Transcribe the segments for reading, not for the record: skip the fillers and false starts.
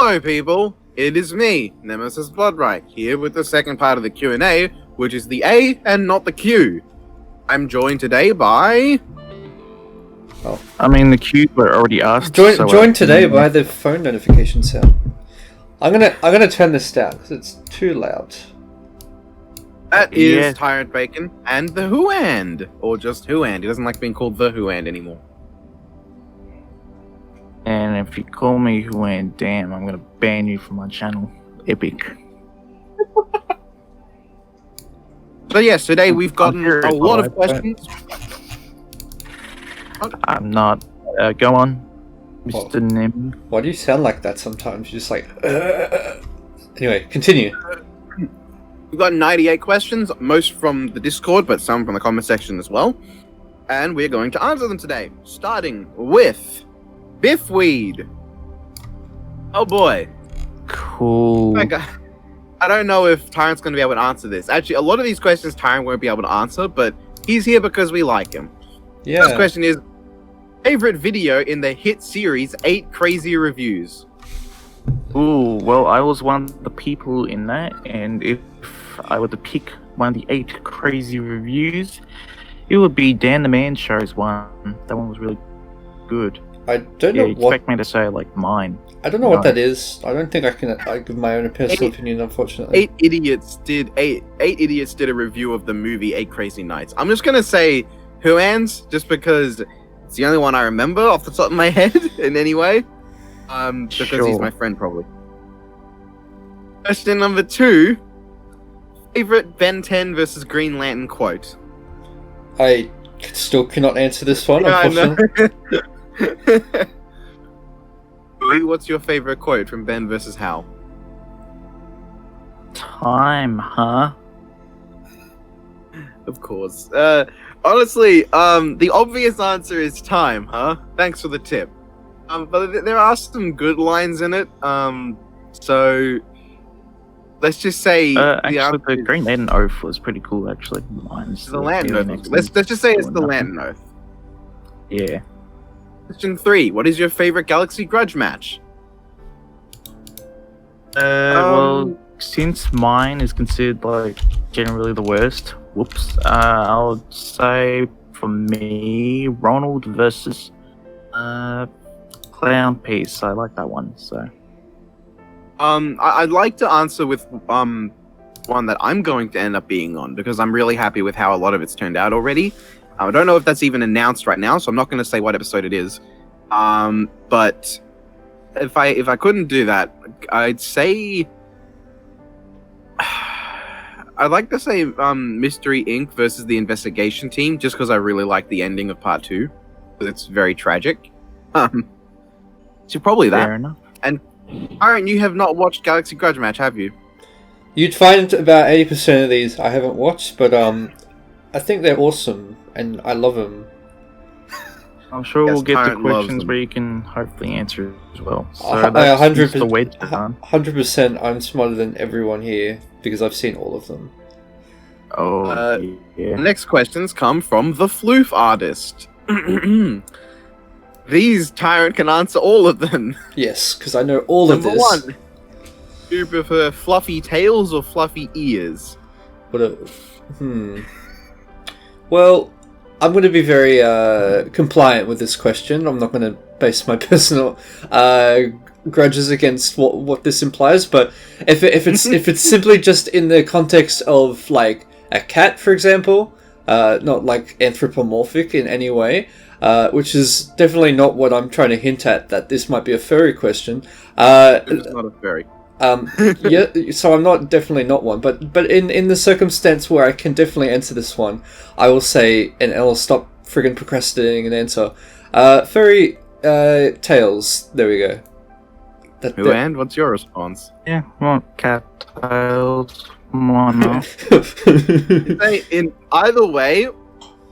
Hello, people. It is me, Nemesis Bloodright, here with the second part of the Q&A, which is the A and not the Q. I'm joined today by... Oh. I mean, the Q's were already asked. Joined today by the phone notification sound. I'm gonna turn this down because it's too loud. That is Tyrant Bacon and the Whoand, or just Whoand. He doesn't like being called the Whoand anymore. And if you call me Whoand, damn, I'm gonna ban you from my channel. Epic. So yes, today we've gotten a lot of questions. I'm not. Go on, Mr. Nim. Why do you sound like that sometimes? You're just like... Anyway, continue. We've got 98 questions, most from the Discord, but some from the comment section as well. And we're going to answer them today, starting with Biffweed. Oh boy. Cool. I don't know if Tyrant's going to be able to answer this. Actually, a lot of these questions Tyrant won't be able to answer, but he's here because we like him. Yeah. First question is, favorite video in the hit series 8 Crazy Reviews? Ooh, well, I was one of the people in that, and if I were to pick one of the 8 crazy reviews, it would be Dan the Man Show's one. That one was really good. I don't know you expect me to say, like, mine. I don't know what that is. I don't think I can give my own personal opinion, unfortunately. 8 idiots did a review of the movie 8 Crazy Nights. I'm just going to say Whoand's, just because it's the only one I remember off the top of my head in any way. Because he's my friend, probably. Question number 2. Favorite Ben 10 versus Green Lantern quote? I still cannot answer this one, unfortunately. What's your favorite quote from Ben versus Hal? Time, huh? Of course. Honestly, the obvious answer is time, huh? Thanks for the tip. But there are some good lines in it. So let's just say actually, the Green Lantern Oath was pretty cool. Actually, mine's the Lantern Oath. Let's just say it's the Lantern Oath. Yeah. Question 3. What is your favorite Galaxy Grudge match? Well, since mine is considered like generally the worst, whoops. I would say for me, Ronald versus Clown Piece. I like that one. So. I'd like to answer with one that I'm going to end up being on because I'm really happy with how a lot of it's turned out already. I don't know if that's even announced right now, so I'm not going to say what episode it is. But if I couldn't do that, I'd say I'd like to say Mystery Inc. versus the Investigation Team, just because I really like the ending of Part 2, because it's very tragic. So probably that. Fair enough. And Aaron, you have not watched Galaxy Grudge Match, have you? You'd find about 80% of these I haven't watched, but I think they're awesome, and I love them. I'm sure we'll get to questions where you can hopefully answer as well. So that's 100%. I'm smarter than everyone here because I've seen all of them. Oh, yeah. The next questions come from the Floof Artist. These Tyrant can answer all of them. Yes, because I know all of this. Number 1. Do you prefer fluffy tails or fluffy ears? Well, I'm going to be very compliant with this question. I'm not going to base my personal grudges against what this implies. But if it's simply just in the context of like a cat, for example, not like anthropomorphic in any way, which is definitely not what I'm trying to hint at. That this might be a furry question. It's not a furry. Yeah, so I'm definitely not one, but in the circumstance where I can definitely answer this one, I will say, and I'll stop friggin' procrastinating an answer. Furry tails. There we go. And what's your response? Yeah, well, cat tails. Mono. In either way,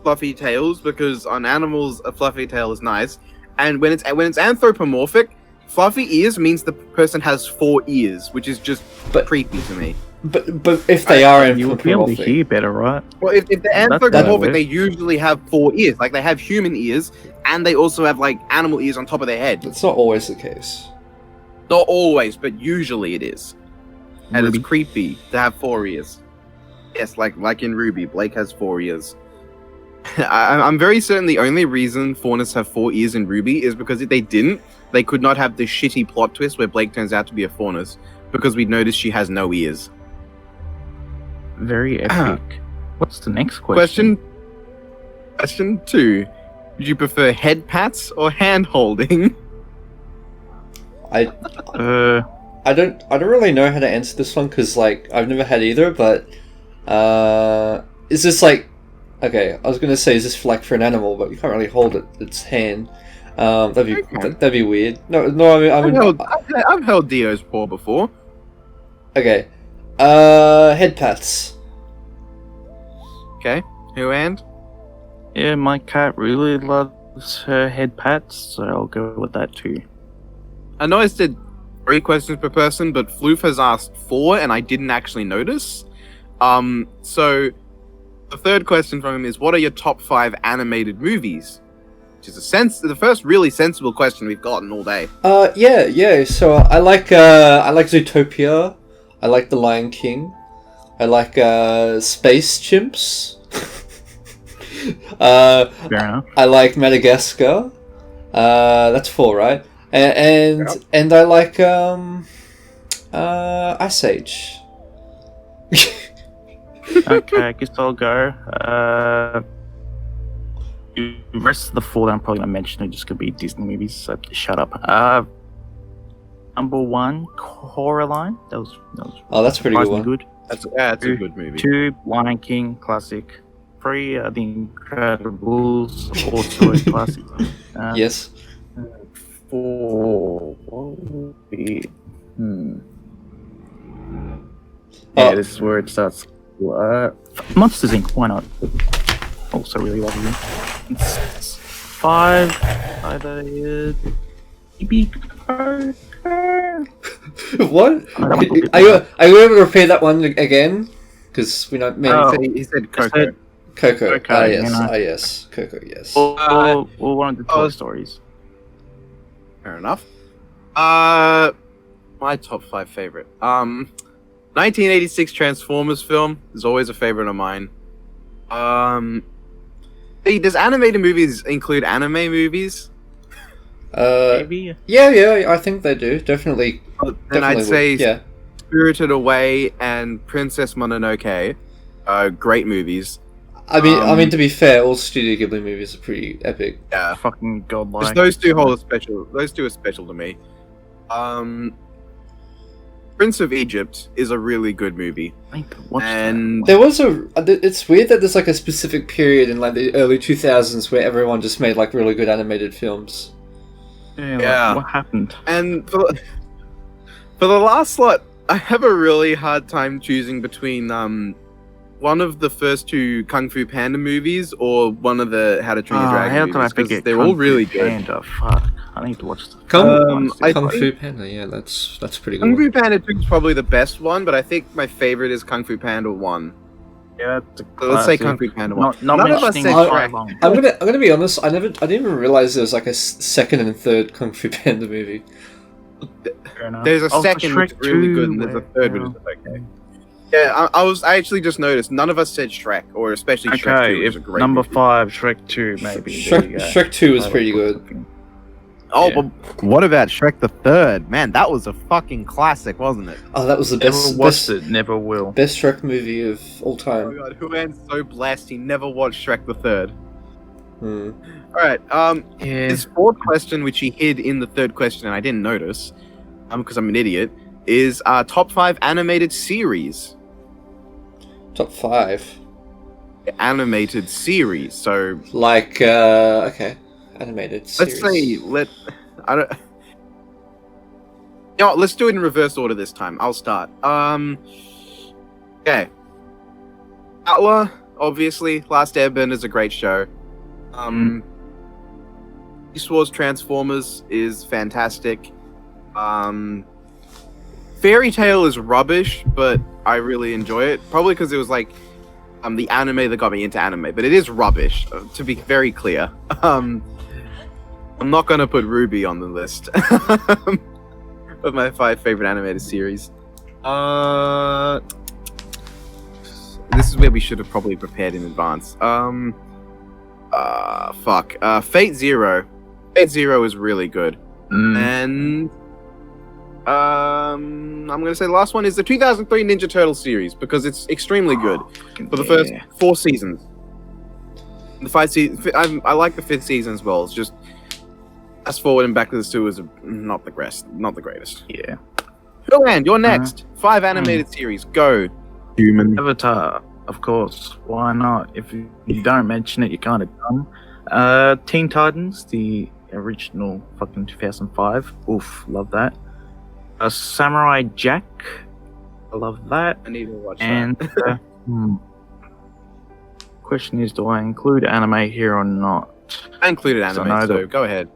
fluffy tails, because on animals a fluffy tail is nice, and when it's anthropomorphic. Fluffy ears means the person has 4 ears, which is just creepy to me. But if they are anthropomorphic, you would be able to hear better, right? Well, if they're anthropomorphic, they usually have 4 ears. Like they have human ears, and they also have like animal ears on top of their head. That's not always the case. Not always, but usually it is. And Ruby. it's creepy to have 4 ears. Yes, like in Ruby, Blake has 4 ears. I'm very certain the only reason faunas have 4 ears in Ruby is because if they didn't, they could not have this shitty plot twist where Blake turns out to be a faunus, because we'd noticed she has no ears. Very epic. What's the next question? Question 2. Would you prefer head pats or hand holding? I don't really know how to answer this one because like I've never had either. But is this like okay? I was gonna say is this like for an animal, but you can't really hold it. It's hand. That'd be weird. No. I've held Dio's paw before. Okay. Head pats. Okay. Who and? Yeah, my cat really loves her head pats, so I'll go with that too. I know I said 3 questions per person, but Floof has asked 4, and I didn't actually notice. So the third question from him is, what are your top 5 animated movies? Which is the first really sensible question we've gotten all day. Yeah. So I like Zootopia. I like The Lion King. I like Space Chimps. Fair enough. I like Madagascar. That's 4, right? And I like Ice Age. Okay, I guess I'll go. The rest of the 4 that I'm probably gonna mention are just gonna be Disney movies, so shut up. Number 1, Coraline. That was Oh, that's a pretty good one. good. That's a good movie. 2, Lion King, classic. 3, The Incredibles, also a classic. Yes. 4, what would be? Yeah, this is where it starts. Monsters Inc. Why not? Also really lovely. 5, either Baby Coco. What? Are you able to repeat that one again? Because we don't mean He said Coco. Coco. Coco, Yes. Coco. Yes. Or one of the Toy Stories. Fair enough. My top 5 favorite. 1986 Transformers film is always a favorite of mine. Hey, does animated movies include anime movies? Maybe. Yeah. I think they do. Definitely. Then I'd say yeah. Spirited Away and Princess Mononoke. Great movies. I mean, to be fair, all Studio Ghibli movies are pretty epic. Yeah. Fucking godlike. Just those two hold a special. Those two are special to me. Prince of Egypt is a really good movie. I need to watch And There was it's weird that there's like a specific period in like the early 2000s where everyone just made like really good animated films. that. Yeah. What happened? And for the last slot, I have a really hard time choosing between one of the first 2 Kung Fu Panda movies or one of the How to Train Your Dragon how did I movies, because forget? they're Kung all Fu really good. Panda, fuck. I need to watch the Kung I Fu think Panda, yeah, that's pretty good. Kung one. Fu Panda 2 is probably the best one, but I think my favorite is Kung Fu Panda 1. Yeah, it's a So let's say classic. Kung Fu Panda 1. Not None of us mentioning said Shrek. Shrek. I'm gonna be honest. I didn't even realize there was like a second and third Kung Fu Panda movie. Fair enough. There's a Oh, second which is Shrek really 2, good, and there's a where- third which is okay. Yeah, I actually just noticed none of us said Shrek, or especially Shrek 2, Okay, which is if a great number movie. 5, Shrek 2, maybe. There you go. Shrek 2 is pretty good. Oh, Yeah. but what about Shrek the Third? Man, that was a fucking classic, wasn't it? Oh, that was the Never best watched it, never will. best Shrek movie of all Oh time. my god, Huan's so blessed he never watched Shrek the Third. Hmm. Alright, Yeah. his 4th question, which he hid in the 3rd question and I didn't notice, because I'm an idiot, is top 5 animated series. Top 5. Animated series, so Like okay, animated let's series. say I don't. You know what, let's do it in reverse order this time. I'll start. Okay. Atla, obviously, Last Airbender is a great show. Beast Wars Transformers is fantastic. Fairy Tail is rubbish, but I really enjoy it. Probably because it was like the anime that got me into anime, but it is rubbish, to be very clear. I'm not gonna put Ruby on the list. of my 5 favorite animated series. This is where we should have probably prepared in advance. Fate Zero. Fate Zero is really good. And I'm gonna say the last one is the 2003 Ninja Turtle series because it's extremely good for the first 4 seasons. The 5 seasons, I like the 5th season as well. It's just fast forward and back to the sewer is not the greatest. Yeah. Phil, you're next. 5 animated series. Go. Human. Avatar, of course. Why not? If you don't mention it, you're kind of dumb. Teen Titans, the original fucking 2005. Oof, love that. Samurai Jack. I love that. I need to watch and, that. Question is, do I include anime here or not? I included anime, so go ahead.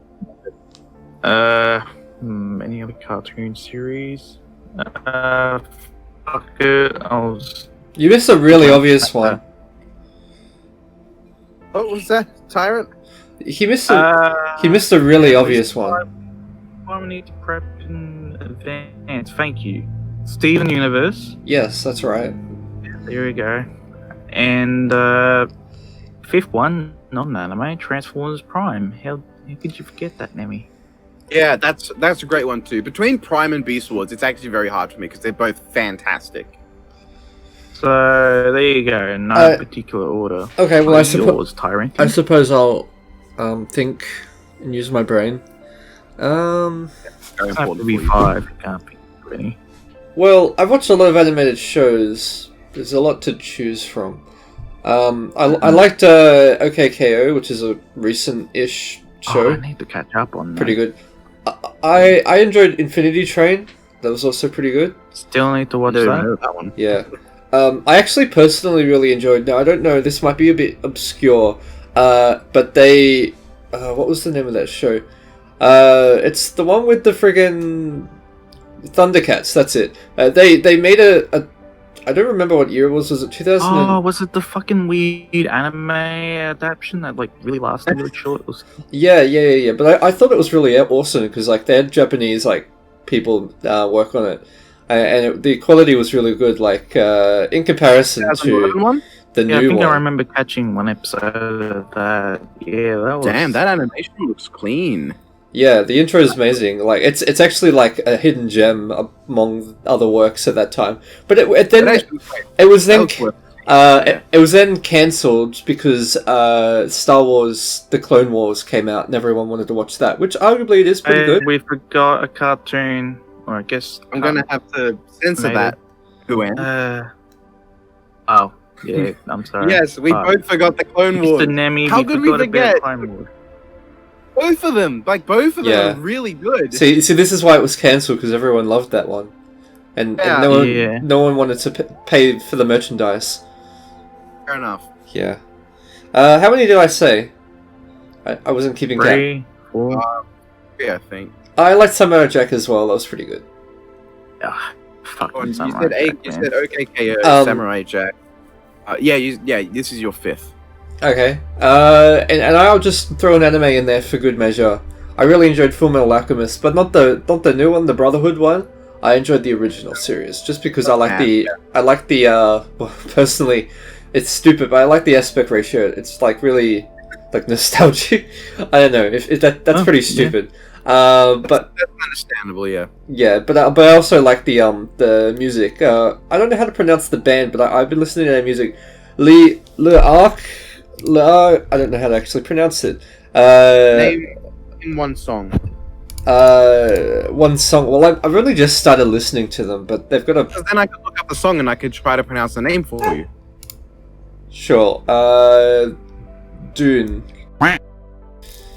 Any other cartoon series? Fuck it. You missed a really obvious one. What was that, Tyrant? He missed a really obvious one. Why we need to prep in advance? Thank you. Steven Universe. Yes, that's right. There we go. And 5th one, not an anime, Transformers Prime. How could you forget that, Nemi? Yeah, that's a great one too. Between Prime and Beast Wars, it's actually very hard for me because they're both fantastic. So there you go. No particular order. Okay, well, I suppose I'll think and use my brain. It have to be 5. You can't pick any. Well, I've watched a lot of animated shows. There's a lot to choose from. I liked OKKO, which is a recent-ish show. I need to catch up on that. Pretty good. I enjoyed Infinity Train. That was also pretty good. Still need to watch that one. Yeah. I actually personally really enjoyed. Now I don't know. This might be a bit obscure. But they, what was the name of that show? It's the one with the friggin' Thundercats. That's it. They made a. I don't remember what year it was. Was it 2000? Oh, was it the fucking weird anime adaptation that like really lasted really short? It was... Yeah. But I thought it was really awesome because like they had Japanese like people work on it, and the quality was really good. Like in comparison to one? the new I think one. I remember catching one episode of that. Yeah, that was. Damn, that animation looks clean. Yeah, the intro is amazing. Like it's actually like a hidden gem among other works at that time. But it was then cancelled because Star Wars: The Clone Wars came out, and everyone wanted to watch that, which arguably it is pretty good. We forgot a cartoon, or I guess I'm gonna have to censor that. Oh yeah, I'm sorry. Yes, we both forgot the Clone Wars. Mr. Nemi, How could we forget? Clone Wars. Both of them, both of them are really good. See, this is why it was cancelled because everyone loved that one, and no one wanted to pay for the merchandise. Fair enough. Yeah. How many did I say? I wasn't keeping count. 3, 4. Yeah, I think. I liked Samurai Jack as well. That was pretty good. You said OKKO, Samurai Jack. This is your 5th. Okay. And I'll just throw an anime in there for good measure. I really enjoyed Fullmetal Alchemist, but not the new one, the Brotherhood one. I enjoyed the original series just because I like the personally, it's stupid, but I like the aspect ratio. It's like really like nostalgic. I don't know if that's pretty stupid. But that's understandable, yeah. Yeah, but I also like the music. I don't know how to pronounce the band, but I've been listening to their music. I don't know how to actually pronounce it. Name in one song. One song. Well, I've really just started listening to them, but they've got a. Because then I could look up the song and I could try to pronounce the name for you. Sure. Dune.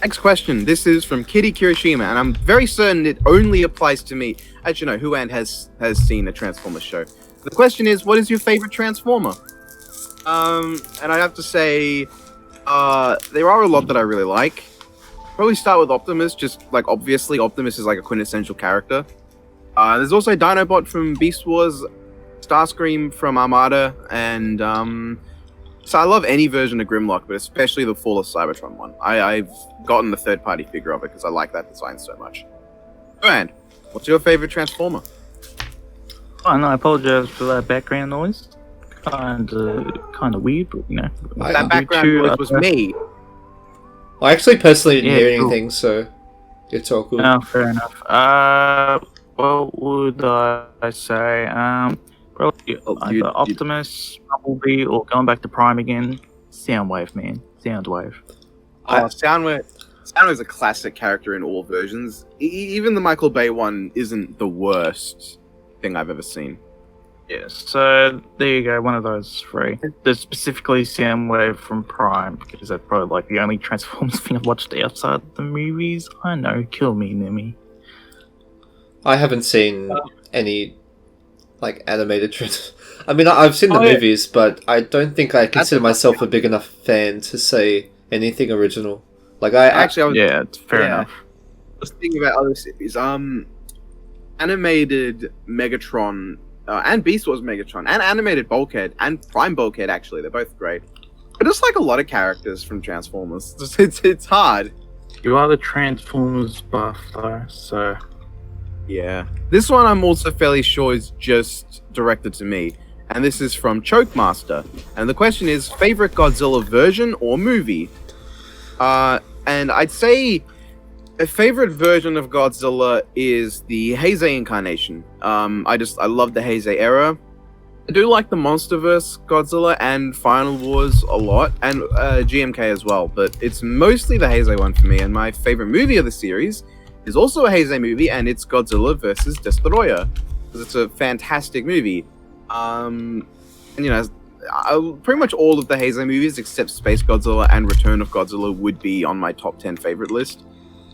Next question. This is from Kitty Kirishima, and I'm very certain it only applies to me. Actually, no. Huan has seen a Transformers show. The question is, what is your favorite Transformer? And I have to say, there are a lot that I really like. Probably start with Optimus, just like obviously Optimus is like a quintessential character. There's also Dinobot from Beast Wars, Starscream from Armada, and so I love any version of Grimlock, but especially the Fall of Cybertron one. I've gotten the third-party figure of it because I like that design so much. And What's your favorite Transformer? Oh, no, I apologize for that background noise. Kind of weird, but That background noise was me. I actually personally didn't hear cool. anything, so it's all good. Oh, fair enough. What would I say? Probably either Optimus, Bumblebee, or going back to Prime again. Soundwave, man. Soundwave. Soundwave is a classic character in all versions. Even the Michael Bay one isn't the worst thing I've ever seen. Yeah, so there you go, one of those three. There's specifically Soundwave from Prime, because that's probably like the only Transformers thing I've watched outside the movies. I know, kill me, Nemi. I haven't seen any like animated I mean, I've seen the movies, but I don't think I consider myself a big enough fan to say anything original. Like yeah, it's fair enough. I was thinking about other series. Animated Megatron and Beast Wars Megatron and animated Bulkhead and Prime Bulkhead. Actually, they're both great. I just like a lot of characters from Transformers. It's hard. You are the Transformers buff, though, so Yeah. This one I'm also fairly sure is just directed to me. And this is from Chokemaster. And the question is, favorite Godzilla version or movie? And I'd say a favorite version of Godzilla is the Heisei incarnation. I love the Heisei era. I do like the MonsterVerse Godzilla and Final Wars a lot, and GMK as well, but it's mostly the Heisei one for me, and my favorite movie of the series is also a Heisei movie, and it's Godzilla vs. Destoroyah, because it's a fantastic movie. And pretty much all of the Heisei movies except Space Godzilla and Return of Godzilla would be on my top 10 favorite list,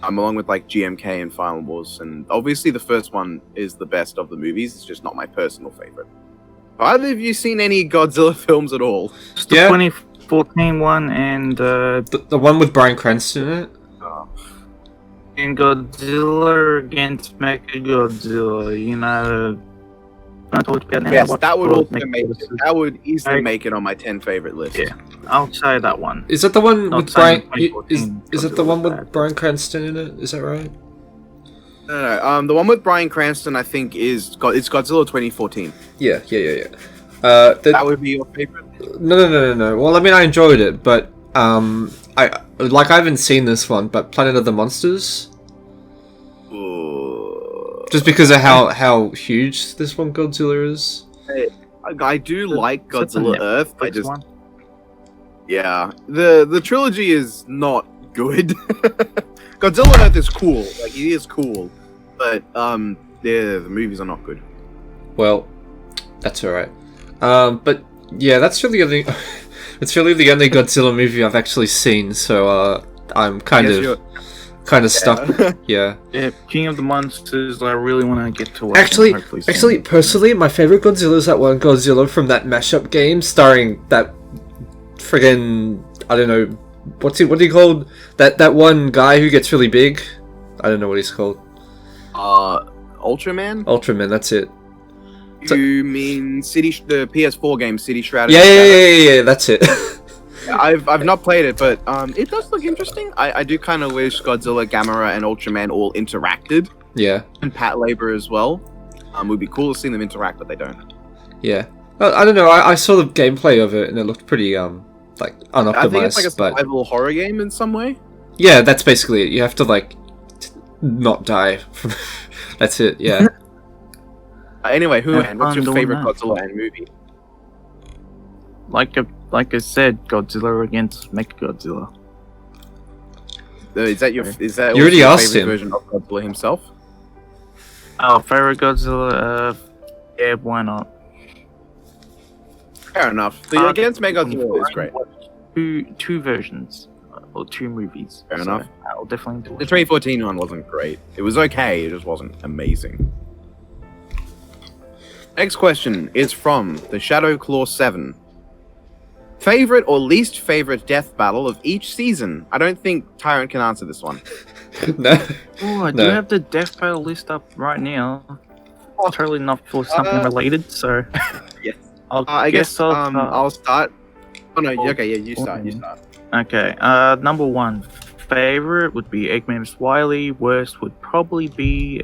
along with like GMK and Final Wars, and obviously the first one is the best of the movies. It's just not my personal favorite. Have either of you seen any Godzilla films at all? Just the 2014 one and the one with Bryan Cranston in it. And Godzilla against Mechagodzilla. You know, I talked about now. Yes, that would also that would easily make it on my 10 favorite list. Yeah, I'll say that one. Is that the one with Bryan? Is it the one with bad. Bryan Cranston in it? Is that right? No. The one with Bryan Cranston, I think, it's Godzilla 2014. Yeah. That would be your favorite? No. Well, I mean, I enjoyed it, but I haven't seen this one, but Planet of the Monsters. Just because of how huge this one Godzilla is. I do like Godzilla Earth. Yeah, the trilogy is not good. Godzilla Earth is cool. Like, he is cool, but the movies are not good. Well, that's alright. But yeah, that's really the only. It's really the only Godzilla movie I've actually seen, so I'm kind of stuck. Yeah. Yeah, King of the Monsters. I really want to get to watch. Actually, personally, my favorite Godzilla is that one Godzilla from that mashup game, starring that friggin' I don't know what do you call that one guy who gets really big? I don't know what he's called. Ultraman. Ultraman. That's it. You mean the PS4 game City Shrouded? Yeah. That's it. I've not played it, but it does look interesting. I do kind of wish Godzilla, Gamera, and Ultraman all interacted. Yeah. And Pat Labor as well. Would be cool to see them interact, but they don't. Yeah. I don't know. I saw the gameplay of it, and it looked pretty like unoptimized. I think it's like a survival horror game in some way. Yeah, that's basically it. You have to like not die. That's it. Yeah. Anyway, what's your favorite Godzilla and movie? Like I said, Godzilla against Mechagodzilla. Is that your You already asked favorite him. version of Godzilla himself? Oh, favorite Godzilla? Yeah, why not? Fair enough. The against Mechagodzilla is great. Two versions or two movies. Fair enough. I'll definitely do it. The 2014 one wasn't great. It was okay. It just wasn't amazing. Next question is from the Shadow Claw 7. Favorite or least favorite death battle of each season? I don't think Tyrant can answer this one. No. Oh, I do have the death battle list up right now. Totally not for something related, so yes. I guess I'll start. Oh no, okay, yeah, you start. Okay, number one favorite would be Eggman vs. Wily. Worst would probably be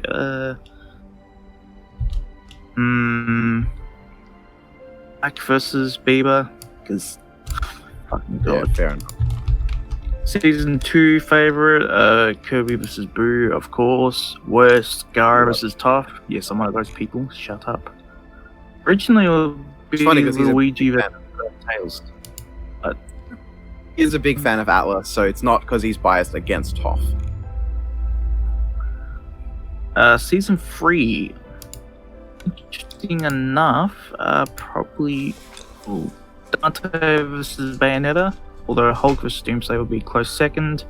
Black versus Bieber, because fucking god. Yeah, fair enough. Season 2 favorite, Kirby versus Boo, of course. Worst, Gara versus Toph. Yes, I'm one of those people. Shut up. Originally, it would be It's funny 'cause he's a Luigi big versus Tails. But He's a big fan of Atlas, so it's not because he's biased against Toph. Season 3, interesting enough, probably Dante versus Bayonetta. Although Hulk vs. Doomsday would be close second.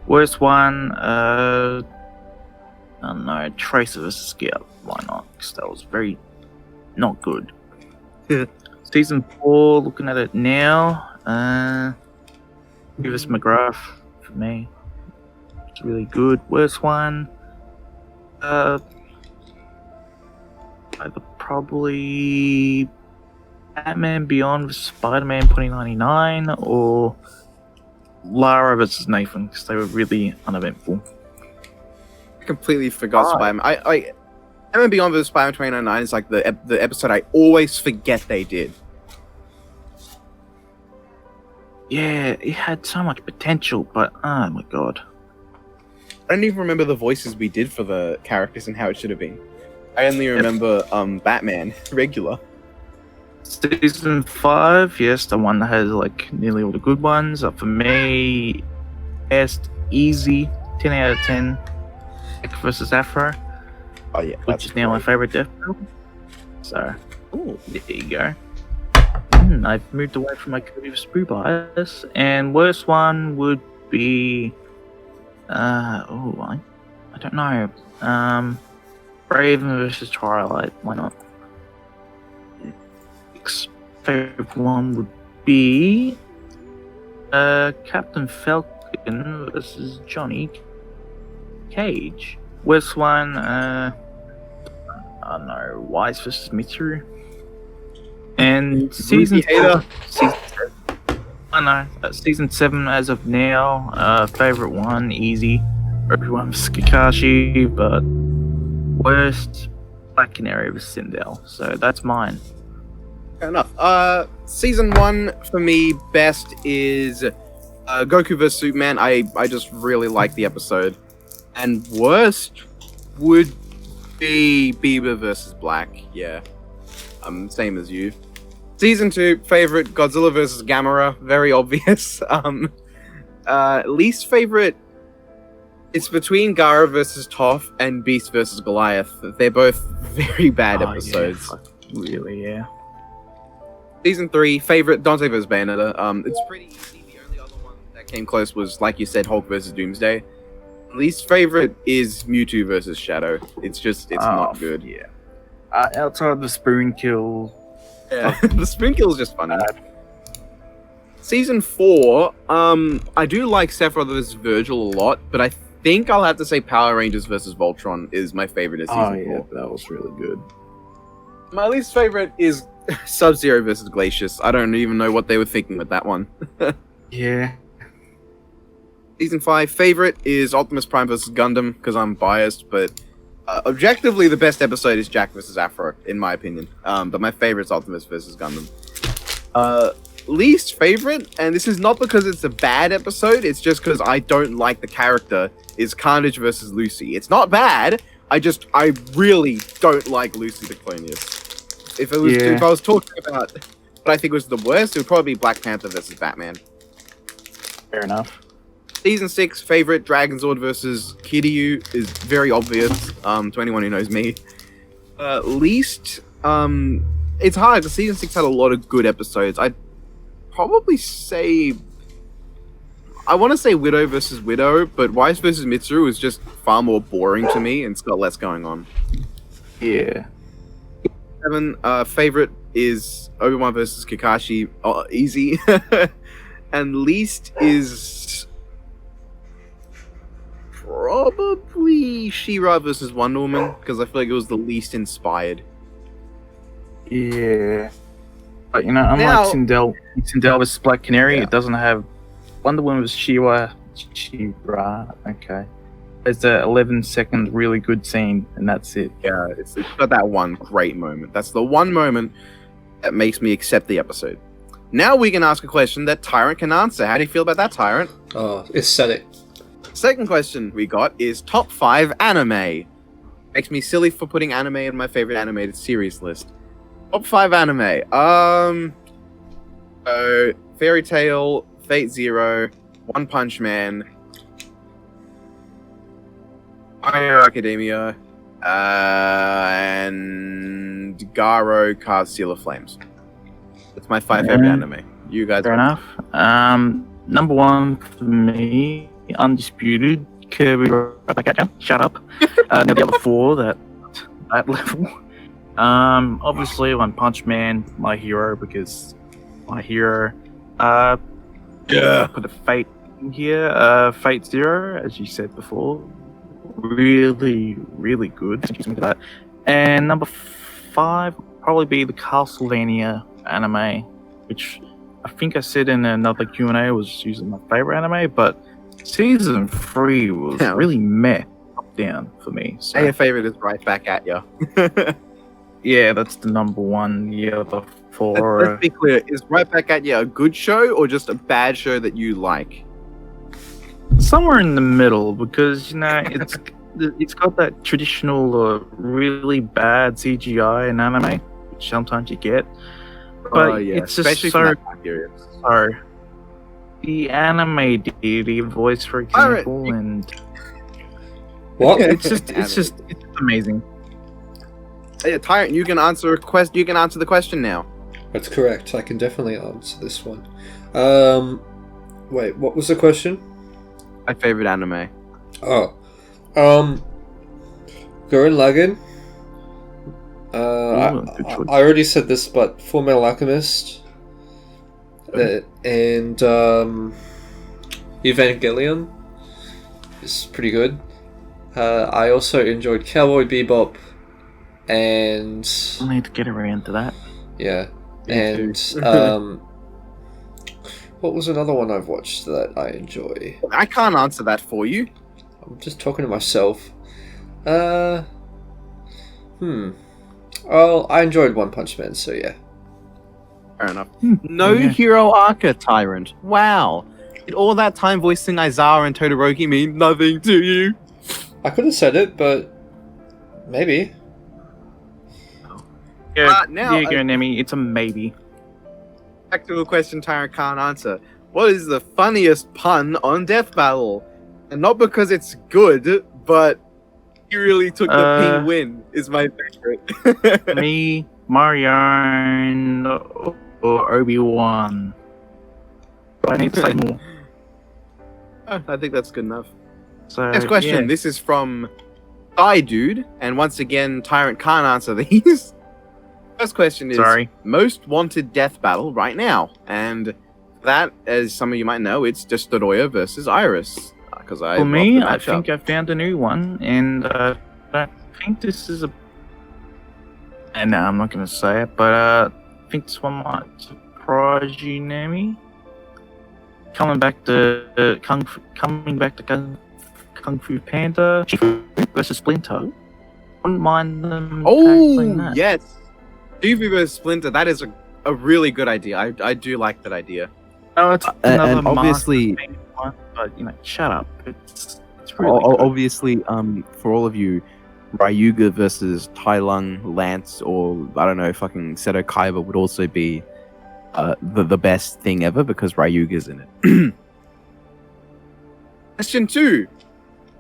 Worst one, I don't know, Tracer vs. Scout. Why not? Because that was very not good. Season 4, looking at it now, Beavis McGrath for me. It's really good. Worst one, either probably Batman Beyond vs. Spider-Man 2099 or Lara vs. Nathan, because they were really uneventful. I completely forgot Spider-Man. Batman Beyond vs. Spider-Man 2099 is like the episode I always forget they did. Yeah, it had so much potential, but oh my god. I don't even remember the voices we did for the characters and how it should have been. I only remember Batman regular. Season 5, yes, the one that has like nearly all the good ones. For me, best, easy, 10 out of 10. Jack versus Afro, Oh yeah, which is now my favorite death film. So, there you go. I've moved away from my Kirby vs. Boo bias, and worst one would be, I don't know, Raven versus Twilight. Why not? Favorite one would be Captain Falcon versus Johnny Cage. Worst one, I don't know, Wise versus Mitsuru. And season 7, season 7 as of now, favorite one, easy. Everyone's Kakashi, but worst, Black Canary versus Sindel. So that's mine. fair enough. Season 1 for me, best is Goku vs Superman. I just really like the episode. And worst would be Bieber versus Black. Yeah, same as you. Season 2 favorite, Godzilla versus Gamera. Very obvious. Least favorite, it's between Gara versus Toph and Beast versus Goliath. They're both very bad episodes. Yeah, really, yeah. Season 3 favorite, Dante vs Bayonetta. It's pretty easy. The only other one that came close was, like you said, Hulk versus Doomsday. Least favorite is Mewtwo versus Shadow. It's not good. Yeah. Outside of the spoon kill. Yeah, the spoon kill is just funny. Season 4, I do like Sephiroth versus Virgil a lot, but I think I'll have to say Power Rangers versus Voltron is my favorite of season 4. That was really good. My least favorite is Sub-Zero versus Glacius. I don't even know what they were thinking with that one. Yeah. Season 5 favorite is Optimus Prime versus Gundam, because I'm biased, but objectively the best episode is Jack versus Afro, in my opinion. But my favorite is Optimus versus Gundam. Least favorite, and this is not because it's a bad episode, it's just because I don't like the character, is Carnage versus Lucy. It's not bad, I really don't like Lucy the Clonius. If I was talking about what I think was the worst, it would probably be Black Panther versus Batman. Fair enough. Season 6 favorite, Dragonzord versus Kiryu, is very obvious to anyone who knows me. Least, it's hard because Season 6 had a lot of good episodes. I'd probably say, I want to say Widow versus Widow, but Wise versus Mitsuru is just far more boring to me and it's got less going on. Yeah. 7 favorite is Obi-Wan versus Kakashi. Oh, easy. And least is probably She-Ra versus Wonder Woman, because I feel like it was the least inspired. Yeah. But, unlike Sindel versus Black Canary, it doesn't have Wonder Woman versus She-Ra. Okay. There's a 11-second really good scene, and that's it. Yeah, it's got that one great moment. That's the one moment that makes me accept the episode. Now we can ask a question that Tyrant can answer. How do you feel about that, Tyrant? Oh, aesthetic. Second question we got is top 5 anime. Makes me silly for putting anime in my favorite animated series list. Top 5 anime. Fairy Tail, Fate Zero, One Punch Man, My Hero Academia, and Garo Card Seal of Flames. That's my 5 favorite anime. You guys. Fair enough. Number 1 for me, undisputed, Kirby right back at ya. Shut up. Now the other 4 that level. Obviously One Punch Man, My Hero, because My Hero. Put a Fate in here. Fate Zero, as you said before, really, really good. Excuse me for that. And number 5 would probably be the Castlevania anime, which I think I said in another Q&A was usually my favorite anime, but season 3 was really meh up down for me. So Hey, your favorite is Right Back at Ya. yeah, that's the number 1. The other 4. Let's be clear, is Right Back at Ya a good show or just a bad show that you like? Somewhere in the middle, because it's got that traditional really bad CGI in anime, which sometimes you get, but it's just especially so from that period. the anime deity voice, for example, and What? it's amazing. Hey, Tyrant, you can answer You can answer the question now. That's correct. I can definitely answer this one. Wait, what was the question? My favorite anime. Oh, Gurren Lagann. Good choice. I already said this, but Fullmetal Alchemist, and Evangelion is pretty good. I also enjoyed Cowboy Bebop, and I need to get around to that. yeah, Me and too. what was another one I've watched that I enjoy? I can't answer that for you. I'm just talking to myself. Well, I enjoyed One Punch Man, so yeah. Fair enough. No Yeah. hero arca, Tyrant. Wow. Did all that time voicing Aizawa and Todoroki mean nothing to you? I could have said it, but maybe. Yeah, now, Diego Nemi, it's a maybe. Back to a question Tyrant can't answer. What is the funniest pun on Death Battle? And not because it's good, but he really took the ping win, is my favorite. Me, Marion, or Obi-Wan. I need to say more. Oh, I think that's good enough. So, Next question. yeah. This is from Thigh Dude, and once again, Tyrant can't answer these. First question is most wanted death battle right now, and that, as some of you might know, it's just Doroya versus Iris. Because For me, I think I found a new one, and I think this is a. And no, I'm not going to say it, but I think this one might surprise you, Nami. Coming back to Kung Fu Panda versus Splinter. Wouldn't mind them. tackling that. Yes, Shifu versus Splinter. That is a really good idea. I do like that idea. No, it's another and obviously, one, but shut up. It's really good. obviously, for all of you, Ryuga versus Tai Lung Lance, or I don't know, fucking Seto Kaiba would also be the best thing ever because Ryuga's in it. Question 2.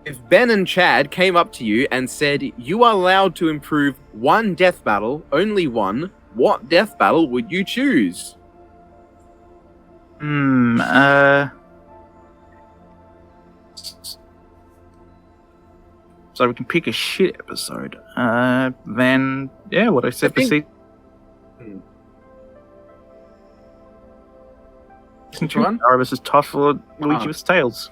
If Ben and Chad came up to you and said you are allowed to improve one death battle, only one, what death battle would you choose? So we can pick a shit episode. Then yeah, what I said I think- Season Which one? Arabus versus Tough or Luigi versus Tails.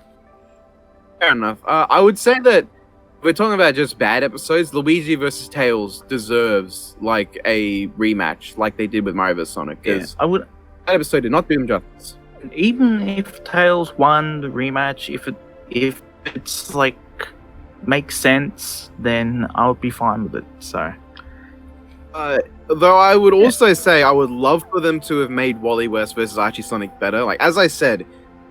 Fair enough. I would say that if we're talking about just bad episodes, Luigi versus Tails deserves like a rematch, like they did with Mario vs Sonic. Yeah, Because I would. that episode did not do them justice. Even if Tails won the rematch, if it's like makes sense, then I would be fine with it. So Though I would also say I would love for them to have made Wally West versus Archie Sonic better. Like, as I said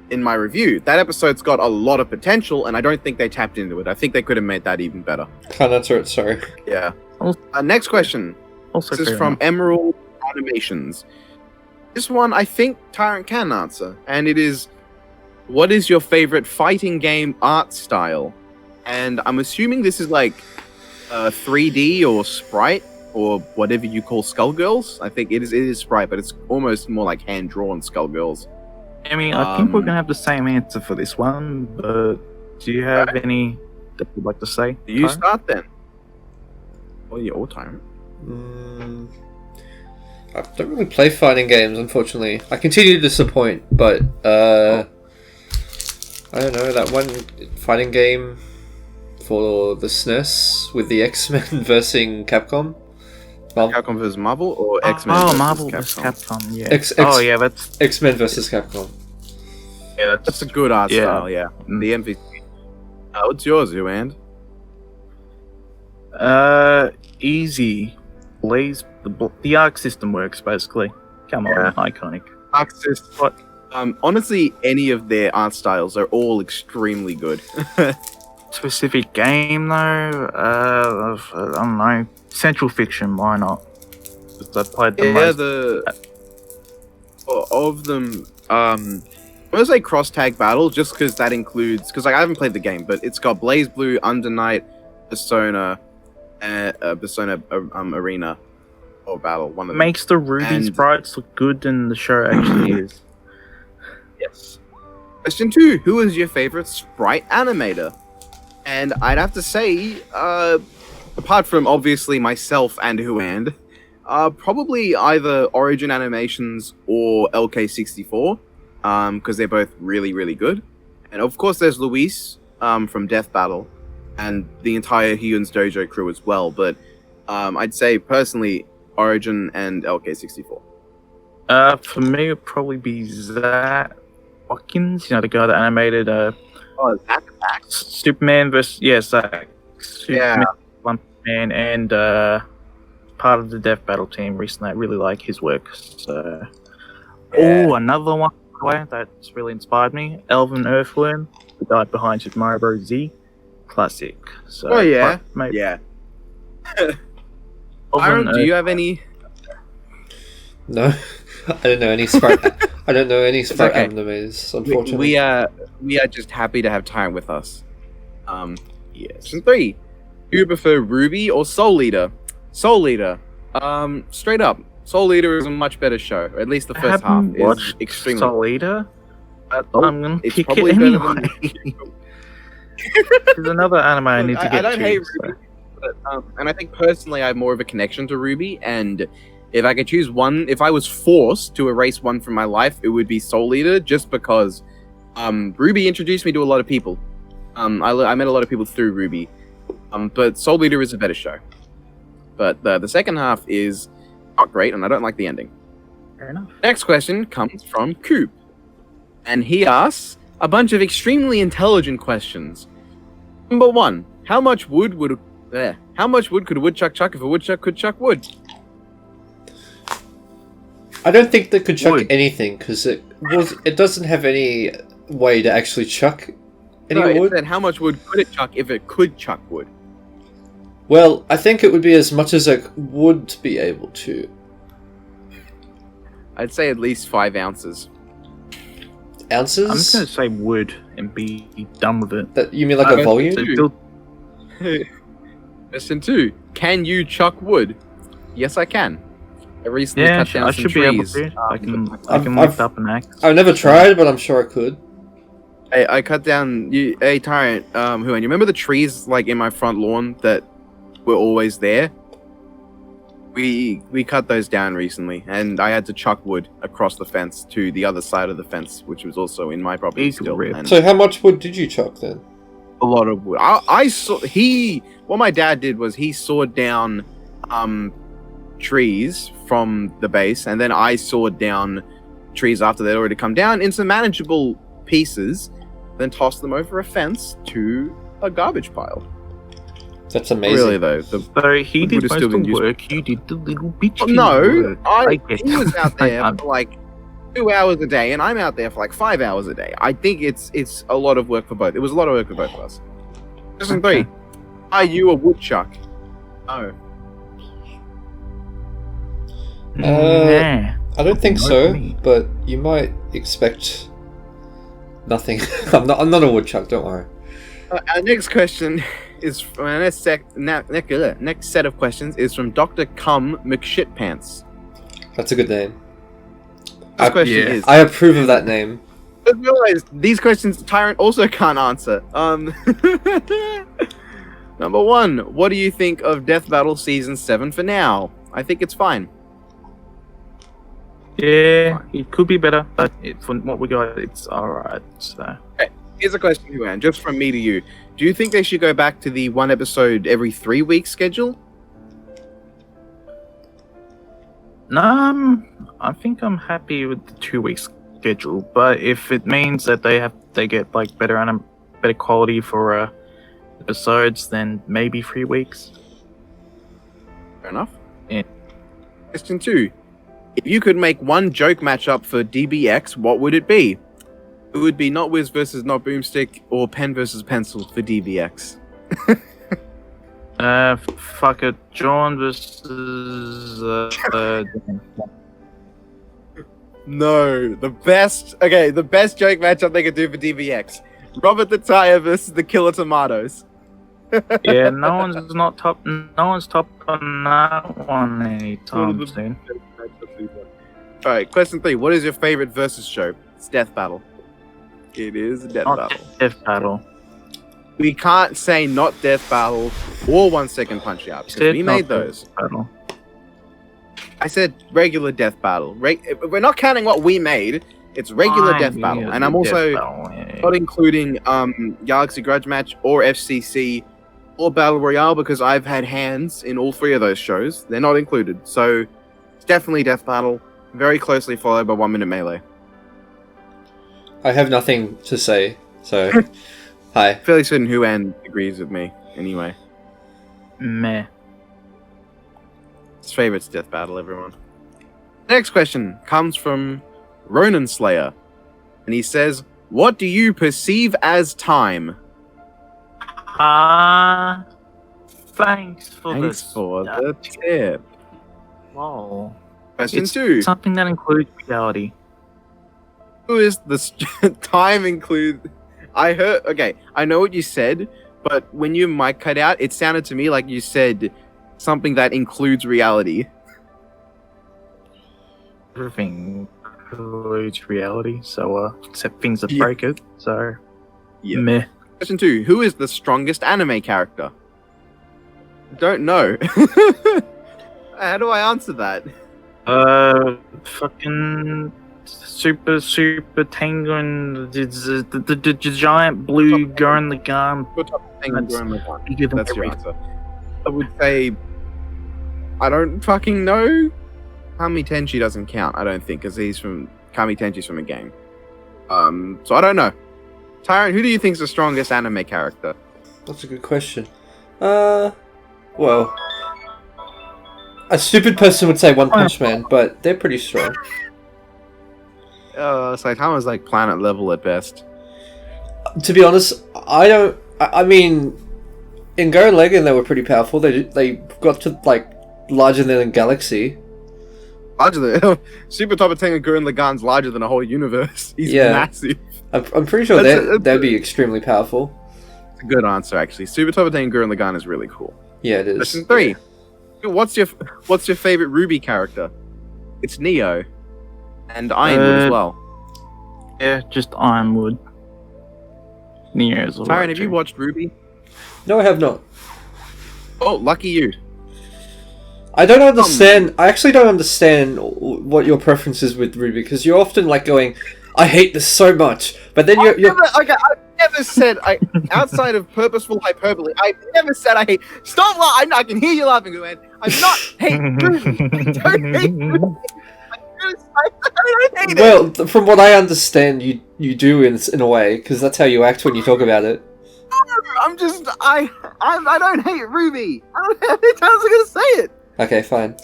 in my review, that episode's got a lot of potential, and I don't think they tapped into it. I think they could have made that even better. Can't answer it, sorry. Yeah. Next question. also This is fair from enough. Emerald Animations. This one I think Tyrant can answer, and it is, what is your favorite fighting game art style? And I'm assuming this is like 3D or Sprite or whatever you call Skullgirls. I think it is Sprite, but it's almost more like hand-drawn Skullgirls. I mean, I think we're gonna have the same answer for this one, but do you have any that you'd like to say? You Ty? start then. Or your Tyrant. I don't really play fighting games, unfortunately. I continue to disappoint, but I don't know, that one fighting game for the SNES with the X-Men versus Capcom. Capcom vs. Marvel or X-Men Oh, versus Marvel Capcom? vs. Capcom. Yeah. Oh yeah, that's X-Men versus Capcom. That's a good art style, yeah. The MVP. What's yours, Uand? Easy. Blaze. The arc system works basically. Come on, Yeah. iconic. Arxis. Honestly, any of their art styles are all extremely good. Specific game though, I don't know. Central Fiction, why not? 'Cause I played the most. Of them, I'm gonna say cross tag battle just because that includes, because like, I haven't played the game, but it's got Blaze Blue, Under Night, Persona, Persona Arena or Battle. One of them. Makes the Ruby And- sprites look good than the show actually is. Yes. Question 2: who is your favorite sprite animator? And I'd have to say, apart from obviously myself and Huand, probably either Origin Animations or LK64, because they're both really, really good. And of course, there's Luis from Death Battle, and the entire Hyun's Dojo crew as well. But I'd say personally, Origin and LK64. For me, it'd probably be Zach Watkins, the guy that animated Zach Pax. Superman versus Zach. Superman, One Man, and part of the Death Battle team recently. I really like his work. So, another one by the way, that's really inspired me. Elven Earthworm, the guy behind Super Mario Bros. Z, classic. So, maybe Yeah. Elven Aaron, do you have any? No, I don't know any Sprite. I don't know any Sprite okay. animes, unfortunately. We are just happy to have time with us. Yes. Question 3: do you prefer Ruby or Soul Eater? Soul Eater. Straight up, Soul Eater is a much better show. At least the I first half haven't is watched extremely. Soul Eater. Oh, I'm gonna it's pick probably it better anyway. than- There's another anime I need to I get don't to. hate so. Ruby, but, and I think personally I have more of a connection to Ruby. And if I could choose one, if I was forced to erase one from my life, it would be Soul Eater, just because Ruby introduced me to a lot of people. I met a lot of people through Ruby. But Soul Eater is a better show. But the second half is not great, and I don't like the ending. Fair enough. Next question comes from Coop, and he asks a bunch of extremely intelligent questions. Number 1: how much wood could a woodchuck chuck if a woodchuck could chuck wood? I don't think they could chuck Wood. anything because it doesn't have any way to actually chuck any No, it wood. said how much wood could it chuck if it could chuck wood? Well, I think it would be as much as it would be able to. I'd say at least 5 ounces. Ounces? I'm just gonna say wood and be done with it. That, you mean like I a don't volume? think Still- Question 2: can you chuck wood? Yes, I can. I recently cut down I some should be able trees. to. I can I've- lift up an axe. I've never tried, but I'm sure I could. I cut down. Hey, Tyrant, and you remember the trees like in my front lawn that were always there? We cut those down recently, and I had to chuck wood across the fence to the other side of the fence, which was also in my property Easy still. rip. And So how much wood did you chuck then? a lot of wood. I saw what my dad did was he sawed down trees from the base, and then I sawed down trees after they'd already come down into manageable pieces, then tossed them over a fence to a garbage pile. That's amazing. Really though, So he did Would've most still of the been useful. work, you did the little bitch. no, guess. he was out there for like 2 hours a day, and I'm out there for like 5 hours a day. I think it's a lot of work for both. It was a lot of work for both of us. Question Okay. 3: Are you a woodchuck? No. Nah. I don't think No so, for me. but you might expect nothing. I'm not a woodchuck. Don't worry. Our next question is next set of questions is from Dr. Cum McShitpants. That's a good name. This question is: I approve of that name. I realized these questions Tyrant also can't answer. Number 1: What do you think of Death Battle Season 7 for now? I think it's fine. Yeah, it could be better, but from what we got, it's alright. So. Here's a question, Huan, just from me to you. Do you think they should go back to the 1 episode every 3 week schedule? I think I'm happy with the 2 week schedule, but if it means that they get like better quality for episodes, then maybe 3 weeks. Fair enough. Yeah. Question 2: If you could make one joke matchup for DBX, what would it be? It would be Not Whiz versus Not Boomstick or Pen versus Pencil for DBX. Fuck it, John versus No, the best joke matchup they could do for DBX: Robert the Tire versus the Killer Tomatoes. yeah, no one's top on that one anytime soon. Alright, question 3: What is your favorite versus show? It's Death Battle. It is Death Not Battle. Death Battle. We can't say not Death Battle or 1 Second Punch Out because we made those. Death Battle. I said regular Death Battle. We're not counting what we made. It's regular Fine, Death Battle, yeah, and I'm Death also Battle, yeah. not including Galaxy Grudge Match or FCC or Battle Royale because I've had hands in all 3 of those shows. They're not included, so it's definitely Death Battle. Very closely followed by 1 Minute Melee. I have nothing to say. So, hi. Fairly certain Huan agrees with me. Anyway, Meh. his favorite's Death Battle. Everyone. Next question comes from Ronan Slayer, and he says, "What do you perceive as time?" Thanks for Thanks for the tip. Wow. Question It's 2: something that includes reality. Who is the time include? I heard. Okay, I know what you said, but when your mic cut out, it sounded to me like you said something that includes reality. Everything includes reality, so except things that Yeah. break it. So Yeah. meh. Question 2: Who is the strongest anime character? Don't know. How do I answer that? Fucking super tango and the giant blue Gurren Lagann. Bigger than That's your everything. answer. I would say I don't fucking know. Kami Tenchi doesn't count, I don't think, because he's from Kami Tenchi's from a game. So I don't know. Tyrant, who do you think is the strongest anime character? That's a good question. Well, a stupid person would say One Punch Man, but they're pretty strong. Saitama's like planet level at best. To be honest, I mean, in Gurren Lagann they were pretty powerful. They got to like larger than a galaxy. Larger than Super Topatenga Gurren Lagann's larger than a whole universe. He's massive. I'm pretty sure they'd be extremely powerful. It's a good answer, actually. Super Topatenga Gurren Lagann is really cool. Yeah, it is. Question 3: What's your favorite Ruby character? It's Neo, and Ironwood as well. Yeah, just Ironwood. Neo's alright. Tyron, have you watched Ruby? No, I have not. Oh, lucky you. I don't understand. I actually don't understand what your preference is with Ruby, because you're often like going, "I hate this so much," but then you're I've never said outside of purposeful hyperbole. I've never said I hate. Stop laughing! I can hear you laughing, Gwen. I'm not hate Ruby. I don't hate Ruby. I don't hate it. well. From what I understand, you do in a way, because that's how you act when you talk about it. I don't hate Ruby. I don't know how many times I'm gonna say it. Okay, fine.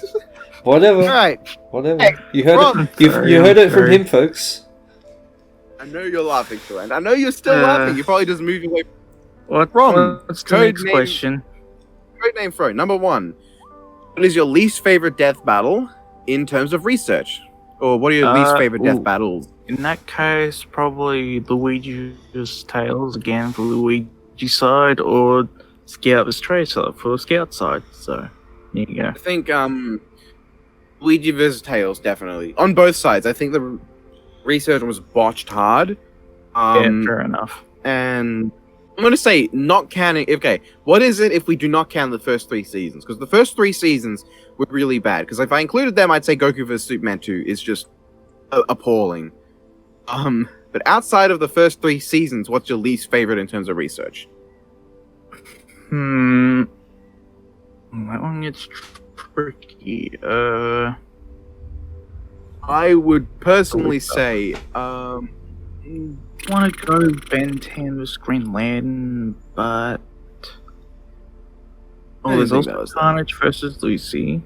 Whatever. All right. Whatever. Hey, You heard Rob. it. You heard it from him, folks. I know you're laughing, Joanne. I know you're still laughing. You're probably just moving away. What's the Code next name- question? Great name throw. Number 1. What is your least favorite death battle in terms of research? Or what are your least favorite death battles? In that case, probably Luigi's Tales again for Luigi side, or Scout vs. Trey side for Scout side. So, there you go. I think Luigi vs. Tails, definitely. On both sides. I think the research was botched hard. Yeah, fair enough. And I'm going to say, not counting... Okay, what is it if we do not count the first 3 seasons? Because the first 3 seasons were really bad. Because if I included them, I'd say Goku vs. Superman 2 is just appalling. But outside of the first 3 seasons, what's your least favorite in terms of research? That one gets tricky. I would personally say... want to go Ben 10 vs. Green Lantern, but... I there's didn't think that also was Carnage versus Lucy.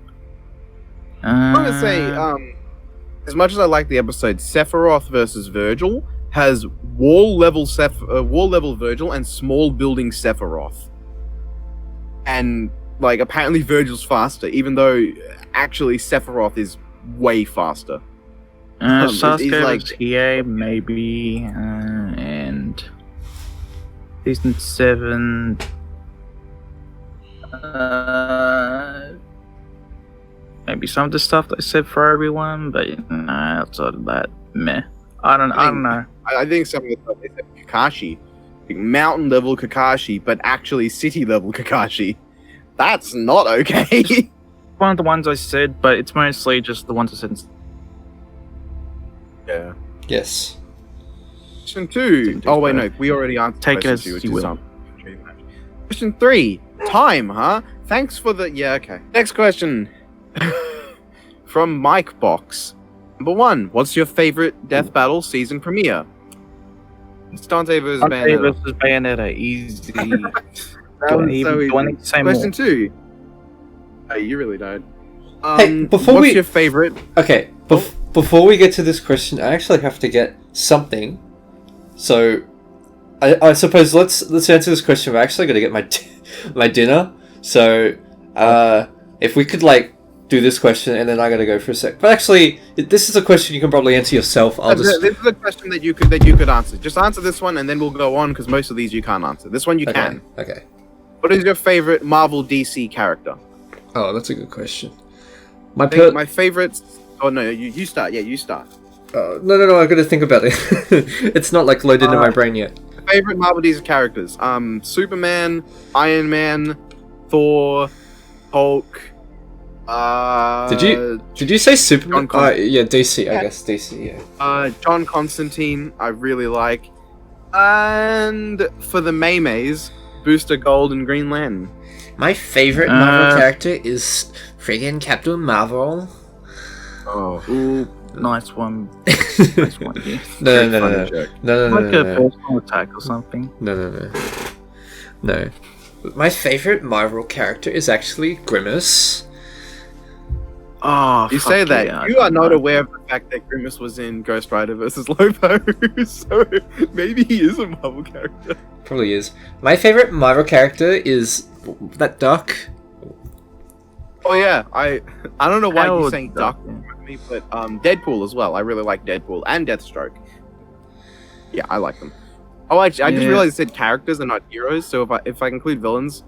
I'm going to say... as much as I like the episode, Sephiroth versus Virgil has wall level Virgil and small building Sephiroth. And like apparently Virgil's faster, even though actually Sephiroth is way faster. Sasuke like- vs. EA, maybe, and Season 7... maybe some of the stuff that I said for everyone, but nah, outside of that, meh. I don't know. I think some of the stuff they said Kakashi, like mountain level Kakashi, but actually city level Kakashi. That's not okay. One of the ones I said, but it's mostly just the ones I said. Yeah. Yes. Question 2. Oh wait, no, we already answered Take it question as 2, which you is will. Question 3. Time, huh? Thanks for the... Yeah, okay. Next question. From Mike Box. Number 1. What's your favorite Death Battle season premiere? It's Dante vs. Dante Bayonetta. versus Bayonetta, easy. That was so easy. Do I need to say Question more? 2. Oh, you really don't. Hey, before what's we- your favorite? Okay. Before we get to this question, I actually have to get something. So, I suppose let's answer this question. We're actually going to get my dinner. So, if we could like do this question and then I got to go for a sec. But actually, this is a question you can probably answer yourself. This is a question that you could answer. Just answer this one and then we'll go on because most of these you can't answer. This one you can. Okay. What is your favorite Marvel DC character? Oh, that's a good question. I think my favorites. Oh no, you start. Yeah, you start. No. I got to think about it. It's not like loaded in my brain yet. Favorite Marvel DC characters? Superman, Iron Man, Thor, Hulk. Did you say Superman? Yeah, DC. Yeah. I guess DC. Yeah. John Constantine, I really like. And for the Maymays, Booster Gold and Green Lantern. My favorite Marvel character is friggin' Captain Marvel. Oh, Ooh, nice one. Nice one, yeah. No. Like a personal attack or something. No. My favorite Marvel character is actually Grimace. Oh, you fuck say that. yeah, You are not like aware of the fact that Grimace was in Ghost Rider versus Lobo, so maybe he is a Marvel character. Probably is. My favorite Marvel character is that duck. Oh yeah, I don't know why you're Howard saying Duck, Duck with me, but Deadpool as well. I really like Deadpool and Deathstroke. Yeah, I like them. Oh, actually, I just Yeah. realized I said characters and not heroes. So if I include villains,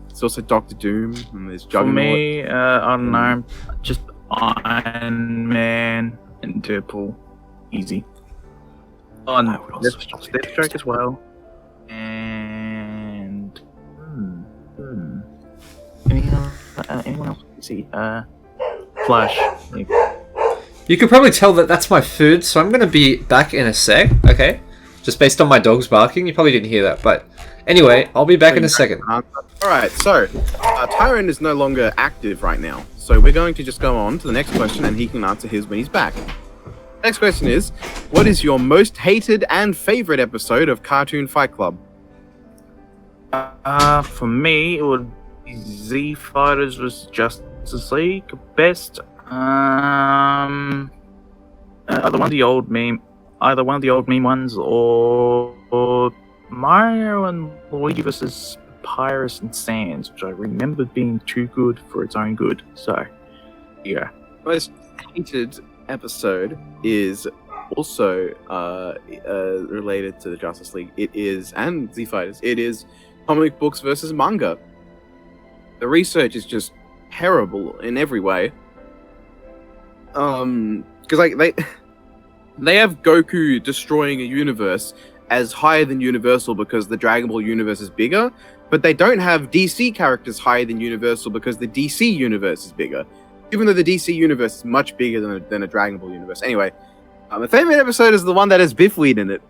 it's also Doctor Doom and there's For Juggernaut. me, I don't know, just Iron Man and Deadpool, easy. Oh, and Deathstroke as well. And anyone else? Let's see, Flash. You could probably tell that that's my food, so I'm going to be back in a sec, okay? Just based on my dog's barking, you probably didn't hear that, but anyway, I'll be back in a second. Alright, so Tyrone is no longer active right now, so we're going to just go on to the next question and he can answer his when he's back. Next question is, what is your most hated and favorite episode of Cartoon Fight Club? For me, it would be Z Fighters vs Justice League. Best. Either one of the old meme ones, or Mario and Luigi vs Papyrus and Sans, which I remember being too good for its own good. So, yeah. Most hated episode is also related to the Justice League. It is, and Z Fighters. It is comic books versus manga. The research is just terrible in every way. Because like they have Goku destroying a universe as higher than Universal because the Dragon Ball universe is bigger, but they don't have DC characters higher than Universal because the DC universe is bigger, even though the DC universe is much bigger than a Dragon Ball universe. Anyway, my favorite episode is the one that has Biffweed in it.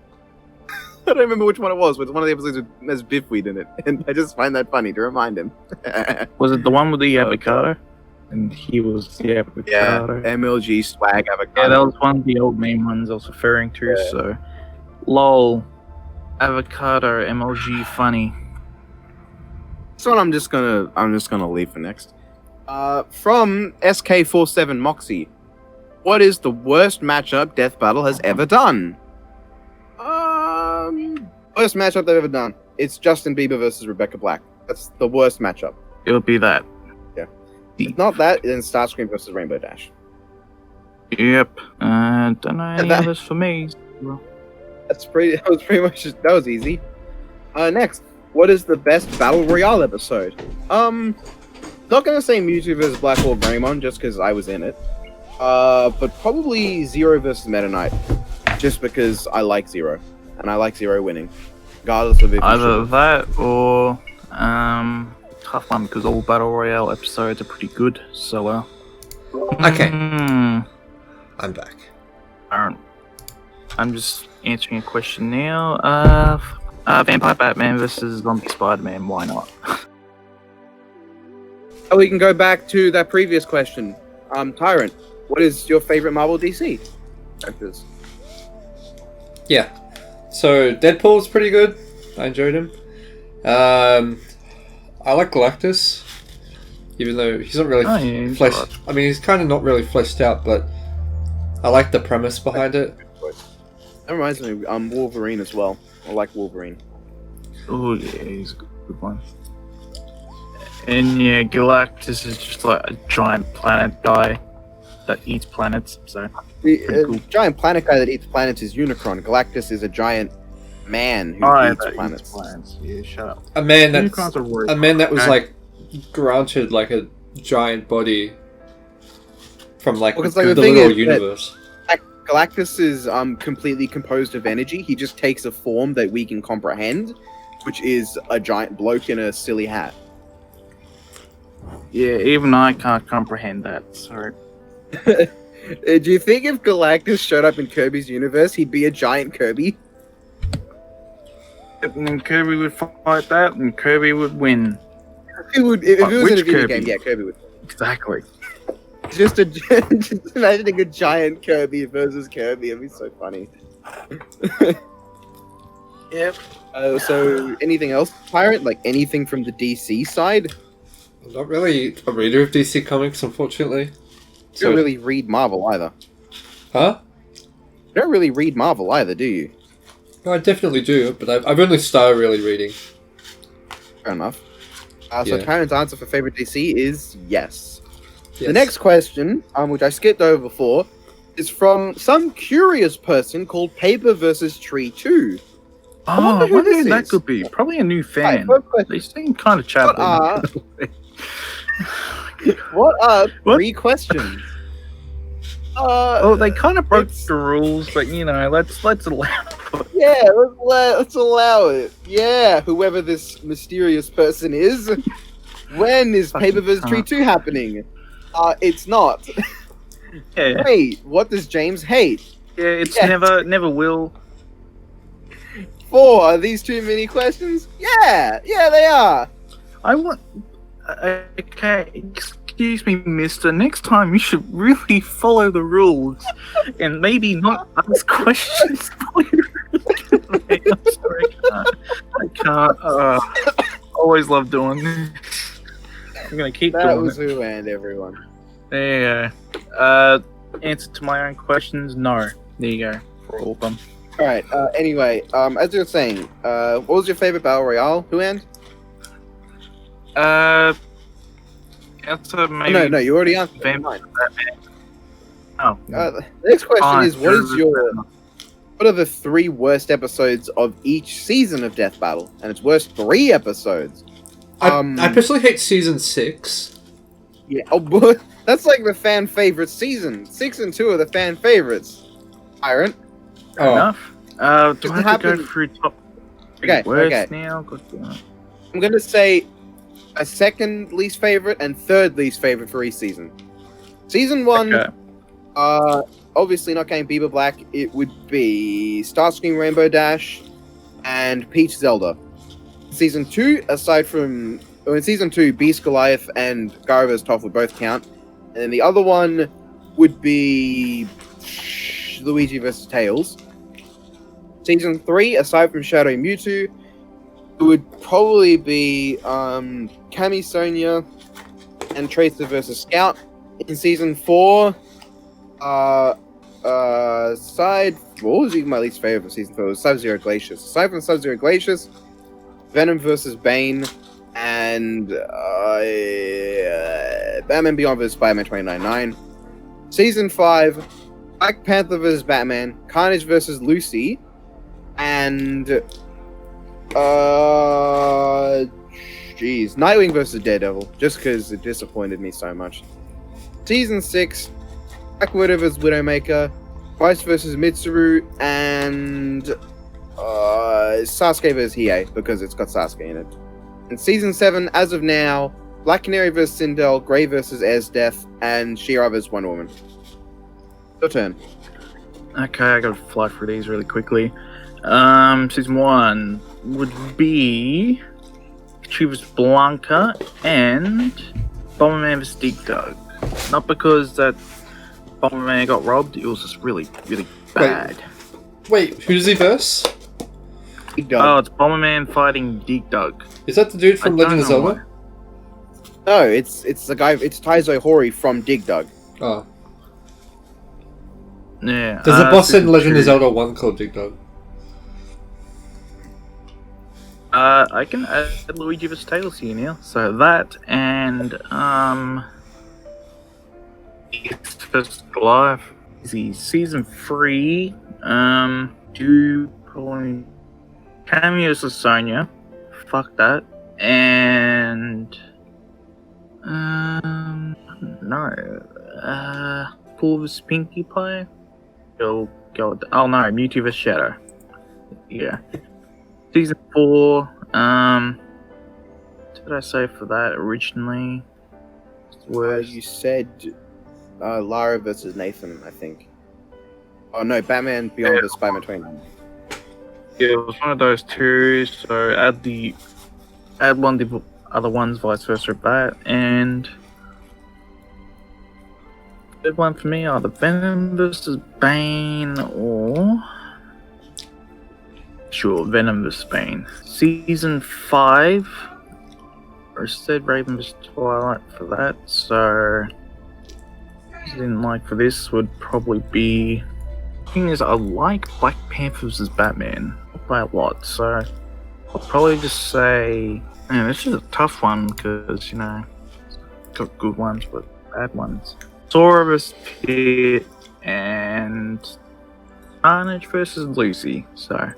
I don't remember which one it was, but it's one of the episodes that has Biffweed in it, and I just find that funny to remind him. Was it the one with the avocado? And he was the avocado. Yeah, MLG swag avocado. Yeah, that was one of the old meme ones I was referring to. Yeah. So, lol, avocado, MLG, funny. This one I'm just gonna leave for next. From SK47 Moxie, what is the worst matchup Death Battle has ever done? Worst matchup they've ever done. It's Justin Bieber versus Rebecca Black. That's the worst matchup. It would be that. If not that, then Starscream versus Rainbow Dash. Yep. Don't know any That- others for me. That was pretty much that was easy. Next, what is the best Battle Royale episode? Not gonna say Mewtwo versus Black Hole Greymon just because I was in it. But probably Zero versus Meta Knight, just because I like Zero, and I like Zero winning, regardless of if Either that or tough one because all battle royale episodes are pretty good. So Okay. I'm back. Alright. I'm just answering a question now. Vampire Batman versus Zombie Spider-Man. Why not? Oh, we can go back to that previous question. Tyrant, what is your favorite Marvel DC characters? Yeah. So Deadpool's pretty good. I enjoyed him. I like Galactus, even though he's not really he's fleshed. alright. I mean, he's kind of not really fleshed out, but I like the premise behind it. That reminds me, Wolverine as well. I like Wolverine. Oh yeah, he's a good one. And yeah, Galactus is just like a giant planet guy that eats planets. So The Pretty cool. giant planet guy that eats planets is Unicron. Galactus is a giant man who eats planets. Yeah, shut up. A man that Unicron's a word. was like granted like a giant body from like Well, 'cause, the, like, the the thing little is that- universe. Galactus is completely composed of energy. He just takes a form that we can comprehend, which is a giant bloke in a silly hat. Yeah, even I can't comprehend that. Sorry. Do you think if Galactus showed up in Kirby's universe, he'd be a giant Kirby? And then Kirby would fight that, and Kirby would win. It would, if it was in Which a video Kirby? game, yeah, Kirby would. Exactly. Just imagining a giant Kirby versus Kirby, it'd be so funny. Yep. So, anything else, Pirate? Like anything from the DC side? I'm not really a reader of DC Comics, unfortunately. You don't really read Marvel either. Huh? You don't really read Marvel either, do you? No, I definitely do, but I've only started really reading. Fair enough. So Yeah. Tyrant's answer for favorite DC is yes. The Yes. next question, which I skipped over before, is from some curious person called Paper vs. Tree 2. Oh, wonder I who wonder this who that is. could be. Probably a new Right, fan. first question. They seem kind of What chatty. are, what are What? 3 questions? Oh, they kind of broke It's- the rules, but you know, let's allow it. Yeah, let's allow it. Yeah, whoever this mysterious person is. When is Fucking Paper vs. Tree cunt. 2 happening? It's not. Yeah, Wait, what does James hate? yeah, it's Yeah. never will. 4, are these too many questions? Yeah, they are. I want. Okay, excuse me, Mister. Next time you should really follow the rules and maybe not ask questions. I'm sorry, I can't. always love doing this. I'm gonna keep That doing was it. who and everyone. There you go. Answer to my own questions, no. There you go. For all of them. Alright, anyway, as you were saying, what was your favorite Battle Royale? Who and? Answer maybe. No, you already answered. Vampire Mine. Batman. Oh. The next question fine, is, what are the 3 worst episodes of each season of Death Battle? And it's worst 3 episodes. I personally hate season 6. Yeah, oh, that's like the fan favorite season. 6 and 2 are the fan favorites. Tyrant. Fair enough. Do I Just have to go happen- through top Okay, worst okay. now? God damn it. I'm gonna say a second least favorite and third least favorite for each season. Season 1, Okay. obviously not getting Bieber Black, it would be Starscream Rainbow Dash and Peach Zelda. Season 2, in Season 2, Beast Goliath and Gyro's Toph would both count. And then the other one would be Luigi vs. Tails. Season 3, aside from Shadow Mewtwo, it would probably be Kami Sonia and Tracer vs. Scout. In Season 4, what was even my least favorite for Season 4? It was Sub-Zero Glacius. Aside from Sub-Zero Glacius, Venom vs. Bane, and Batman Beyond vs. Spider-Man 2099. Season 5, Black Panther vs. Batman, Carnage vs. Lucy, and Nightwing vs. Daredevil, just because it disappointed me so much. Season 6, Black Widow vs. Widowmaker, Vice vs. Mitsuru, and Sasuke vs. Hiei, because it's got Sasuke in it. And Season 7, as of now, Black Canary vs. Sindel, Grey vs. Death, and She-Ra vs. Wonder Woman. Your turn. Okay, I gotta fly through these really quickly. Season 1 would be Chivas Blanca and Bomberman vs. Dig Dug. Not because that Bomberman got robbed, it was just really, really bad. Wait, who's he verse? Big Dog. Oh, it's Bomberman fighting Dig Dug. Is that the dude from I Legend of don't know Zelda? No, it's the guy. It's Taizo Hori from Dig Dug. Oh. Yeah. There's a boss in Season Legend 2. of Zelda 1 called Dig Dug. I can add Luigi vs. Tails here now. So that and Beast vs. Goliath. Easy. Season 3. Do probably cameos of Sonya. Fuck that. And no. Pool vs. Pinkie Pie. Go. Oh no, Mewtwo vs. Shadow. Yeah. Season 4, what did I say for that originally? You said Lara versus Nathan, I think. Oh no, Batman Beyond vs. Spider-Man 29. Yeah, it was one of those two, so add one of the other ones, vice versa of that, and third one for me either Venom versus Bane or sure, Venom vs. Bane. Season 5, or said Raven vs. Twilight for that, so didn't like for this would probably be. Thing is, I like Black Panther vs. Batman by a lot, so I'll probably just say, man, this is a tough one because you know, it's got good ones but bad ones. Sora vs. Pit and Carnage versus Lucy. So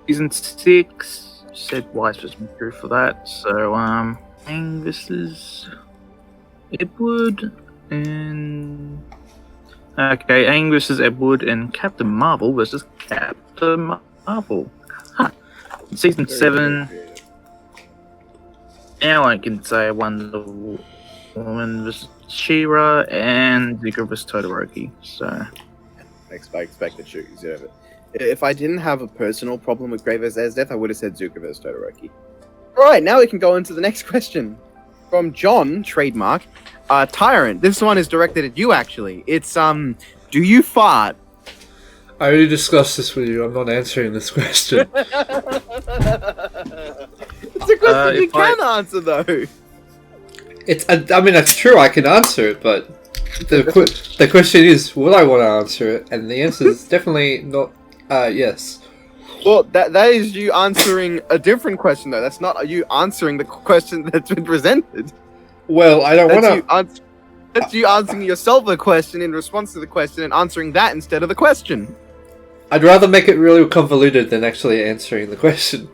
Season 6 said Weiss vs. Mercury for that. So Aang versus Edward and okay, Aang versus Edward and Captain Marvel versus Captain Marvel. Huh. Season 7. Now I can say Wonder Woman vs. She-Ra and Zuko vs. Todoroki. So I expected Shuki's over it. If I didn't have a personal problem with Grey vs. Death, I would have said Zuko vs. Todoroki. Right, now we can go into the next question. From John, trademark, Tyrant. This one is directed at you, actually. It's, do you fart? I already discussed this with you. I'm not answering this question. It's a question you if I- can answer though. I mean, that's true. I can answer it, but the question is, will I want to answer it? And the answer is definitely not. Yes. Well, that is you answering a different question though. That's not you answering the question that's been presented. Well, I don't want That's to. that's you answering yourself a question in response to the question and answering that instead of the question. I'd rather make it really convoluted than actually answering the question.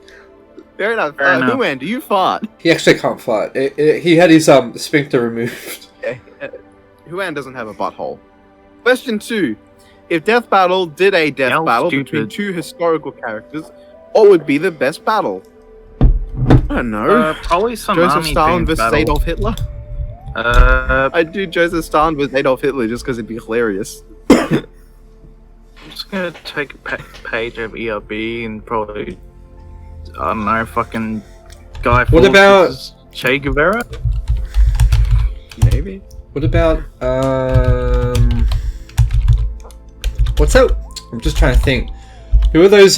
Fair enough. Fair enough. Huan, do you fart? He actually can't fart. He had his sphincter removed. Okay. Huan doesn't have a butthole. Question 2. If Death Battle did a death How battle stupid. between two historical characters, what would be the best battle? I don't know. Probably some Joseph army Stalin themed versus battle. Adolf Hitler? I'd do Joseph Stalin versus Adolf Hitler just because it'd be hilarious. I'm just gonna take a page of ERB and probably, I don't know, fucking Guy What Fawkes about- versus Che Guevara? Maybe. What about what's that? I'm just trying to think. Who are those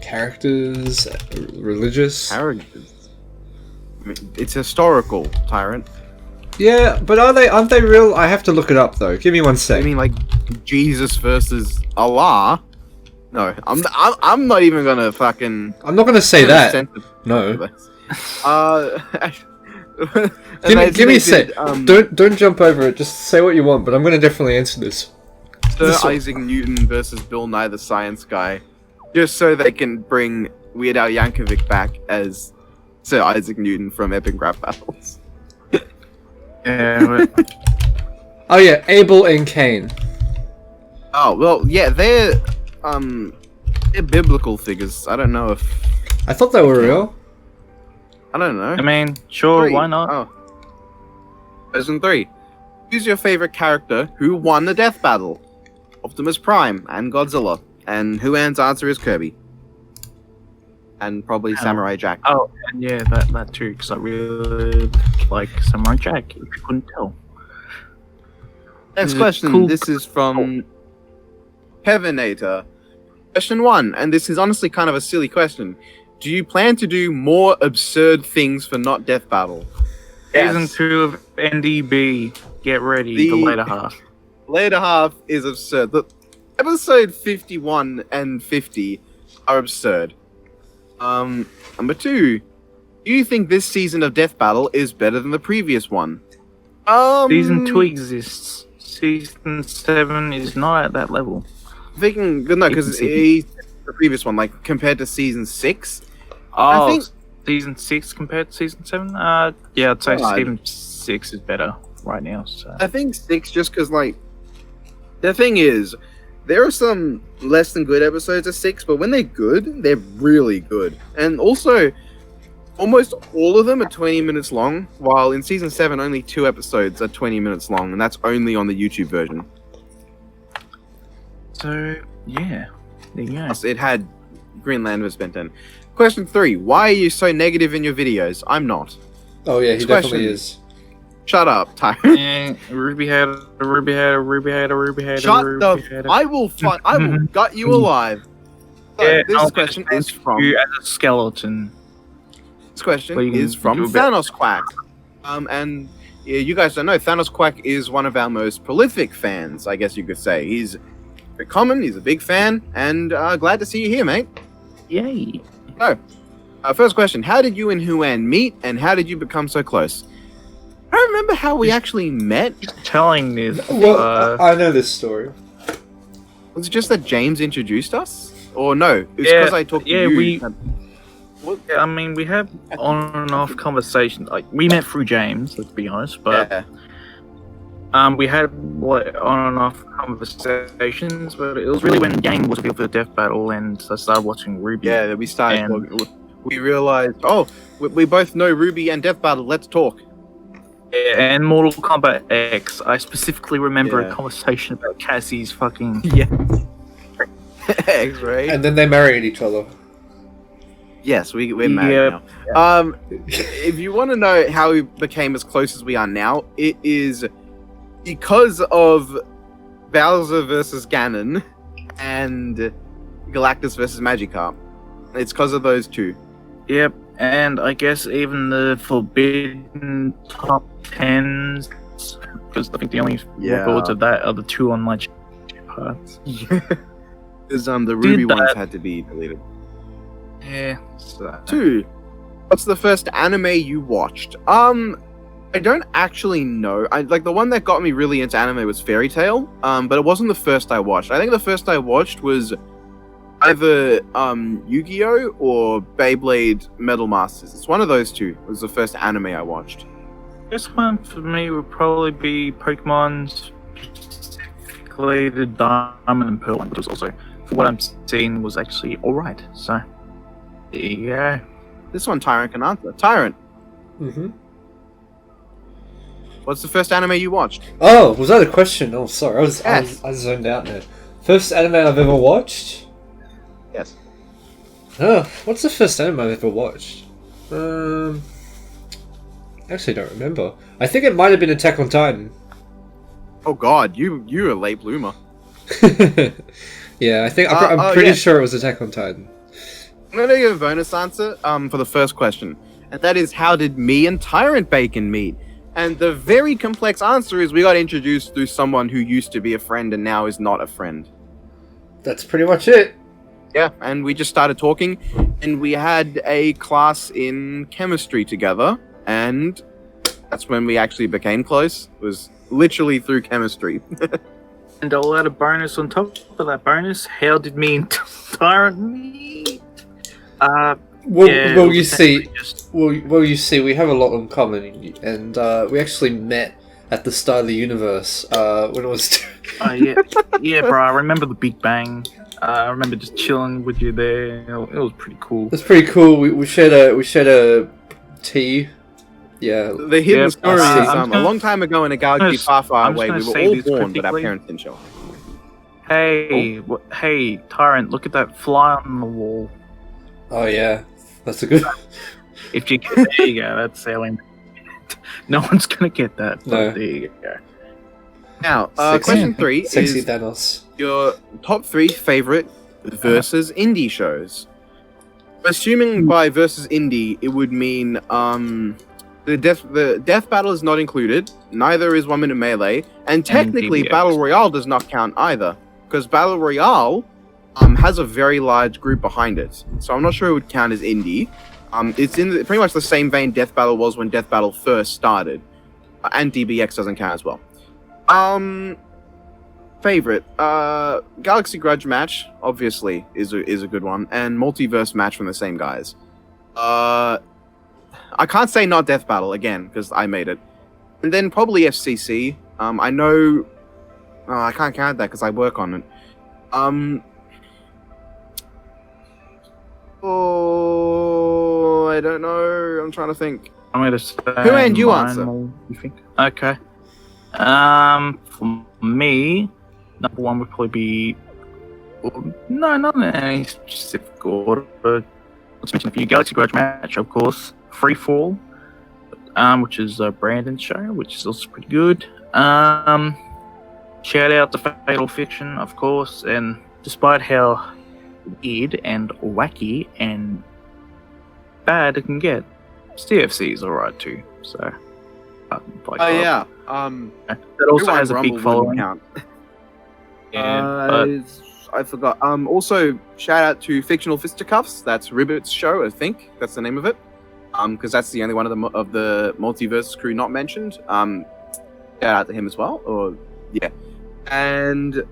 characters? Religious? Characters. I mean, it's historical, Tyrant. Yeah, but aren't they real? I have to look it up though. Give me one I sec. mean, like Jesus versus Allah. No, I'm not even gonna fucking I'm not gonna say that. No. Give me a sec. Don't jump over it. Just say what you want. But I'm gonna definitely answer this. Sir This one. Isaac Newton versus Bill Nye the Science Guy, just so they can bring Weird Al Yankovic back as Sir Isaac Newton from Epic Rap Battles. Yeah, Oh yeah, Abel and Cain. Oh well, yeah, they're biblical figures. I don't know if I thought they were real. I don't know. I mean, sure, 3. why not? Oh. Question 3. Who's your favorite character who won the death battle? Optimus Prime and Godzilla. And Huan's answer is Kirby. And probably Samurai Jack. Oh, and yeah, that too, because I really like Samurai Jack, if you couldn't tell. Next Mm, question. cool. This is from Kevinator. Question 1, and this is honestly kind of a silly question. Do you plan to do more absurd things for Not Death Battle? Season Yes. 2 of NDB, get ready, the The- later half. Later half is absurd. The episode 51 and 50 are absurd. Number 2. Do you think this season of Death Battle is better than the previous one? Season 2 exists. Season 7 is not at that level. Thinking, no, because the previous one, like compared to season 6. Oh, I think- season 6 compared to season 7? Yeah, I'd say God. season 6 is better right now. So. I think 6 just because, like, the thing is, there are some less than good episodes of 6, but when they're good, they're really good. And also, almost all of them are 20 minutes long, while in season 7, only 2 episodes are 20 minutes long, and that's only on the YouTube version. So, yeah. There you go. Plus, it had Greenland was spent in. Question 3. Why are you so negative in your videos? I'm not. Oh yeah, he Next definitely question. is. Shut up, Ty. Ruby had a Ruby had a Ruby had a Ruby had a Shut Ruby the. had a... I will gut you alive. So, Yeah, this I'll question just is from. you as a skeleton. This question Well, you can is from do a bit. Thanos Quack. And yeah, you guys don't know, Thanos Quack is one of our most prolific fans, I guess you could say. He's very common, he's a big fan, and glad to see you here, mate. Yay. First question, how did you and Huan meet, and how did you become so close? I don't remember how we actually met. Telling this. Well, I know this story. Was it just that James introduced us? Or no, it was Yeah, because I talked to yeah, you. we- Yeah, I mean, we have on and off conversations. Like, we met through James, let's be honest, but Yeah. we had like, on and off conversations. But it was really when Yang was revealed for the Death Battle, and I started watching Ruby. Yeah, we started And- talking. We realized, oh, we both know Ruby and Death Battle, let's talk. Yeah, and Mortal Kombat X. I specifically remember Yeah. a conversation about Cassie's fucking. Yeah. X-ray. And then they married each other. Yes, we're married now. If you want to know how we became as close as we are now, it is because of Bowser versus Ganon and Galactus versus Magikarp. It's because of those two. Yep, and I guess even the forbidden top 10s, because I think the only records of that are the two on my parts. Because the Ruby ones had to be deleted. Yeah. So. 2. What's the first anime you watched? I don't actually know. The one that got me really into anime was Fairy Tail. But it wasn't the first I watched. I think the first I watched was either Yu-Gi-Oh! Or Beyblade Metal Masters. It's one of those two. It was the first anime I watched. This one for me would probably be Pokemon's specifically the Diamond and Pearl one, which was also, for what I'm seeing, was actually alright. So, there you go. This one Tyrant can answer. Tyrant, Mm-hmm. what's the first anime you watched? Oh, was that a question? Oh, sorry, Yes. I zoned out there. First anime I've ever watched? Yes. Oh, what's the first anime I've ever watched? Actually, don't remember. I think it might have been Attack on Titan. Oh god, you're a late bloomer. Yeah, I think I'm pretty sure it was Attack on Titan. I'm gonna give a bonus answer for the first question, and that is, how did me and Tyrant Bacon meet? And the very complex answer is, we got introduced through someone who used to be a friend and now is not a friend. That's pretty much it. Yeah, and we just started talking, and we had a class in chemistry together, and that's when we actually became close. It was literally through chemistry. And I'll add a bonus on top of that bonus. How did me and Tyrant meet? Well, you see, you see, we have a lot in common, and we actually met at the start of the universe when it was. Yeah, bro. I remember the Big Bang. I remember just chilling with you there. It was pretty cool. It's pretty cool. We shared a tea. Yeah. The hidden story is a long time ago in a galaxy far, far away, we were all born, but our critically. parents didn't show up. Hey, Tyrant! Look at that fly on the wall. Oh yeah, that's a good. If you get, there you go. That's how we. No one's gonna get that. No. There you go. Now, Sexy. question 3 Sexy is Thanos. your top 3 favorite versus indie shows. Assuming by versus indie, it would mean the death battle is not included. Neither is 1 Minute Melee, and technically DBX. Battle Royale does not count either, because Battle Royale has a very large group behind it. So I'm not sure it would count as indie. It's in pretty much the same vein Death Battle was when Death Battle first started, and DBX doesn't count as well. Favorite Galaxy Grudge match obviously is a good one, and Multiverse match from the same guys. I can't say not Death Battle again because I made it, and then probably FCC. I know I can't count that because I work on it. Oh, I don't know. I'm trying to think. I'm gonna say. Who and you mine answer? more, you think? Okay. For me, number 1 would probably be. No, not in any specific order. Let's mention a few. Galaxy Grudge match, of course. Free Fall, which is Brandon's show, which is also pretty good. Shout out to Fatal Fiction, of course, and despite how weird and wacky and bad it can get, CFC is alright too. So, Yeah. that also has a big following. Count. Yeah, but I forgot. Also, shout out to Fictional Fisticuffs. That's Ribbit's show, I think. That's the name of it. Because that's the only one of the Multiverse crew not mentioned. Shout out to him as well. Yeah. And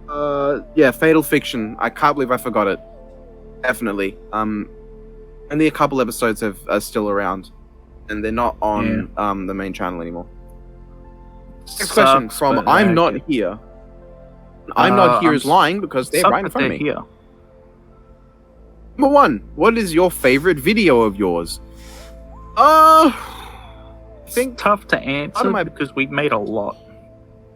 Fatal Fiction. I can't believe I forgot it. Definitely. Only a couple episodes are still around, and they're not on the main channel anymore. Next question from but I'm okay. Not Here. I'm Not Here I'm is lying because they're right in front of me. Here. Number 1, what is your favorite video of yours? I think It's tough to answer my- because we've made a lot.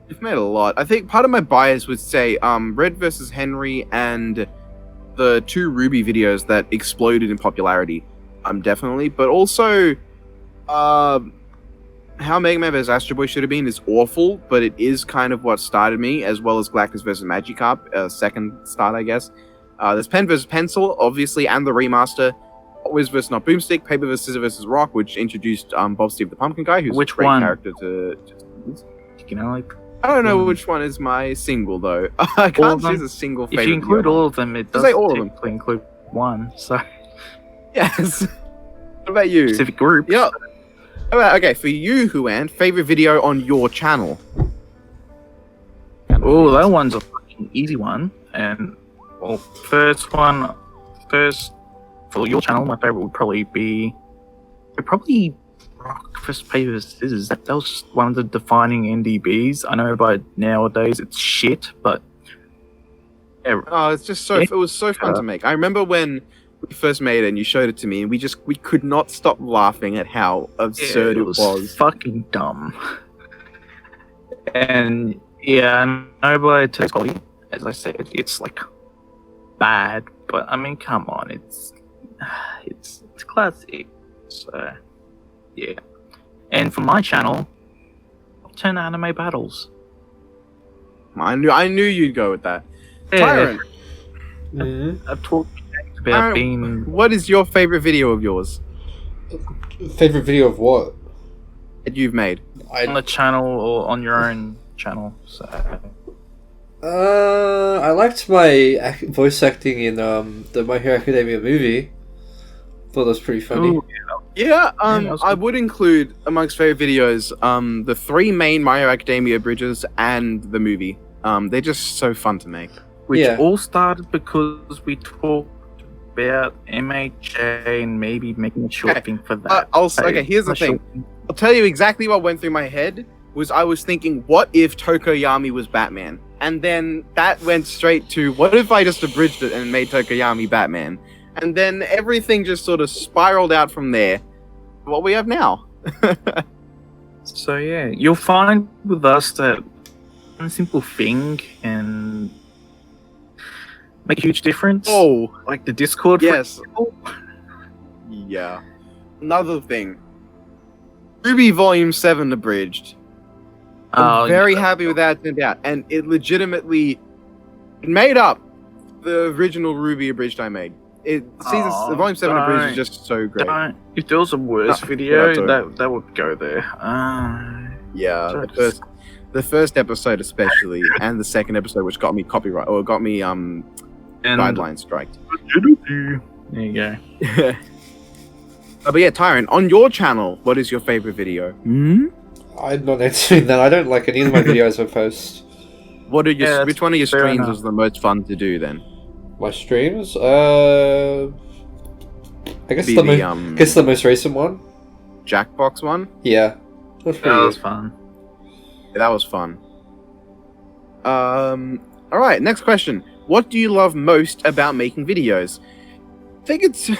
you've made a lot. I think part of my bias would say Red vs. Henry and the 2 Ruby videos that exploded in popularity. Definitely. But also how Mega Man vs Astro Boy should have been is awful, but it is kind of what started me, as well as Galactus vs Magikarp, second start, I guess. There's Pen vs Pencil, obviously, and the remaster. Wiz vs Not Boomstick, Paper vs Scissor vs Rock, which introduced Bob Steve the Pumpkin Guy, who's Which a great one? character to. You know, like I don't know which one is my single though. I can't choose a single favorite. if you include video. all of them, it does Say all of them. technically include one. So Yes. What about you? specific group. Yeah. Okay, for you, Huan, favorite video on your channel? Oh, that one's a fucking easy one. And well, first for your channel, my favorite would probably be rock first paper scissors. That was one of the defining NDBs. I know by nowadays it's shit, but yeah, Oh, it's just so. It was so fun to make. I remember when we first made it and you showed it to me, and we could not stop laughing at how absurd it was. fucking dumb. And yeah, I know by today's quality, as I said, it's like bad, but I mean, come on, it's classic. So yeah. And for my channel, 10 anime battles. I knew you'd go with that. Yeah. Tyrant, Mm-hmm. I've talked about Tyrant, being what is your favorite video of yours Favorite video of what? that you've made? on the channel or on your own channel. So I liked my voice acting in the My Hero Academia movie. Thought that was pretty funny. Ooh, Yeah, that was I good. would include amongst favorite videos the 3 main My Hero Academia bridges and the movie. They're just so fun to make. which Yeah. all started because we talked about MHA and maybe making a short Okay. thing for that. Okay, here's the A short thing. I'll tell you exactly what went through my head. Was I was thinking, what if Tokoyami was Batman? And then that went straight to, what if I just abridged it and made Tokoyami Batman? And then everything just sort of spiraled out from there. What we have now. So yeah, you'll find with us that one simple thing can make a huge difference. Oh, Like the Discord. for yes. example. Yeah. Another thing. Ruby Volume 7 abridged. I'm very happy with that turned out. And it legitimately made up the original Ruby abridged I made. Oh, Volume 7 abridged don't. is just so great. If there was a worse No, video, yeah, that would go there. Yeah, Sorry. the first episode especially, and the second episode, which got me copyright or got me And guideline striked. there you go. But yeah, Tyrant, on your channel, what is your favorite video? Hmm? I'm not answering that. I don't like any of my videos I post. What are your Yeah, which one of your fair streams enough. was the most fun to do then? My streams? I guess Be the most recent one. Jackbox one? Yeah. That's pretty That was good. fun. Yeah, that was fun. Alright, next question. What do you love most about making videos? I think it's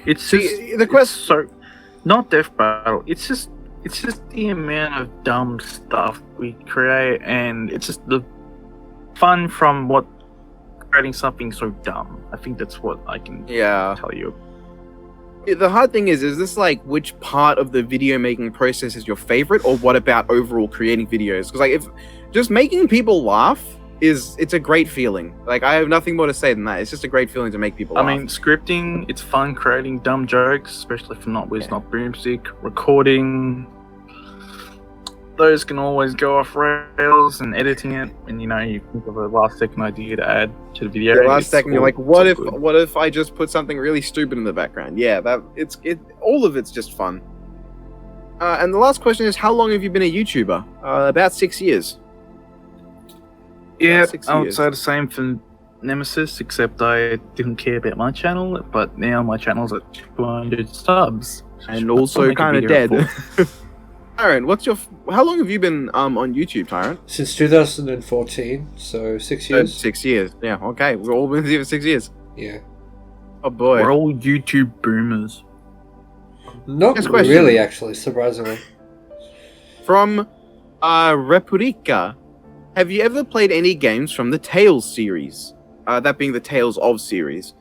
It's See, just the quest- So not Death Battle. It's just the amount of dumb stuff we create, and it's just the fun from what creating something so dumb. I think that's what I can yeah. tell you. The hard thing is this like which part of the video making process is your favorite, or what about overall creating videos? Because like if just making people laugh it's a great feeling. Like I have nothing more to say than that. It's just a great feeling to make people laugh. I mean, scripting, it's fun creating dumb jokes, especially for Not Wiz, Not Boomstick. Recording, those can always go off rails, and editing it, and you know, you think of a last second idea to add to the video. the last it's second you're all- like, it's all good. what if I just put something really stupid in the background? Yeah, all of it's just fun. And the last question is, how long have you been a YouTuber? About 6 years. Yeah, 6 I would years. say the same for Nemesis, except I didn't care about my channel, but now my channel's at 200 subs. And I'll also make a kind of video dead. for- Tyrant, how long have you been on YouTube, Tyrant? Since 2014, so 6 years. 6 years. Yeah, okay. We've all been here for 6 years. Yeah. Oh boy. We're all YouTube boomers. Not Next question. really, actually, surprisingly. From Repurica, have you ever played any games from the Tales series? That being the Tales of series.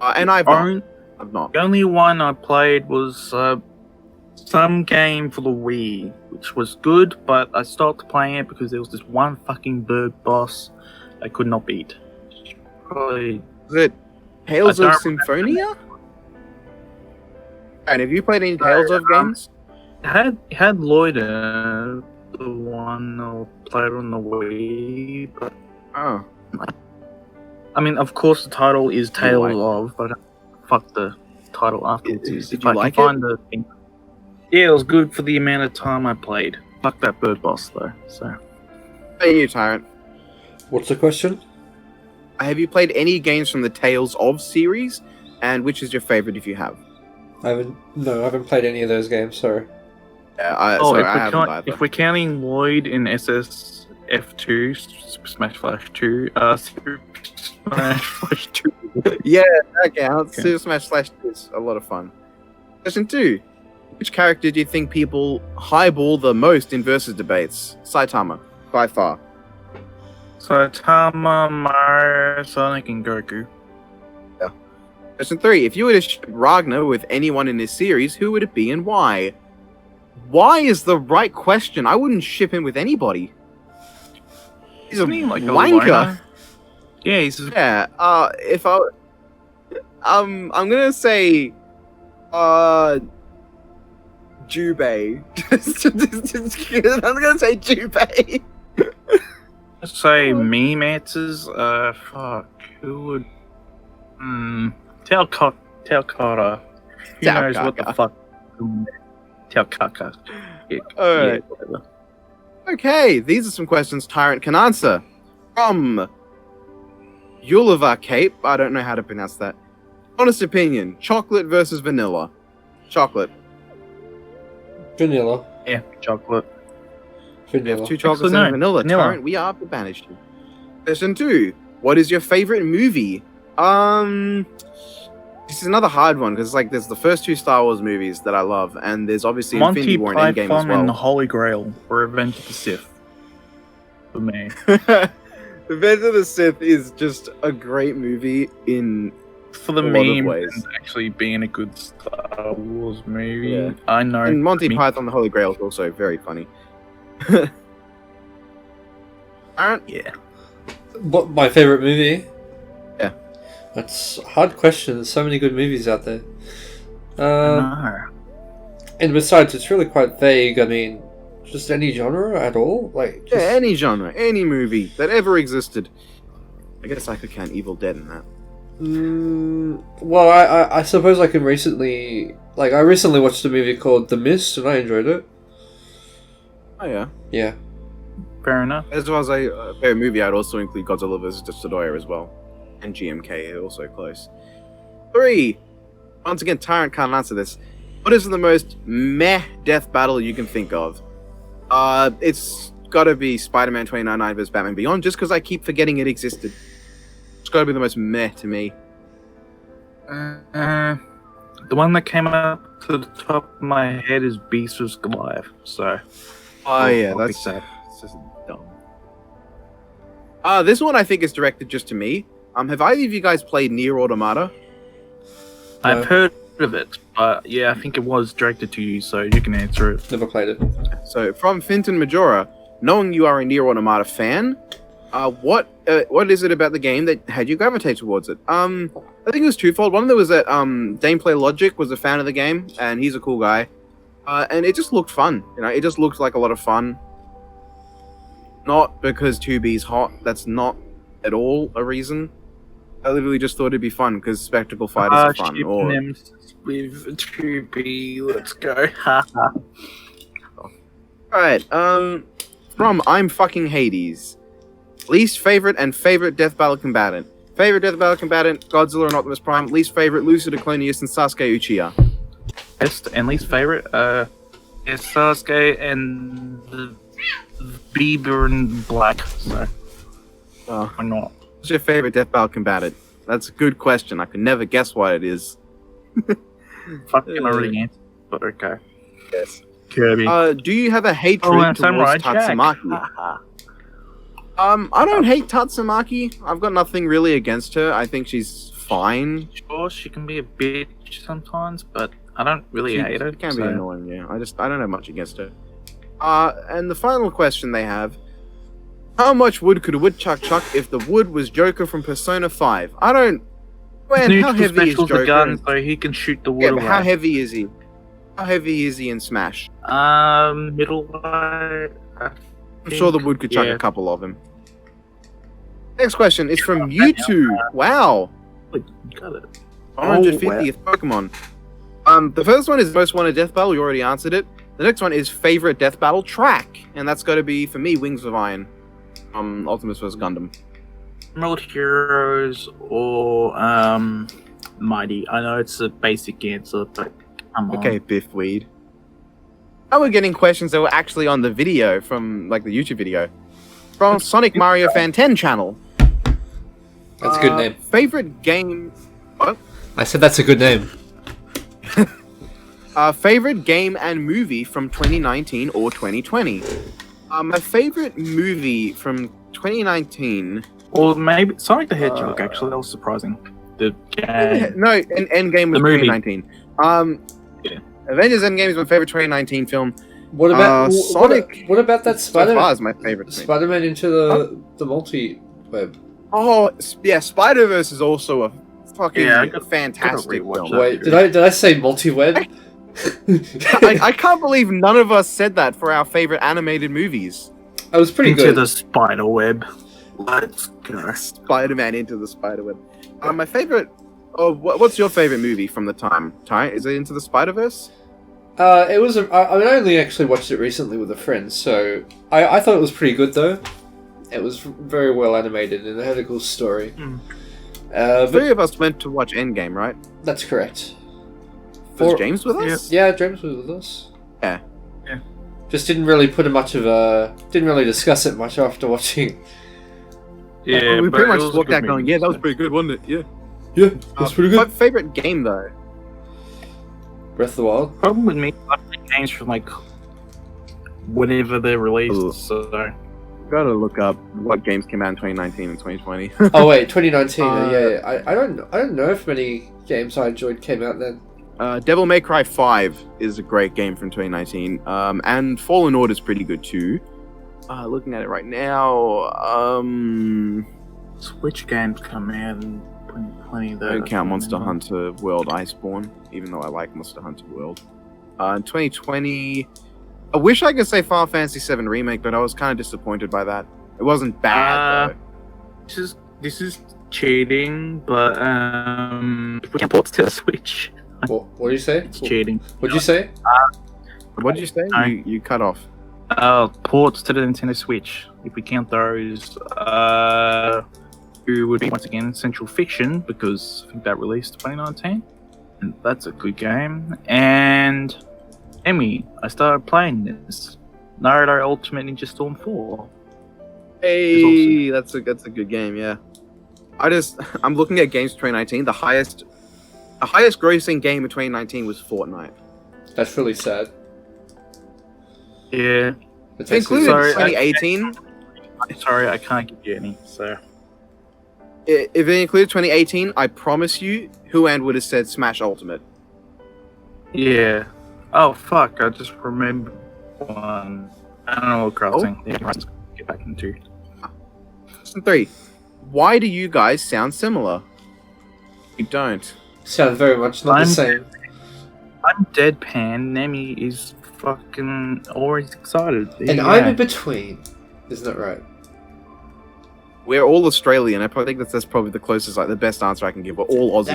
And I've not. Only- I've not. The only one I played was some game for the Wii, which was good, but I stopped playing it because there was this one fucking bird boss I could not beat. Probably. Is it Tales I of don't Symphonia? And have you played any Tales of games? Had Lloyd the one I played on the Wii, but Oh. I mean, of course, the title is Tales like of, but fuck the title afterwards. Did If you I like can find the thing. Yeah, it was good for the amount of time I played. Fuck that bird boss though. So. Hey, you, Tyrant. What's the question? Have you played any games from the Tales of series? And which is your favorite if you have? I haven't played any of those games. Sorry. Yeah, Oh, sorry, I haven't either. if we're counting Lloyd in SSF2, Smash Flash 2, Super Smash Flash 2. Yeah, that counts. Okay. Super Smash Slash is a lot of fun. Question 2. Which character do you think people highball the most in versus debates? Saitama, by far. Saitama, Mario, Sonic, and Goku. Question 3. If you were to ship Ragnar with anyone in this series, who would it be and why? Why is the right question. I wouldn't ship him with anybody. He's a Isn't he like a wanker. loner? Yeah, he's just Yeah, if I... I'm gonna say... Jubei. I'm gonna say Jubei. let's say meme answers. Fuck, who would? Telkata. Who knows what the Telkaka. fuck? Telkaka. Yeah, Alright. whatever. Okay, these are some questions Tyrant can answer. From Yulava Cape, I don't know how to pronounce that. Honest opinion, chocolate versus vanilla. Chocolate. Vanilla. Yeah, chocolate. We Vanilla. have two chocolates Actually, and no, a vanilla. vanilla. Tyrant, we are banished. Question 2. What is your favorite movie? This is another hard one because like there's the first 2 Star Wars movies that I love, and there's obviously Monty Infinity War and Endgame as Python and the well. Holy Grail for Revenge of the Sith. For me. Revenge of the Sith is just a great movie in For the A lot of meme ways. and actually being a good Star Wars movie. Yeah. I know. and Monty me- Python the Holy Grail is also very funny. Tyrant? Yeah. What my favorite movie? Yeah. That's a hard question. There's so many good movies out there. No. And besides, it's really quite vague. I mean, just any genre at all. Like, Yeah, just, any genre, any movie that ever existed. I guess I could count Evil Dead in that. well, I suppose I can recently, like, I recently watched a movie called The Mist, and I enjoyed it. Oh yeah. Yeah. Fair enough. As well as a favorite movie, I'd also include Godzilla vs. Destroyer as well. And GMK, also close. 3. Once again, Tyrant can't answer this. What is the most meh death battle you can think of? It's gotta be Spider-Man 2099 vs. Batman Beyond, just because I keep forgetting it existed. It's gotta be the most meh to me. The one that came up to the top of my head is Beast vs. Goliath. So. Oh yeah, I'll that's pick that. it's just dumb. This one I think is directed just to me. Have either of you guys played Nier Automata? I've heard of it, but yeah, I think it was directed to you, so you can answer it. Never played it. So, from Finton Majora, knowing you are a Nier Automata fan, what is it about the game that had you gravitate towards it? I think it was twofold. One of them was that Gameplay Logic was a fan of the game, and he's a cool guy. And it just looked fun. You know, it just looked like a lot of fun. Not because 2B's hot. That's not at all a reason. I literally just thought it'd be fun because spectacle fighters are fun. Ship Or Nemesis with 2B, let's go. Haha. Alright, from I'm fucking Hades. Least favorite and favorite death battle combatant. Favorite death battle combatant, Godzilla and Optimus Prime. Least favorite, Lucid Aclonius and Sasuke Uchiha. Best and least favorite, is Sasuke and the Bieber and Black. So, Oh. why not? What's your favorite death battle combatant? That's a good question. I can never guess what it is. Fucking already answered, but okay. Yes. Kirby. Do you have a hatred and towards Samurai Jack. Tatsumaki? Haha. I don't hate Tatsumaki. I've got nothing really against her. I think she's fine. Sure, she can be a bitch sometimes, but I don't really hate it. It can be so- annoying, yeah. I don't have much against it. And the final question they have: how much wood could a woodchuck chuck if the wood was Joker from Persona 5? I don't. Man, how Neutral heavy is special's Joker? the gun, so he can shoot the wood Yeah, but away. how heavy is he? How heavy is he in Smash? Middleweight. I'm sure the wood could chuck yeah. a couple of him. Next question is from YouTube. Wow. Got it. 150th Pokemon. The first one is most wanted death battle. You already answered it. The next one is favorite death battle track, and that's got to be for me Wings of Iron. Optimus vs Gundam. Emerald Heroes or Mighty. I know it's a basic answer, but come on. Okay, Biff Weed. Now we're getting questions that were actually on the video from like the YouTube video from Sonic Mario Fan 10 channel. That's a good name. Favorite game. I said that's a good name. Favorite game and movie from 2019 or 2020. My favorite movie from 2019. Or maybe Sonic the Hedgehog. Actually, that was surprising. The game. No, Endgame was The movie. 2019. Yeah. Avengers Endgame is my favorite 2019 film. What about Sonic? What about that So far Spider is my favorite. to me. Spider-Man into the multi-web? Oh yeah, Spider Verse is also a fucking Yeah, I gotta fantastic rewatch film. that. Wait, did I say multi-web? I can't believe none of us said that for our favorite animated movies. I was pretty Into good. the spider web. Let's go. Spider-Man into the Spider-Web. My favorite. Oh, what's your favorite movie from the time? Ty, is it Into the Spider-Verse? It was. I only actually watched it recently with a friend, so I thought it was pretty good though. It was very well animated and it had a cool story. Mm. But Three of us went to watch Endgame, right? that's correct. Was James with us? Yeah, James was with us. Yeah. Yeah. Just didn't really put much of a. Didn't really discuss it much after watching. Yeah, we but pretty it much was a walked good out going, movie, yeah, that was so- pretty good, wasn't it? Yeah. Yeah, that's pretty good. My favorite game, though. Breath of the Wild. Problem with me, I play games from like whenever they're released. Ooh. So Gotta look up what games came out in 2019 and 2020. Oh wait, 2019. Uh, yeah. I don't know if many games I enjoyed came out then. Devil May Cry 5 is a great game from 2019. And Fallen Order is pretty good too. Looking at it right now, Switch games come out in 2020 though. I don't count Monster Hunter World Iceborne, even though I like Monster Hunter World. In 2020, I wish I could say Final Fantasy VII Remake, but I was kind of disappointed by that. It wasn't bad, though. This is cheating, but if we can port to the Switch, What do you say? it's cheating. What'd you say? What did you say? No. You cut off. Ports to the Nintendo Switch. If we count those, who would be once again Central Fiction, because I think that released 2019, and that's a good game. And Emmy, I started playing this Naruto Ultimate Ninja Storm 4. Hey, that's a good game. Yeah, I'm looking at games 2019. The highest grossing game of 2019 was Fortnite. That's really sad. Yeah, It's It included Sorry, 2018. sorry, I can't give you any. So If it included 2018, I promise you, Huan would have said Smash Ultimate. yeah. Oh fuck! I just remembered one. Animal Crossing. Yeah, let's get back into. Question 3. Why do you guys sound similar? You don't. sound very much not the same. I'm deadpan. Nemi is fucking always excited. And I'm in between. Isn't that right? We're all Australian. I probably think that's probably the closest, like the best answer I can give. We're all Aussies.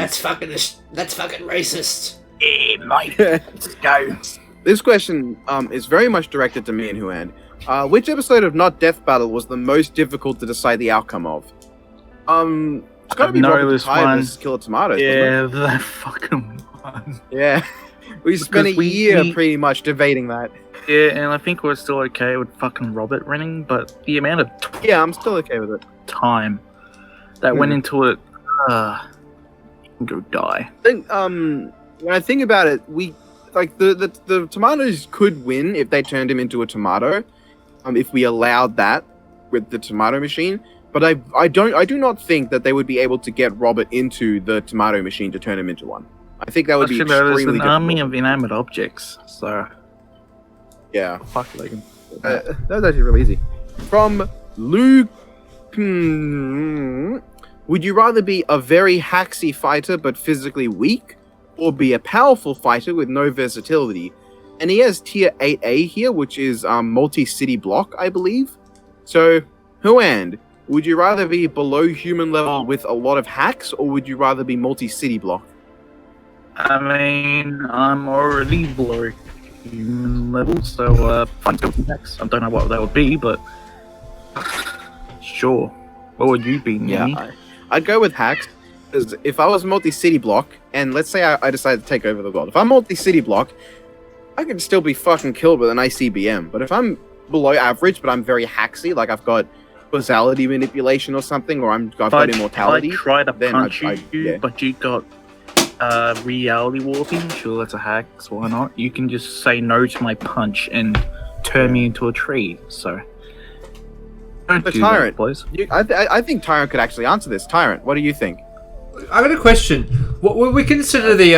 That's fucking racist. Yeah, mate. Let's go. This question is very much directed to me and Huan. Which episode of Not Death Battle was the most difficult to decide the outcome of? It's gotta be know Robert this Tide one. versus Killer Tomatoes. Yeah, that fucking one. Yeah. We spent a Because year pretty much debating that. Yeah, and I think we're still okay with fucking Robert winning, but the amount of Yeah, I'm still okay with it. time that went into it, you can go die. I think, when I think about it, we like the tomatoes could win if they turned him into a tomato, if we allowed that with the tomato machine. But I do not think that they would be able to get Robert into the tomato machine to turn him into one. I think that would be Actually, there's extremely an army difficult. of inanimate objects, so Yeah, fuck they can. that's actually really easy. From Luke, would you rather be a very haxy fighter but physically weak, or be a powerful fighter with no versatility? And he has tier 8A here, which is multi-city block, I believe. So, Huand, would you rather be below human level with a lot of hacks, or would you rather be multi-city block? I mean, I'm already below human level, so fine, next. I don't know what that would be, but sure. What would you be, Nini? Yeah, I'd go with hacks, because if I was multi-city block, and let's say I decided to take over the world, if I'm multi-city block, I could still be fucking killed with an ICBM. But if I'm below average, but I'm very hacksy, like I've got causality manipulation or something, or I've got immortality, I try to then punch I'd- you, yeah. but you got reality warping. Sure, that's a hack, so why not? You can just say no to my punch and turn me into a tree, so... Don't But do Tyrant, that, please. I think Tyrant could actually answer this. Tyrant, what do you think? I got a question. What would we consider the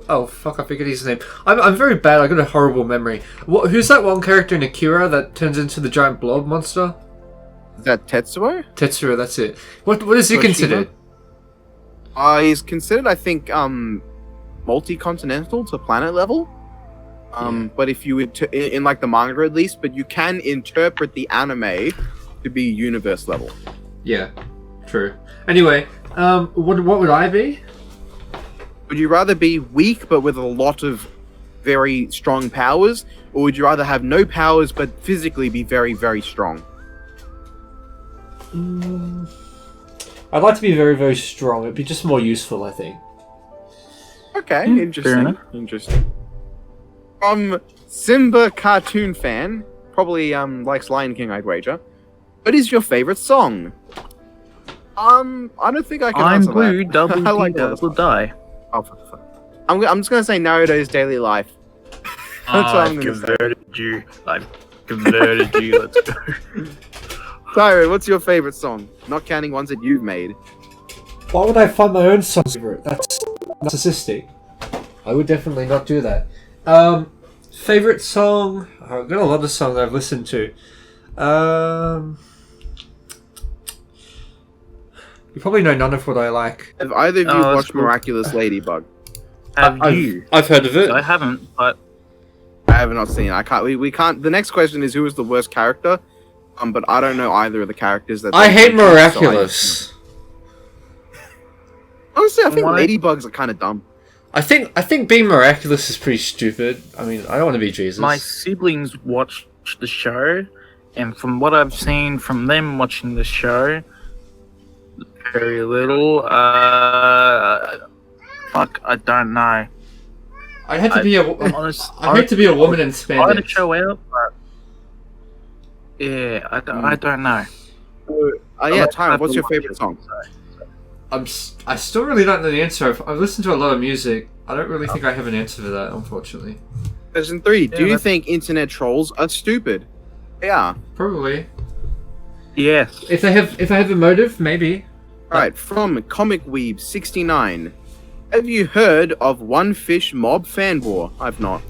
oh fuck, I forget his name. I'm very bad. I got a horrible memory. Who's that one character in Akira that turns into the giant blob monster? Is that Tetsuo? Tetsuo, that's it. What is he Toshiba? considered? He's considered, I think, multi-continental to planet level. But if you would, in like the manga at least, but you can interpret the anime to be universe level. Yeah, true. Anyway, what would I be? Would you rather be weak but with a lot of very strong powers, or would you rather have no powers but physically be very, very strong? I'd like to be very, very strong. It'd be just more useful, I think. Okay, fair interesting. enough. Interesting. Simba cartoon fan, probably likes Lion King, I'd wager. What is your favorite song? I don't think I can I'm answer blue, that. double I D, like that. double die. Oh, fuck. I'm just gonna say Naruto's Daily Life. That's what I'm I've gonna say. converted you. I've converted you. Let's go. Tyron, what's your favorite song? Not counting ones that you've made. Why would I find my own song favorite? That's narcissistic. I would definitely not do that. Favorite song? I've got a lot of songs I've listened to. You probably know none of what I like. Have either of you Oh, that's watched cool. Miraculous Ladybug? Have you? I've heard of it. I haven't, but I have not seen it. I can't. We can't. The next question is who is the worst character? But I don't know either of the characters that. I they hate mentioned, so Miraculous. Honestly, I think Why? ladybugs are kind of dumb. I think being Miraculous is pretty stupid. I mean, I don't want to be Jesus. my siblings watched the show, and from what I've seen from them watching the show, very little. Fuck, I don't know. I had to be a. Honest, I hate to be a woman in try to spandex. show out, but yeah, I don't know. Yeah, Tyron, what's your favorite song? I still really don't know the answer. I've listened to a lot of music. I don't really think I have an answer for that, unfortunately. Question 3. Do Yeah, you that's- think internet trolls are stupid? Yeah. Probably. Yes. If I have a motive, maybe. Alright, from Comic Weeb 69. Have you heard of One Fish Mob Fan War? I've not.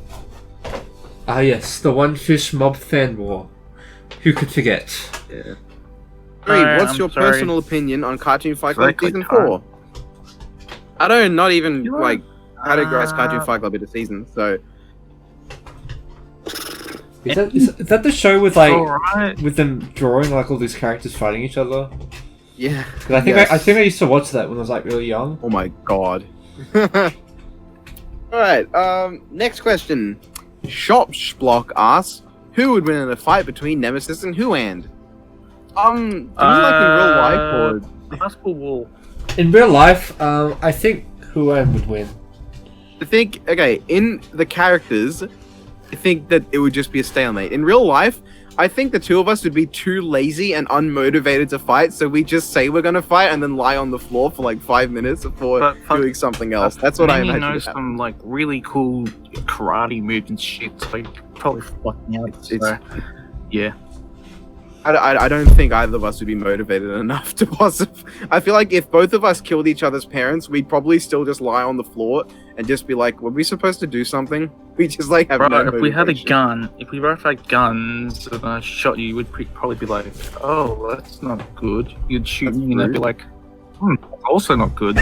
Ah yes, the One Fish Mob fan war. Who could forget? Yeah. 3. Alright, What's I'm your sorry. personal opinion on Cartoon Fight Club Exactly, Season Tyron. 4? I don't not even You are- like categorize Cartoon Fight Club into seasons, so Is that the show with like Alright. with them drawing like all these characters fighting each other? yeah. 'Cause I think Yes. I think I used to watch that when I was like really young. Oh my god. Alright, next question. Shopsblock asks, who would win in a fight between Nemesis and Huand? Do you like in real life or Basketball wall. In real life, I think Huan would win. I think okay, in the characters, I think that it would just be a stalemate. In real life, I think the two of us would be too lazy and unmotivated to fight, so we just say we're gonna fight and then lie on the floor for like 5 minutes before But fuck- doing something else. That's what I Many imagine. know would happen. some like really cool karate moves and shit, so he'd probably fuck me out. So, It's- yeah. I don't think either of us would be motivated enough to possibly. I feel like if both of us killed each other's parents, we'd probably still just lie on the floor and just be like, "Were we supposed to do something?" We just like have no Bro, if we had a motivation. gun, if we both had guns and I shot you, you would probably be like, "Oh, that's not good." You'd shoot me and I'd be like, also not good.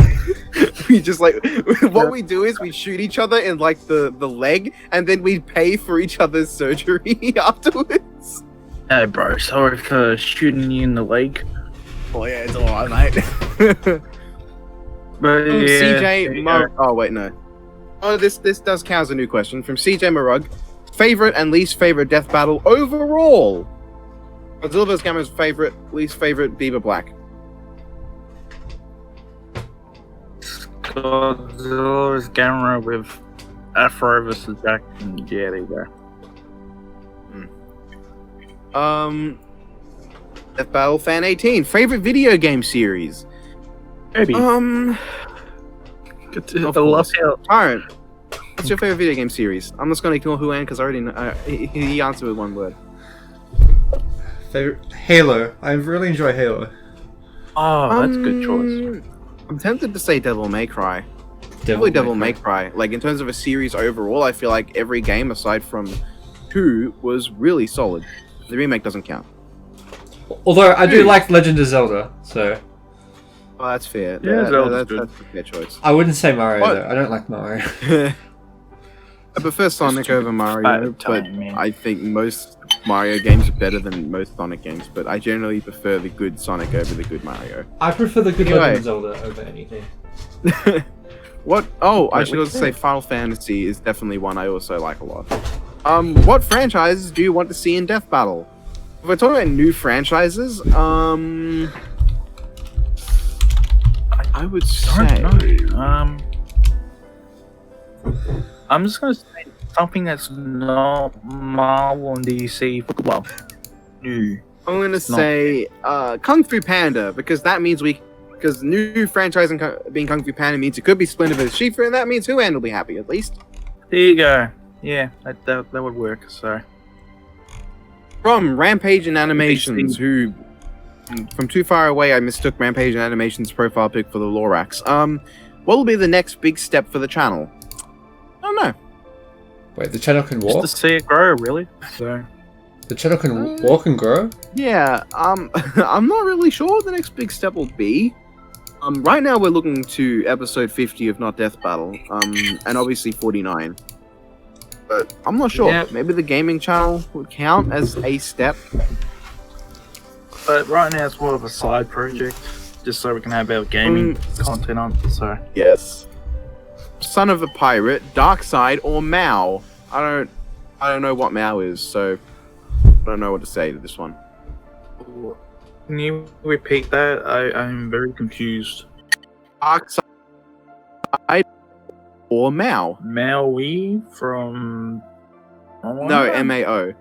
We just like what we do is we shoot each other in like the leg, and then we pay for each other's surgery afterwards. Hey, bro, sorry for shooting you in the leg. Oh yeah, it's alright, mate. But yeah, CJ Murug. Oh wait, no. Oh, this does count as a new question from CJ Murug. Favorite and least favorite death battle overall. Godzilla vs. Gamma's favorite, least favorite, Beaver Black. Godzilla vs. Gamma with Afro versus Jack, and yeah, there you go. Death Battle Fan 18. Favorite video game series. Maybe. Of course. Tyrant, what's your favorite video game series? I'm just gonna ignore Huan because I already know. He answered with one word. Favorite Halo. I really enjoy Halo. Oh, that's a good choice. I'm tempted to say Devil May Cry. Probably Devil May Cry. Like in terms of a series overall, I feel like every game aside from 2 was really solid. The remake doesn't count. Although I do like Legend of Zelda, so Oh, that's fair. Yeah, Zelda's that's a fair choice. I wouldn't say Mario What? though. I don't like Mario. I prefer Sonic over Mario, bad but time, man. I think most Mario games are better than most Sonic games. But I generally prefer the good Sonic over the good Mario. I prefer the good Anyway. Legend of Zelda over anything. What? Oh, I Wait, should which also say Final Fantasy is definitely one I also like a lot. What franchises do you want to see in Death Battle? If we're talking about new franchises, I would say. I'm just gonna say something that's not Marvel and DC. Well, new. I'm gonna say Kung Fu Panda because that means because new franchise being Kung Fu Panda means it could be Splinter vs. Shifu, and that means Huan will be happy at least. There you go. Yeah, that would work. So From Rampage and Animations, who from too far away I mistook Rampage and Animations profile pic for the Lorax. What will be the next big step for the channel? I don't know. Wait, the channel can just walk? to see it grow, really. So The channel can walk and grow? Yeah, I'm not really sure what the next big step will be. Right now we're looking to episode 50 of Not Death Battle, and obviously 49. But I'm not sure. Yeah. Maybe the gaming channel would count as a step. but right now it's more of a side project, just so we can have our gaming content on. So Yes. Son of a Pirate, Dark Side, or Mao. I don't know what Mao is, so I don't know what to say to this one. can you repeat that? I'm very confused. Dark Side or Mao? Maui from No, MAO.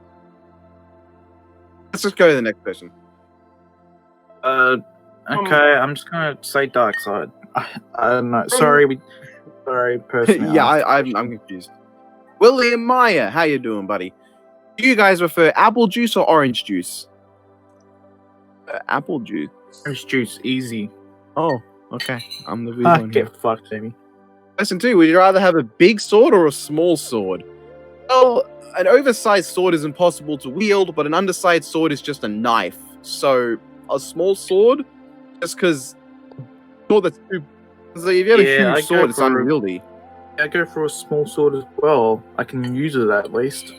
Let's just go to the next person. Okay, I'm just gonna say Dark Side. I don't know. Sorry, person. Yeah, I'm confused. William Meyer, how you doing, buddy? Do you guys prefer apple juice or orange juice? Apple juice. Orange juice, easy. Oh, okay. I'm the weird one here. Get fucked, Jamie. Question 2, would you rather have a big sword or a small sword? Well, an oversized sword is impossible to wield, but an undersized sword is just a knife. So, a small sword, just because sword that's too... So if you have Yeah, a I huge go sword, it's for- unwieldy. I go for a small sword as well. I can use it at least.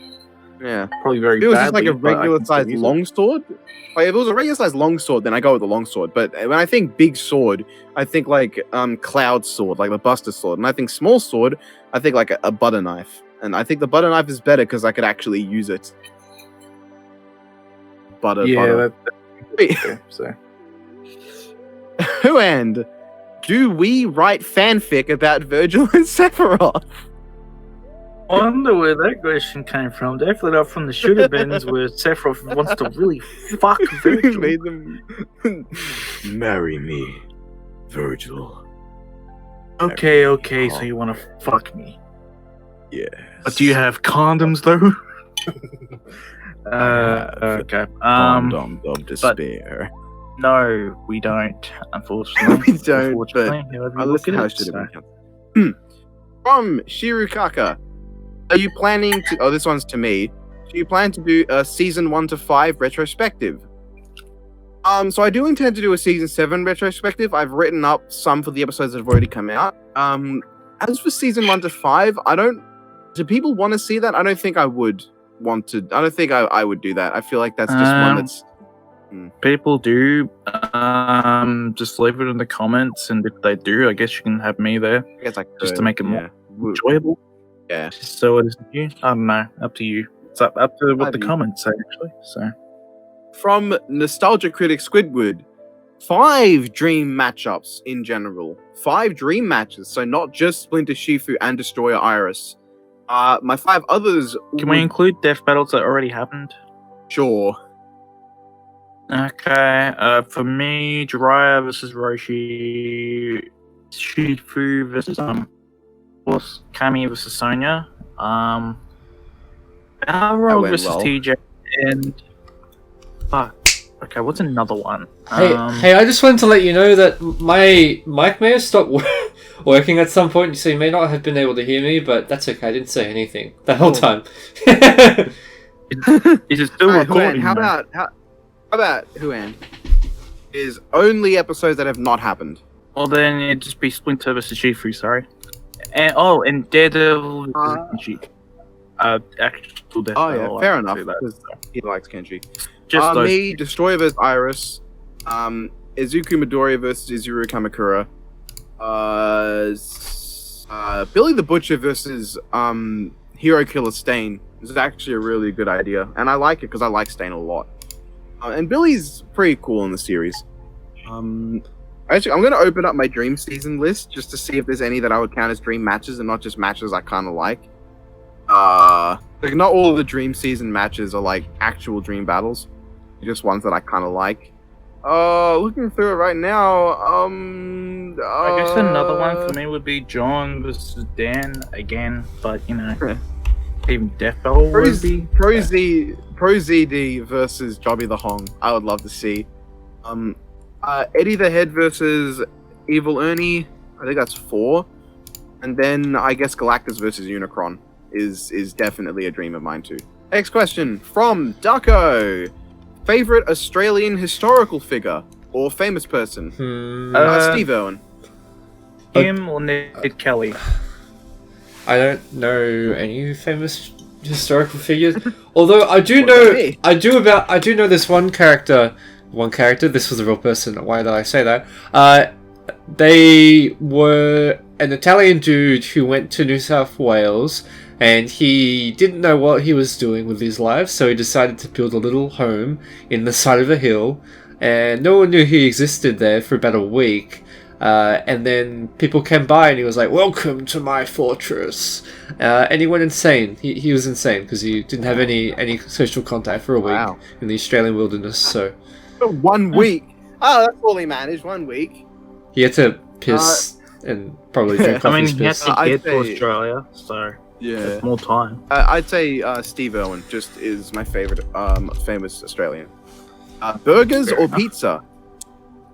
Yeah. Probably very If it was just badly, like a but I regular can still sized use it. long sword, like if it was a regular sized long sword, then I go with the long sword. But when I think big sword, I think like cloud sword, like the Buster sword, and I think small sword, I think like a butter knife. And I think the butter knife is better because I could actually use it. Butter. Wait. So Who and do we write fanfic about Virgil and Sephiroth? I wonder where that question came from. Definitely not from the shooter bins where Sephiroth wants to really fuck Virgil. Made them Marry me, Virgil. Okay, so you want to fuck me. Yeah. But do you have condoms though? Okay. Condom of despair. No, we don't. Unfortunately. We don't, Unfortunately, however you look Listen at how it, it should have so. been counted. From Shirukaka, are you planning to? Oh, this one's to me. Do you plan to do a season 1 to 5 retrospective? So I do intend to do a season 7 retrospective. I've written up some for the episodes that have already come out. As for season 1 to 5, I don't. Do people want to see that? I don't think I would want to. I don't think I would do that. I feel like that's just one that's. People do. Just leave it in the comments, and if they do, I guess you can have me there I guess I just to could, make it more yeah. enjoyable. Yeah. So it is you. I don't know. Up to you. It's up to what the Maybe. comments say, actually. So. From Nostalgia Critic Squidward, 5 dream matchups in general. 5 dream matches, so not just Splinter Shifu and Destroyer Iris. My 5 others. Can we include death battles that already happened? Sure. Okay. For me, Jiraiya versus Roshi, Shifu versus course, Kami versus Sonya, Balrog went versus well. TJ, and fuck. Okay, what's another one? Hey, I just wanted to let you know that my mic may have stopped working at some point, so you may not have been able to hear me, but that's okay. I didn't say anything the whole time. Is it still Alright, recording? Huan, how though? about Huan? Is only episodes that have not happened. Well, then it'd just be Splinter versus Shifu. Sorry. And Daredevil versus Kenshi. Actual Daredevil. Oh yeah, I'll fair have to enough. do that, Because so. he likes Kenshi. Just those. Me, Destroyer vs Iris, Izuku Midoriya versus Izuru Kamakura, Billy the Butcher versus Hero Killer Stain. This is actually a really good idea, and I like it because I like Stain a lot. And Billy's pretty cool in the series. Actually, I'm going to open up my Dream Season list just to see if there's any that I would count as dream matches and not just matches I kind of like. Like not all of the Dream Season matches are like actual dream battles. They're just ones that I kind of like. Looking through it right now, I guess another one for me would be John versus Dan again, but you know, even Death Battle would be Pro ZD versus Jobby the Hong. I would love to see. Eddie the Head versus Evil Ernie. I think that's 4. And then I guess Galactus versus Unicron is definitely a dream of mine too. Next question from Ducko. Favorite Australian historical figure or famous person? Steve Irwin. him or Ned Kelly. I don't know any famous historical figures. Although I do know this one character. This was a real person. Why did I say that? They were an Italian dude who went to New South Wales, and he didn't know what he was doing with his life, so he decided to build a little home in the side of a hill, and no one knew he existed there for about a week. And then people came by and he was like, "Welcome to my fortress," and he went insane. He was insane because he didn't have any social contact for a week in the Australian wilderness. So 1 week. Oh, that's all he managed. 1 week. he had to piss and probably drink I off mean, his he had piss. to I'd get to say- Australia, so Yeah. there's more time. I'd say Steve Irwin just is my favorite famous Australian. Burgers Fair or enough. pizza?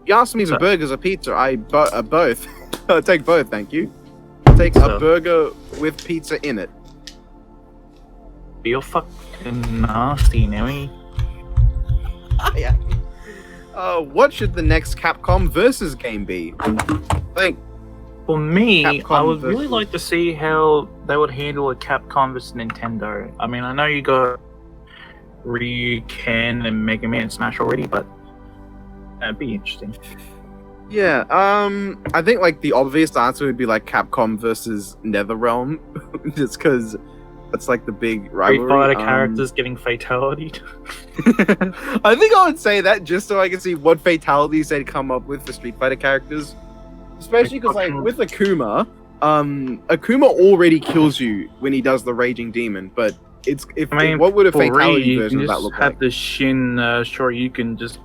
You asked me for So- burgers or pizza. Both. I'll take both, thank you. I'll take a So- burger with pizza in it. You're fucking nasty, Nemi. Yeah. What should the next Capcom versus game be? I think For me, I Capcom would really versus- like to see how they would handle a Capcom versus Nintendo. I mean, I know you got Ryu, Ken, and Mega Man Smash already, but that'd be interesting. yeah. I think like the obvious answer would be like Capcom versus NetherRealm, just because that's like the big Street rivalry. Fighter characters getting fatality. I think I would say that just so I can see what fatalities they'd come up with for Street Fighter characters. Especially because, like, with Akuma, Akuma already kills you when he does the Raging Demon, but what would a for fatality Ryu, you version can of that just look have like? the Shin Shoryuken just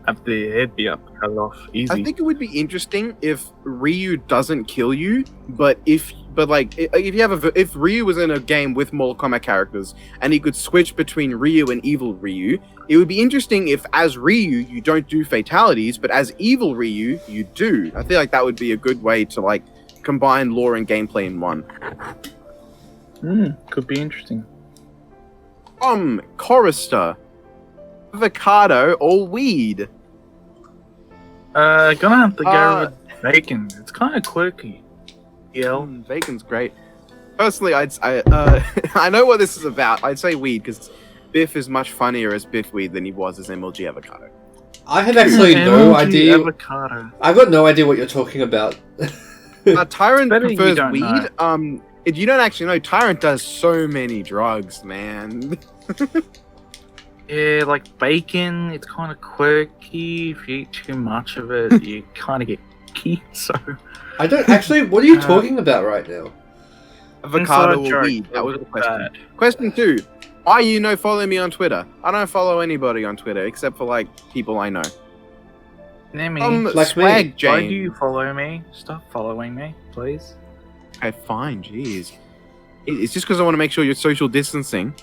have the head be up, cut it off easy. I think it would be interesting if Ryu doesn't kill you, but if Ryu was in a game with Mortal Kombat characters and he could switch between Ryu and Evil Ryu, it would be interesting if as Ryu you don't do fatalities, but as Evil Ryu you do. I feel like that would be a good way to like combine lore and gameplay in one. Could be interesting. Chorister, avocado or weed? Gonna have to go with bacon. It's kind of quirky. Yeah. Bacon's great. Personally, I know what this is about. I'd say weed because Biff is much funnier as Biff Weed than he was as MLG Avocado. I have actually no idea. Avocado. I've got no idea what you're talking about. Tyrant Better you prefers don't weed. know. If you don't actually know, Tyrant does so many drugs, man. Yeah, like bacon, it's kind of quirky. If you eat too much of it, you kind of get icky. So I don't actually. What are you talking about right now? Avocado Inside or joke, weed? That was the question. bad. Question 2. Why you no follow me on Twitter? I don't follow anybody on Twitter except for like people I know. Name Like Swag me. Jane. why do you follow me? Stop following me, please. Okay, fine, jeez. It's just because I want to make sure you're social distancing.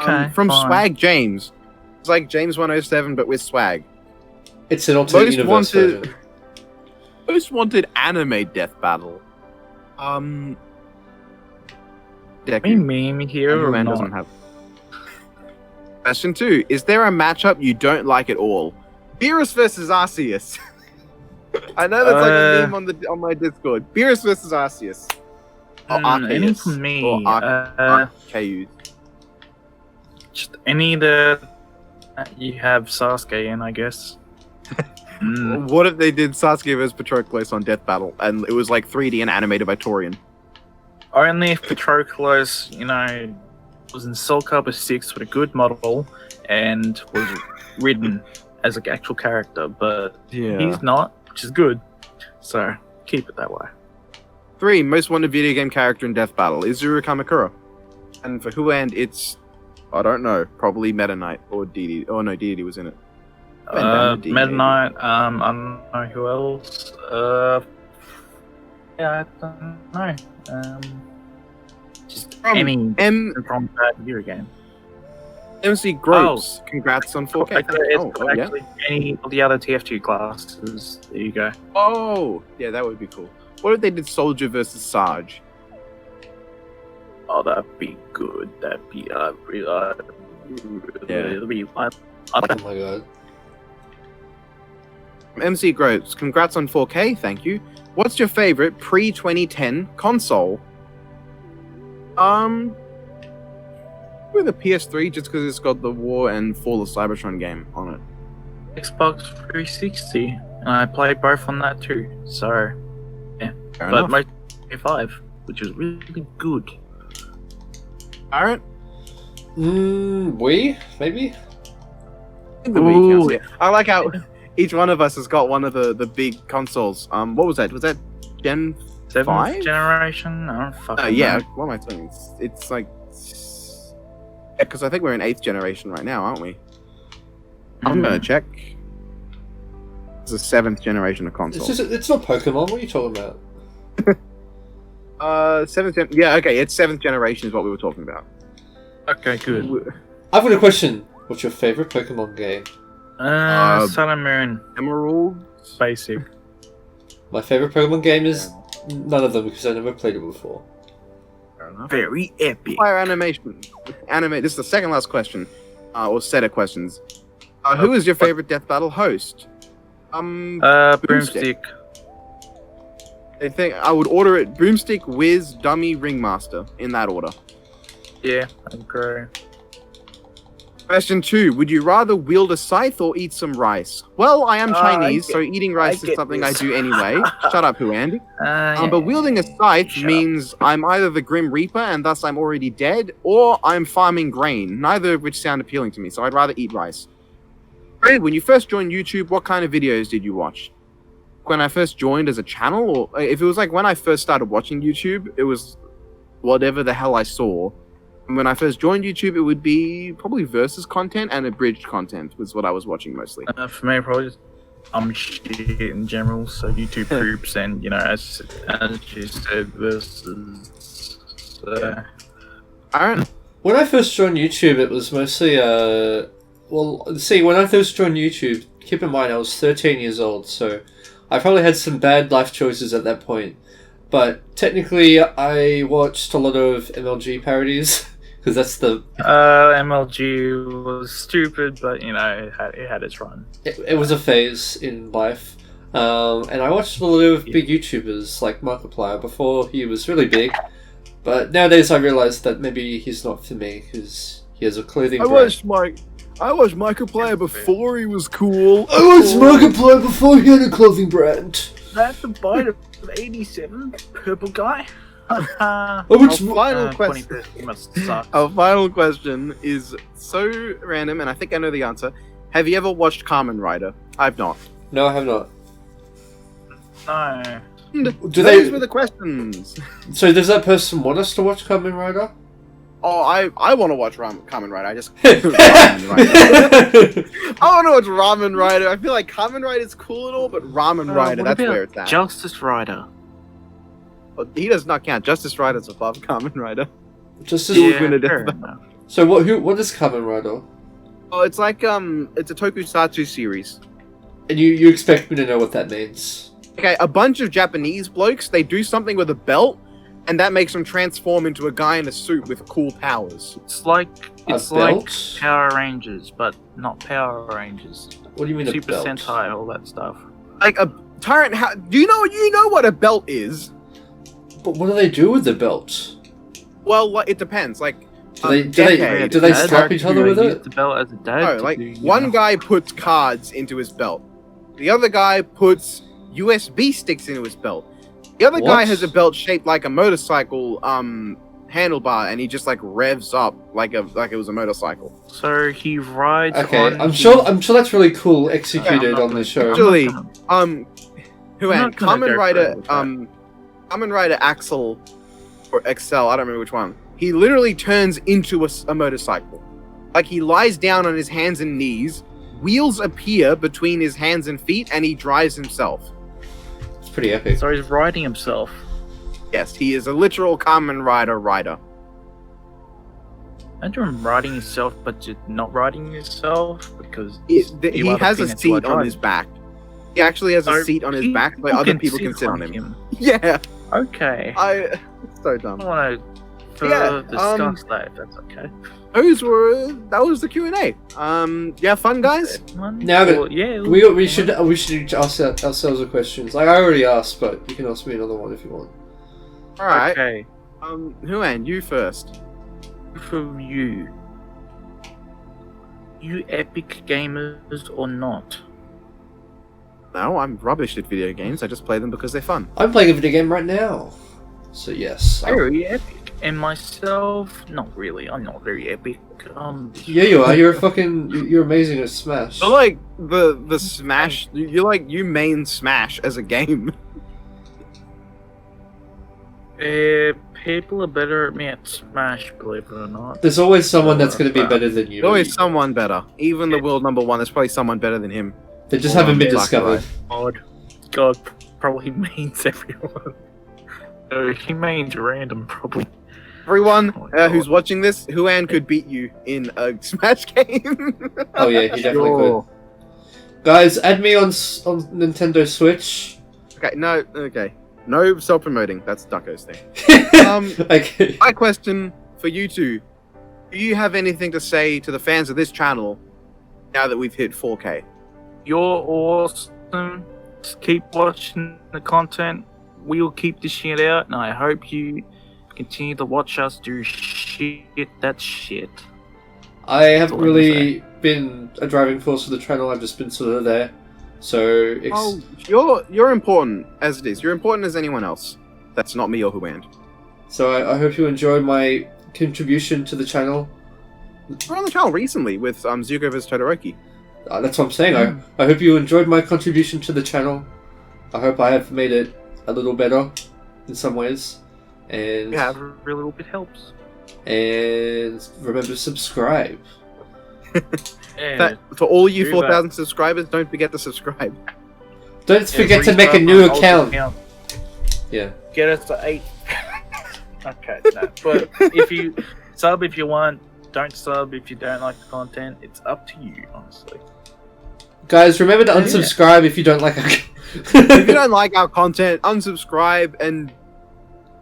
Okay, from fine. Swag James. It's like James 107, but with swag. It's an alternate Most universe wanted, version. most wanted anime death battle. Me meme here or Everyone not? doesn't have. Question 2. Is there a matchup you don't like at all? Beerus versus Arceus. I know that's like a meme on my Discord. Beerus versus Arceus. Or any Arceus. for me. Or Arceus. Just any that you have Sasuke in, I guess. What if they did Sasuke vs Patroclus on Death Battle and it was like 3D and animated by Torian? Only if Patroclus, was in Soul Calibur 6 with a good model and was written as an actual character, but he's not, which is good. So keep it that way. 3. Most wanted video game character in Death Battle. Izuru Kamakura. And for Huand, it's... I don't know. Probably Meta Knight or Didi. Oh no, Didi was in it. Meta Knight, I don't know who else. Yeah, I don't know. Just any from that video game. MC Gropes. Congrats on 4K. Actually, any of the other TF2 classes. There you go. Oh, yeah, that would be cool. What if they did Soldier versus Sarge? Oh, that'd be good. That'd be it'd be fun. Oh my god. MC Gropes. Congrats on 4K. Thank you. What's your favorite pre-2010 console? With a PS3, just because it's got the War and Fall of Cybertron game on it. Xbox 360, and I played both on that too. So, yeah, Fair but enough. my PS5, which is really good. Alright. We maybe. The Wii counts, yeah. I like how each one of us has got one of the big consoles. What was that? Was that Gen 7th 5? generation? I don't fucking Yeah. know. What am I saying? It's like... Yeah, because I think we're in 8th generation right now, aren't we? I'm gonna check. It's the 7th generation of console. It's not Pokemon. What are you talking about? 7th gen... Yeah, okay, it's 7th generation is what we were talking about. Okay, good. I've got a question. What's your favorite Pokemon game? Sun and Moon, Emerald... basic. My favorite Pokemon game is none of them because I never played it before. Fair enough. Very epic. Fire animation. This is the second last question. Or set of questions. Who is your favorite Death Battle host? Broomstick. I think I would order it Broomstick, Wiz, Dummy, Ringmaster. In that order. Yeah, I agree. Question 2. Would you rather wield a scythe or eat some rice? Well, I am Chinese, so eating rice is get something this. I do anyway. Shut up, Huand. Yeah. But wielding a scythe Shut means I'm either the Grim Reaper and thus I'm already dead, or I'm farming grain, neither of which sound appealing to me, so I'd rather eat rice. Greg, when you first joined YouTube, what kind of videos did you watch? When I first joined as a channel, or if it was like when I first started watching YouTube, it was whatever the hell I saw. When I first joined YouTube, it would be probably versus content and abridged content was what I was watching mostly. For me, probably just shit in general. So YouTube groups and as you said, versus. I don't. When I first joined YouTube, it was mostly when I first joined YouTube, keep in mind I was 13 years old, so I probably had some bad life choices at that point. But technically, I watched a lot of MLG parodies because that's the MLG was stupid, but it had its run. it was a phase in life. And I watched a lot of big YouTubers like Markiplier before he was really big. But nowadays I realised that maybe he's not for me because he has a clothing brand. I watched Markiplier before he was cool. I watched Markiplier before he had a clothing brand. That's the bite of 87, purple guy. I watched Final question. 2030 must suck. Our final question is so random, and I think I know the answer. Have you ever watched Kamen Rider? I've not. No, I have not. No. Those were the questions. So does that person want us to watch Kamen Rider? Oh, I want to watch Kamen Rider. I just Ramen Rider. I want to watch Ramen Rider. I feel like Kamen Rider is cool and all, but Ramen Rider, that's where it's at. Justice Rider. Oh, he does not count. Justice Rider's above Kamen Rider. Just Yeah. Fair So what is Kamen Rider? Oh, it's like it's a tokusatsu series. And you expect me to know what that means? Okay, a bunch of Japanese blokes, they do something with a belt, and that makes them transform into a guy in a suit with cool powers. It's like belt? Power Rangers, but not Power Rangers. What do you mean a Super belt? Sentai, all that stuff. Like a tyrant. Do you know what a belt is? But what do they do with the belt? Well, it depends. Like, Do they slap each other with Use it? the belt as a dad. no, like one guy puts cards into his belt, the other guy puts USB sticks into his belt. The other guy What? has a belt shaped like a motorcycle handlebar, and he just like revs up like it was a motorcycle. So he rides. Okay, on I'm his- sure that's really cool executed I'm not on the gonna- show. Actually, I'm not gonna Kamen go Rider, further with that. Kamen Rider Axel or Excel, I don't remember which one. He literally turns into a motorcycle. Like he lies down on his hands and knees, wheels appear between his hands and feet, and he drives himself. It's pretty epic. So he's riding himself. Yes, he is a literal Kamen Rider rider. Imagine him riding himself, but just not riding himself because He you are has a the peanuts seat you are on driving. his back. He actually has a So seat on his back, so other people can sit on him. Yeah, Okay. it's so dumb. I want to Yeah, discuss that if that's okay. That was the Q&A. Yeah, fun guys. Now that- Well, yeah. We should ask ourselves a question. Like I already asked, but you can ask me another one if you want. All right. Okay. Huan, you first. For you epic gamers or not? No, I'm rubbish at video games. I just play them because they're fun. I'm playing a video game right now, so yes. Very epic. And myself, not really. I'm not very epic. Yeah, you are. You're you're amazing at Smash. But like the Smash, you main Smash as a game. People are better at me at Smash, believe it or not. There's always someone that's going to be better than you. There's always someone better. Even the world number one, there's probably someone better than him. They just haven't been Lucky discovered. God probably means everyone. He means random, probably. Everyone Oh my God. who's watching this, Huan could beat you in a Smash game. Oh yeah, he definitely Sure. could. Guys, add me on Nintendo Switch. Okay. No self-promoting. That's Ducko's thing. Okay. My question for you two: do you have anything to say to the fans of this channel now that we've hit 4K? You're awesome. Just keep watching the content. We'll keep this shit out, and I hope you continue to watch us do shit. That's shit. I haven't That's all I can really been a driving force for the channel. I've just been sort of there. So You're important as it is. You're important as anyone else. That's not me or Huan. I hope you enjoyed my contribution to the channel. We're on the channel recently with Zuko vs Todoroki. That's what I'm saying. I hope you enjoyed my contribution to the channel. I hope I have made it a little better in some ways. And Yeah, every little bit helps. And remember to subscribe. Yeah. To all you Do 4,000 subscribers, don't forget to subscribe. Don't forget to make a restart new my old account. Yeah. Get us to 8. Okay, no. But if you sub if you want, don't sub if you don't like the content. It's up to you, honestly. Guys, remember to unsubscribe if you don't like our... If you don't like our content, unsubscribe and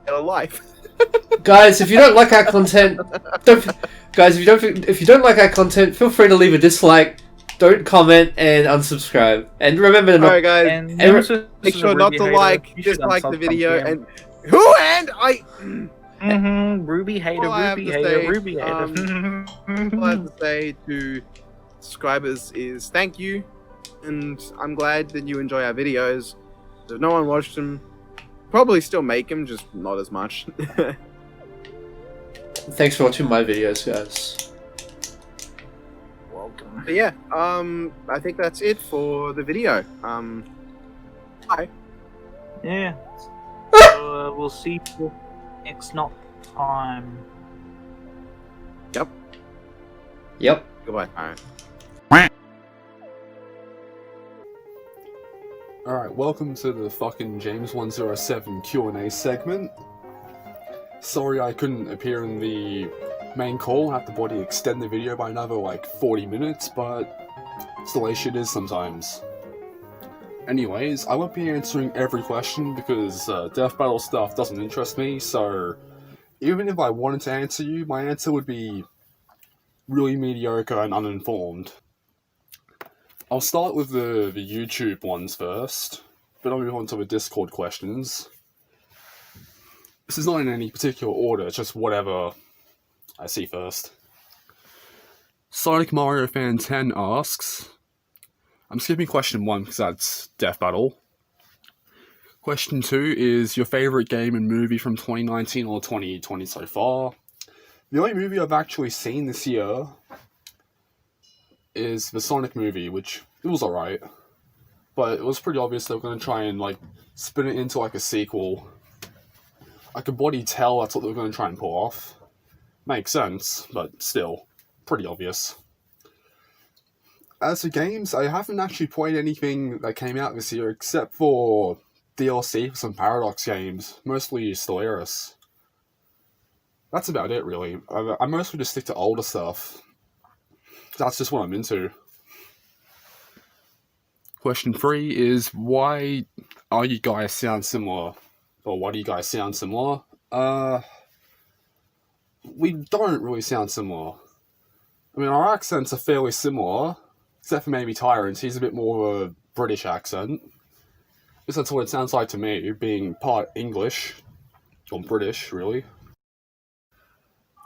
get a life. Guys, if you don't like our content, if you don't like our content, feel free to leave a dislike. Don't comment and unsubscribe. And remember to not. Alright, guys. And Make sure not to dislike the video, and I Ruby hater, all I have Ruby to hater, say, Ruby hater. all I have to say to subscribers is thank you, and I'm glad that you enjoy our videos. If no one watched them, probably still make them, just not as much. Thanks for watching my videos, guys. Welcome. But yeah, I think that's it for the video. Bye. Yeah. We'll see you next not time. Yep. Goodbye. Alright. Alright, welcome to the fucking James 107 Q&A segment. Sorry I couldn't appear in the main call, had to bloody extend the video by another like 40 minutes, but it's the way shit is sometimes. Anyways, I won't be answering every question because death battle stuff doesn't interest me, so even if I wanted to answer you, my answer would be really mediocre and uninformed. I'll start with the YouTube ones first, but I'll move on to the Discord questions. This is not in any particular order, it's just whatever I see first. Sonic Mario Fan 10 asks, I'm skipping question 1 because that's Death Battle. Question 2 is your favourite game and movie from 2019 or 2020 so far. The only movie I've actually seen this year is the Sonic movie, which it was alright. But it was pretty obvious they were going to try and like spin it into like a sequel. I could bloody tell that's what they were going to try and pull off. Makes sense, but still, pretty obvious. As for games, I haven't actually played anything that came out this year except for DLC for some Paradox games, mostly Stellaris. That's about it, really. I mostly just stick to older stuff. That's just what I'm into. Question 3 is, why are you guys sound similar? Or why do you guys sound similar? We don't really sound similar. I mean, our accents are fairly similar, except for maybe Tyrant. He's a bit more of a British accent. At least that's what it sounds like to me, being part English. Or British, really.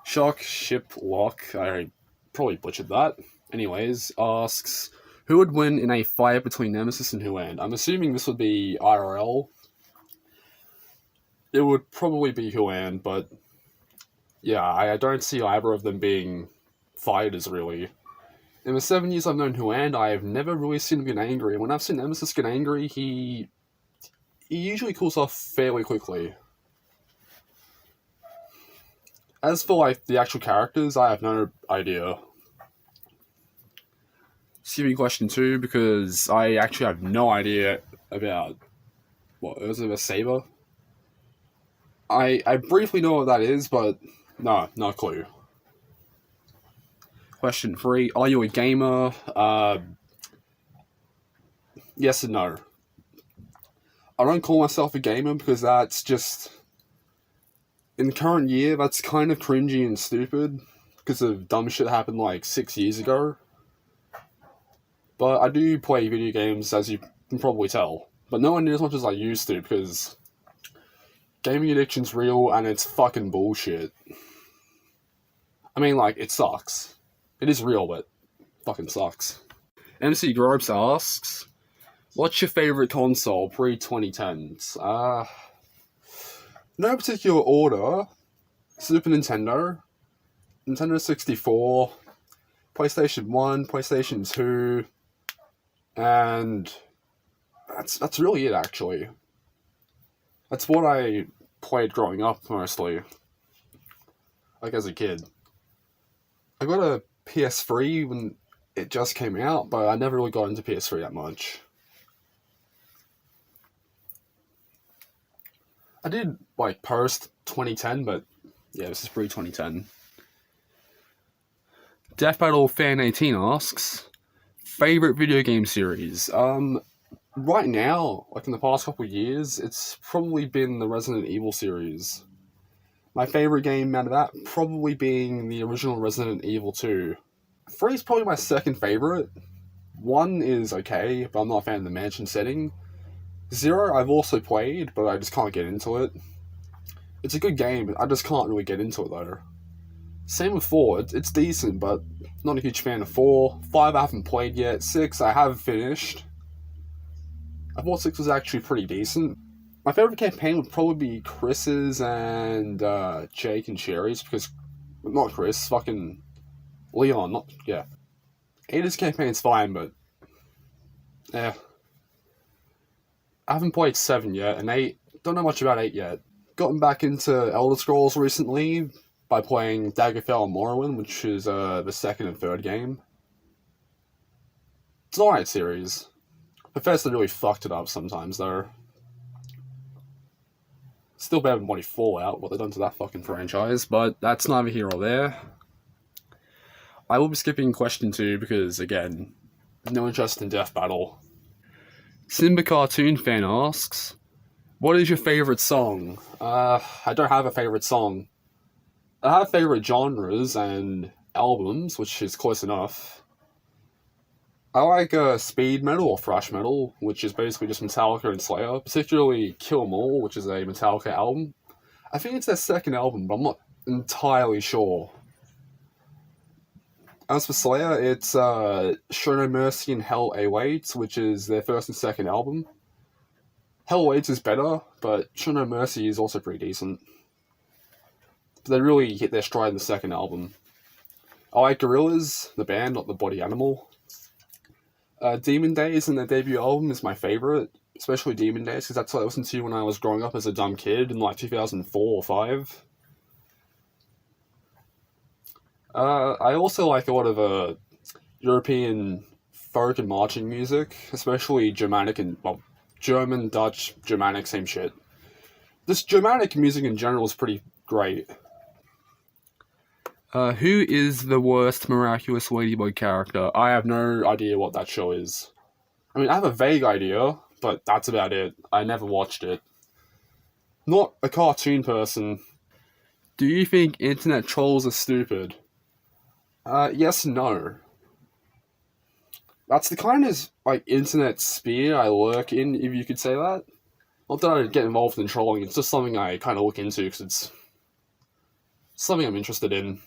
Shock Ship Lock, I probably butchered that. Anyways, asks, who would win in a fight between Nemesis and Huan? I'm assuming this would be IRL. It would probably be Huan, but yeah, I don't see either of them being fighters, really. In the 7 years I've known Huan, I have never really seen him get angry, and when I've seen Nemesis get angry, he usually cools off fairly quickly. As for, like, the actual characters, I have no idea. Skipping question 2, because I actually have no idea about, what, Urza Saber? I briefly know what that is, but no clue. Question 3, are you a gamer? Yes and no. I don't call myself a gamer because that's just... In the current year, that's kind of cringy and stupid because of dumb shit that happened like 6 years ago. But I do play video games, as you can probably tell. But no one near as much as I used to because gaming addiction's real and it's fucking bullshit. I mean, like, it sucks. It is real, but fucking sucks. MC Gropes asks, what's your favorite console pre-2010s? No particular order. Super Nintendo, Nintendo 64, PlayStation 1, PlayStation 2, and that's really it, actually. That's what I played growing up, mostly. like as a kid. I got a PS3 when it just came out, but I never really got into PS3 that much. I did like post 2010, but yeah, this is pre 2010. Death Battle Fan 18 asks, favorite video game series? Right now, like in the past couple of years, it's probably been the Resident Evil series. My favorite game out of that probably being the original Resident Evil 2. 3 is probably my second favorite. 1 is okay, but I'm not a fan of the mansion setting. 0 I've also played, but I just can't get into it. It's a good game, but I just can't really get into it though. Same with 4, it's decent, but not a huge fan of 4. 5 I haven't played yet. 6 I have finished. I thought 6 was actually pretty decent. My favorite campaign would probably be Chris's and Jake and Sherry's, because... Not Chris, fucking... Leon, not... yeah. 8's campaign's fine, but... yeah. I haven't played 7 yet, and 8... don't know much about 8 yet. Gotten back into Elder Scrolls recently by playing Daggerfall and Morrowind, which is the second and third game. It's an alright series. Bethesda really fucked it up sometimes, though. Still better than bloody Fallout, what they've done to that fucking franchise, but that's neither here or there. I will be skipping question 2 because, again, no interest in Death Battle. Simba Cartoon Fan asks, what is your favourite song? I don't have a favourite song. I have favourite genres and albums, which is close enough. I like speed metal or thrash metal, which is basically just Metallica and Slayer, particularly Kill 'Em All, which is a Metallica album. I think it's their second album, but I'm not entirely sure. As for Slayer, it's Show No Mercy and Hell Awaits, which is their first and second album. Hell Awaits is better, but Show No Mercy is also pretty decent. But they really hit their stride in the second album. I like Gorillaz, the band, not the body animal. Demon Days and their debut album is my favourite, especially Demon Days, because that's what I listened to when I was growing up as a dumb kid in like 2004 or 5. I also like a lot of European folk and marching music, especially Germanic and, well, German, Dutch, Germanic, same shit. This Germanic music in general is pretty great. Who is the worst Miraculous Ladybug character? I have no idea what that show is. I mean, I have a vague idea, but that's about it. I never watched it. Not a cartoon person. Do you think internet trolls are stupid? Yes and no. That's the kind of, like, internet sphere I lurk in, if you could say that. Not that I get involved in trolling, it's just something I kind of look into, because it's something I'm interested in.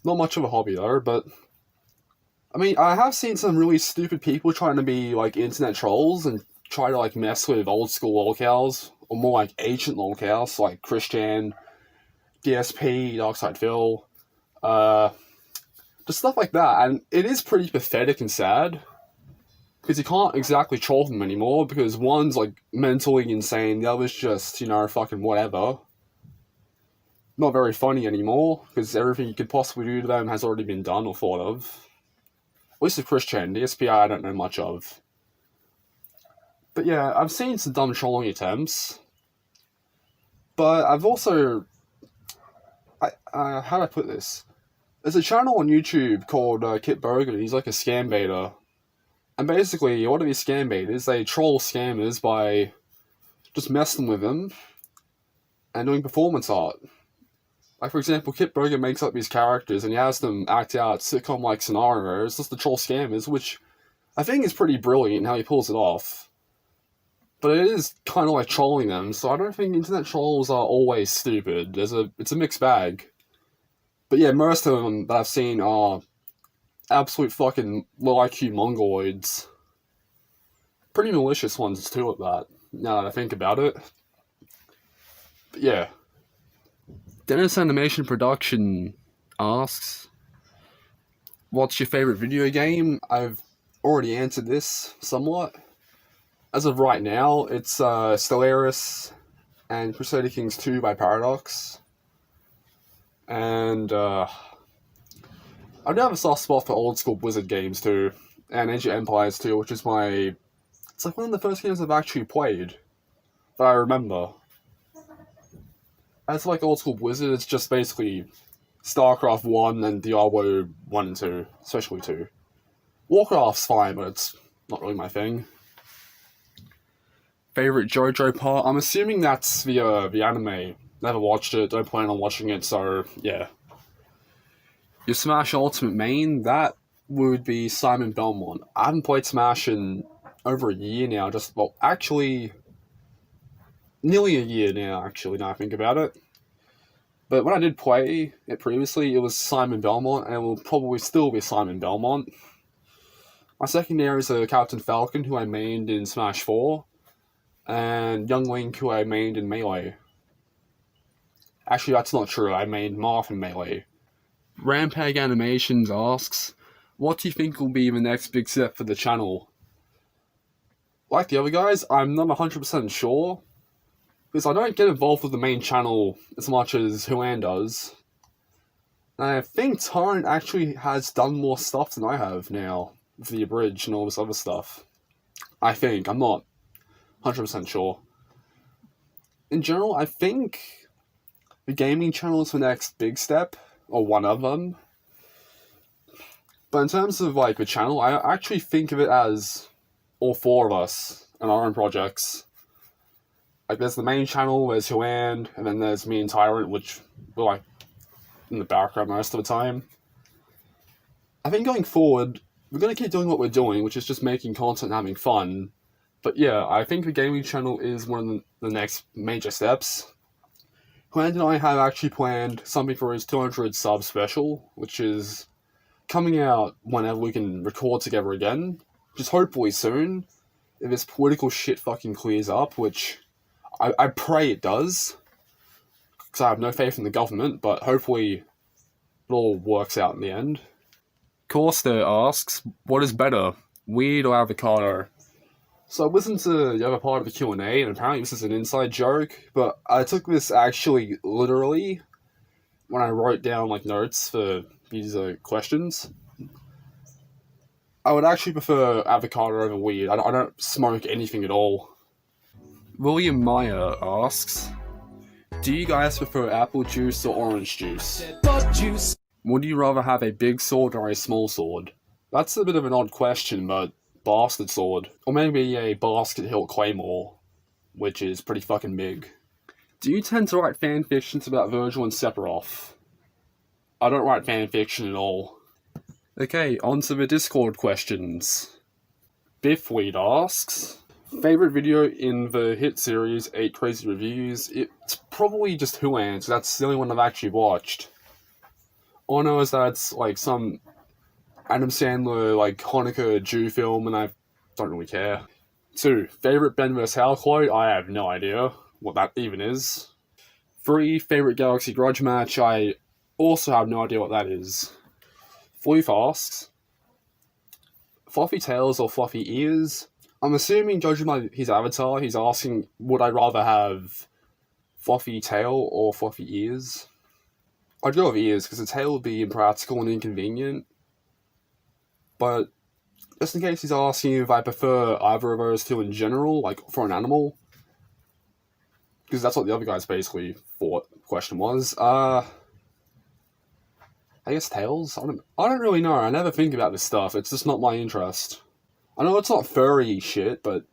Not much of a hobby, though, but... I mean, I have seen some really stupid people trying to be, like, internet trolls and try to, like, mess with old-school lolcows, or more like ancient lolcows, like Christian, DSP, Darkside Phil, just stuff like that, and it is pretty pathetic and sad, because you can't exactly troll them anymore, because one's, like, mentally insane, the other's just, you know, fucking whatever. Not very funny anymore, because everything you could possibly do to them has already been done or thought of. At least with Christian, DSP I don't know much of. But yeah, I've seen some dumb trolling attempts, but I've also... how do I put this? There's a channel on YouTube called Kit Bogan. He's like a scam baiter. And basically, what are these scam baiters? They troll scammers by just messing with them and doing performance art. Like, for example, Kit Bogan makes up these characters and he has them act out sitcom-like scenarios just to troll scammers, which I think is pretty brilliant how he pulls it off. But it is kind of like trolling them, so I don't think internet trolls are always stupid. It's a mixed bag. But yeah, most of them that I've seen are absolute fucking low IQ mongoloids. Pretty malicious ones too at that, now that I think about it. But yeah. Dennis Animation Production asks, what's your favourite video game? I've already answered this somewhat. As of right now, it's Stellaris and Crusader Kings 2 by Paradox. And I do have a soft spot for old school Blizzard games too, and Age of Empires too, which is it's like one of the first games I've actually played that I remember. As like old school Blizzard, it's just basically StarCraft 1 and Diablo 1 and 2, especially 2. Warcraft's fine, but it's not really my thing. Favorite JoJo part? I'm assuming that's the anime. Never watched it, don't plan on watching it, so yeah. Your Smash Ultimate main? That would be Simon Belmont. I haven't played Smash in over a year now, actually, nearly a year now, actually, now I think about it. But when I did play it previously, it was Simon Belmont, and it will probably still be Simon Belmont. My secondaries are Captain Falcon, who I mained in Smash 4, and Young Link, who I mained in Melee. Actually, that's not true, I mained Marth in Melee. Rampag Animations asks, what do you think will be the next big step for the channel? Like the other guys, I'm not 100% sure, because I don't get involved with the main channel as much as Huan does. And I think Torrent actually has done more stuff than I have now, with the Abridged and all this other stuff. I think, I'm not 100% sure. In general, I think the gaming channel is the next big step, or one of them. But in terms of like the channel, I actually think of it as all four of us and our own projects. Like there's the main channel, there's Huan, and then there's me and Tyrant, which we're like in the background most of the time. I think going forward, we're going to keep doing what we're doing, which is just making content and having fun. But yeah, I think the gaming channel is one of the next major steps. Huan and I have actually planned something for his 200 sub special, which is coming out whenever we can record together again. Just hopefully soon, if this political shit fucking clears up, which I pray it does, because I have no faith in the government, but hopefully it all works out in the end. Corster asks, what is better, weed or avocado? So I listened to the other part of the Q&A, and apparently this is an inside joke, but I took this actually literally when I wrote down like notes for these questions. I would actually prefer avocado over weed. I don't smoke anything at all. William Meyer asks, do you guys prefer apple juice or orange juice? Would you rather have a big sword or a small sword? That's a bit of an odd question, but bastard sword. Or maybe a basket hilt claymore, which is pretty fucking big. Do you tend to write fanfictions about Virgil and Sephiroth? I don't write fanfiction at all. Okay, on to the Discord questions. Biffweed asks, favorite video in the hit series 8 Crazy Reviews? It's probably just Huan's, that's the only one I've actually watched. All I know is that it's like some Adam Sandler like Hanukkah Jew film, and I don't really care. 2. Favorite Ben vs. Hal quote? I have no idea what that even is. 3. Favorite Galaxy Grudge match? I also have no idea what that is. Floof asks, fluffy tails or fluffy ears? I'm assuming, judging by his avatar, he's asking, would I rather have fluffy tail or fluffy ears? I'd go with ears, because the tail would be impractical and inconvenient. But just in case he's asking if I prefer either of those two in general, like for an animal, because that's what the other guys basically thought the question was. I guess tails? I don't really know. I never think about this stuff. It's just not my interest. I know it's not furry shit, but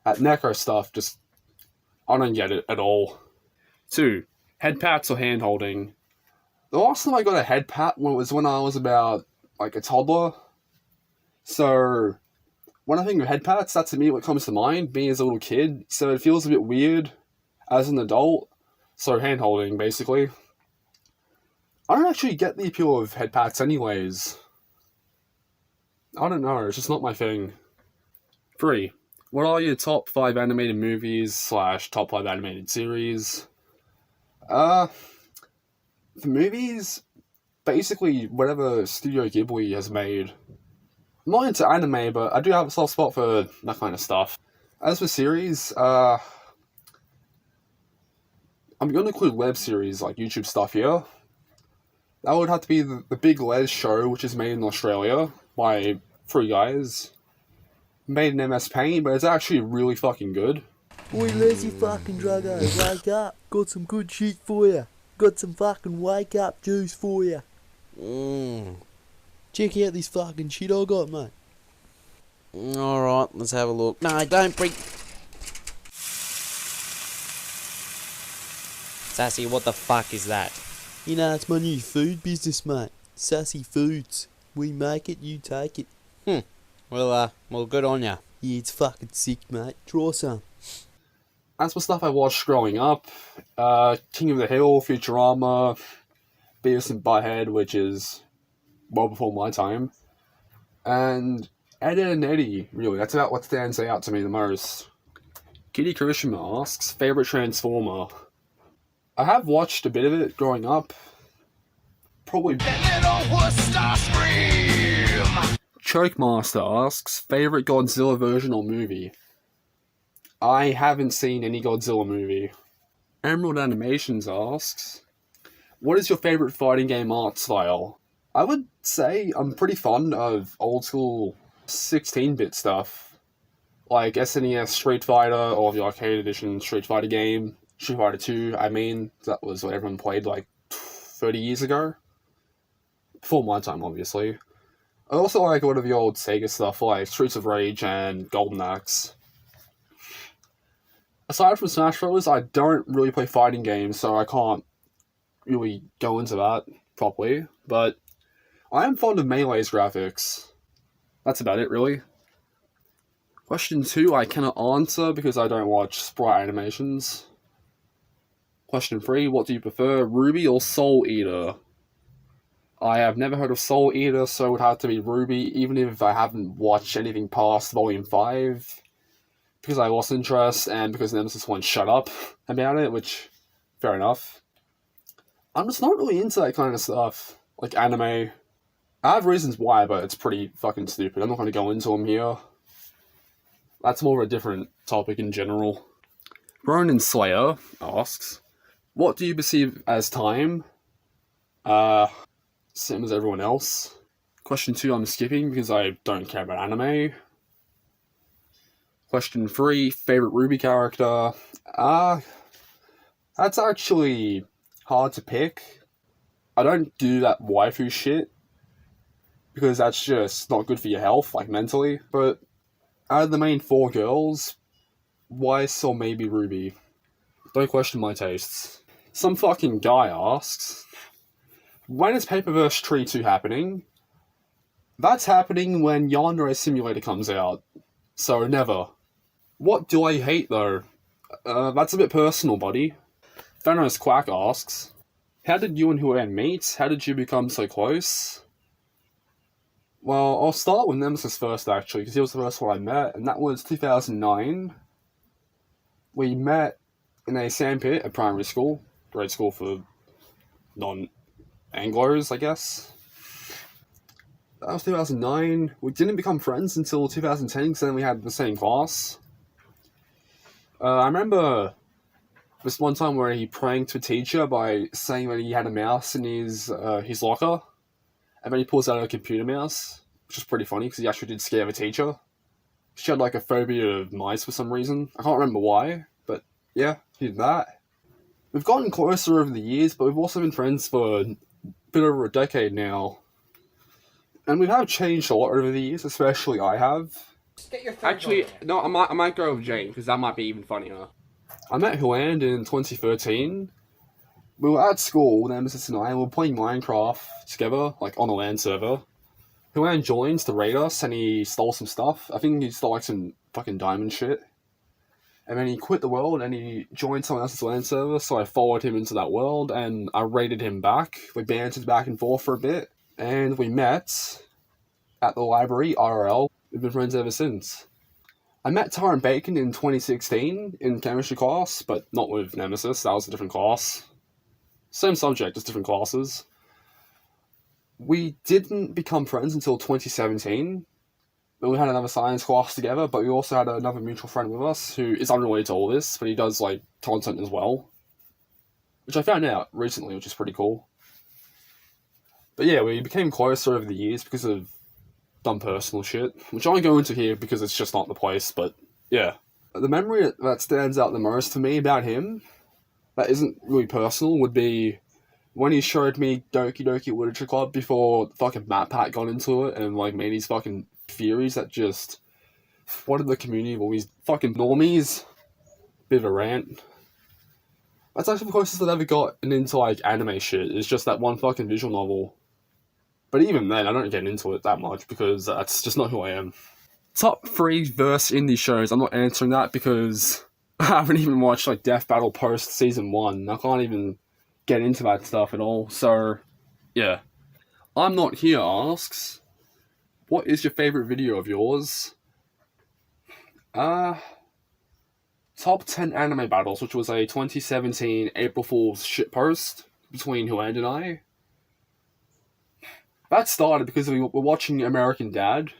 that Neko stuff just... I don't get it at all. 2. Head pats or hand holding? The last time I got a head pat was when I was about, like, a toddler. So, when I think of head pats, that's to me what comes to mind, me as a little kid. So it feels a bit weird as an adult. So hand holding, basically. I don't actually get the appeal of head pats anyways. I don't know, it's just not my thing. 3. What are your top 5 animated movies / top 5 animated series? For movies, basically whatever Studio Ghibli has made. I'm not into anime, but I do have a soft spot for that kind of stuff. As for series, I'm going to include web series like YouTube stuff here. That would have to be the Big Les show, which is made in Australia by 3 guys. Made in MS Paint, but it's actually really fucking good. Oi, lazy fucking druggo, wake up. Got some good shit for ya. Got some fucking wake up juice for ya. Check out this fucking shit I got, mate. Alright, let's have a look. No, don't bring... Sassy, what the fuck is that? You know, it's my new food business, mate. Sassy Foods. We make it, you take it. Well, good on ya. Yeah, it's fucking sick, mate. Try some. As for stuff I watched growing up, King of the Hill, Futurama, Beavis and Butthead, which is well before my time, and Ed, Edd and Eddy, really. That's about what stands out to me the most. Kitty Krishma asks, favourite Transformer? I have watched a bit of it growing up. Probably... Chokemaster asks, favourite Godzilla version or movie? I haven't seen any Godzilla movie. Emerald Animations asks, what is your favourite fighting game art style? I would say I'm pretty fond of old school 16-bit stuff, like SNES Street Fighter or the arcade edition Street Fighter game, Street Fighter 2, I mean, that was what everyone played like 30 years ago. Before my time, obviously. I also like a lot of the old Sega stuff like Streets of Rage and Golden Axe. Aside from Smash Bros, I don't really play fighting games, so I can't really go into that properly, but I am fond of Melee's graphics. That's about it, really. Question 2 I cannot answer because I don't watch Sprite animations. Question 3, what do you prefer, Ruby or Soul Eater? I have never heard of Soul Eater, so it would have to be Ruby, even if I haven't watched anything past Volume 5. Because I lost interest, and because Nemesis won't shut up about it, which, fair enough. I'm just not really into that kind of stuff, like anime. I have reasons why, but it's pretty fucking stupid. I'm not going to go into them here. That's more of a different topic in general. Ronan Slayer asks, what do you perceive as time? Same as everyone else. Question 2 I'm skipping because I don't care about anime. Question 3, favorite Ruby character? That's actually hard to pick. I don't do that waifu shit, because that's just not good for your health, like mentally. But out of the main 4 girls, Weiss or maybe Ruby. Don't question my tastes. Some fucking guy asks, when is Paperverse Tree 2 happening? That's happening when Yandere Simulator comes out. So never. What do I hate though? That's a bit personal, buddy. Thanos Quack asks, how did you and Huan meet? How did you become so close? Well, I'll start with Nemesis first actually, because he was the first one I met, and that was 2009. We met in a sandpit at primary school, grade school for non-Anglos, I guess. That was 2009. We didn't become friends until 2010, because then we had the same class. I remember this one time where he pranked a teacher by saying that he had a mouse in his locker, and then he pulls out a computer mouse, which is pretty funny because he actually did scare the teacher. She had like a phobia of mice for some reason. I can't remember why, but yeah, he did that. We've gotten closer over the years, but we've also been friends for a bit over a decade now. And we have changed a lot over the years, especially I have. Actually, no, I might go with Jane, because that might be even funnier. I met Huan in 2013. We were at school, Nemesis and I, and we were playing Minecraft together, like on a LAN server. Huan joins to raid us, and he stole some stuff. I think he stole like some fucking diamond shit. And then he quit the world, and he joined someone else's LAN server, so I followed him into that world, and I raided him back. We bantered back and forth for a bit, and we met at the library, IRL. We've been friends ever since. I met Tyrant Bacon in 2016 in chemistry class, but not with Nemesis, that was a different class. Same subject, just different classes. We didn't become friends until 2017. We had another science class together, but we also had another mutual friend with us who is unrelated to all this, but he does like content as well. Which I found out recently, which is pretty cool. But yeah, we became closer over the years because of dumb personal shit, which I won't go into here because it's just not the place, but yeah. The memory that stands out the most to me about him, that isn't really personal, would be when he showed me Doki Doki Literature Club before fucking Matt Pat got into it and like made these fucking theories that just flooded the community of all these fucking normies. Bit of a rant. That's actually the closest I've ever gotten into like anime shit. It's just that one fucking visual novel. But even then, I don't get into it that much because that's just not who I am. Top 3 verse indie shows. I'm not answering that because I haven't even watched like Death Battle post season 1. I can't even get into that stuff at all. So, yeah. I'm Not Here asks, what is your favorite video of yours? Top 10 anime battles, which was a 2017 April Fool's shitpost between Huand and I. That started because we were watching American Dad,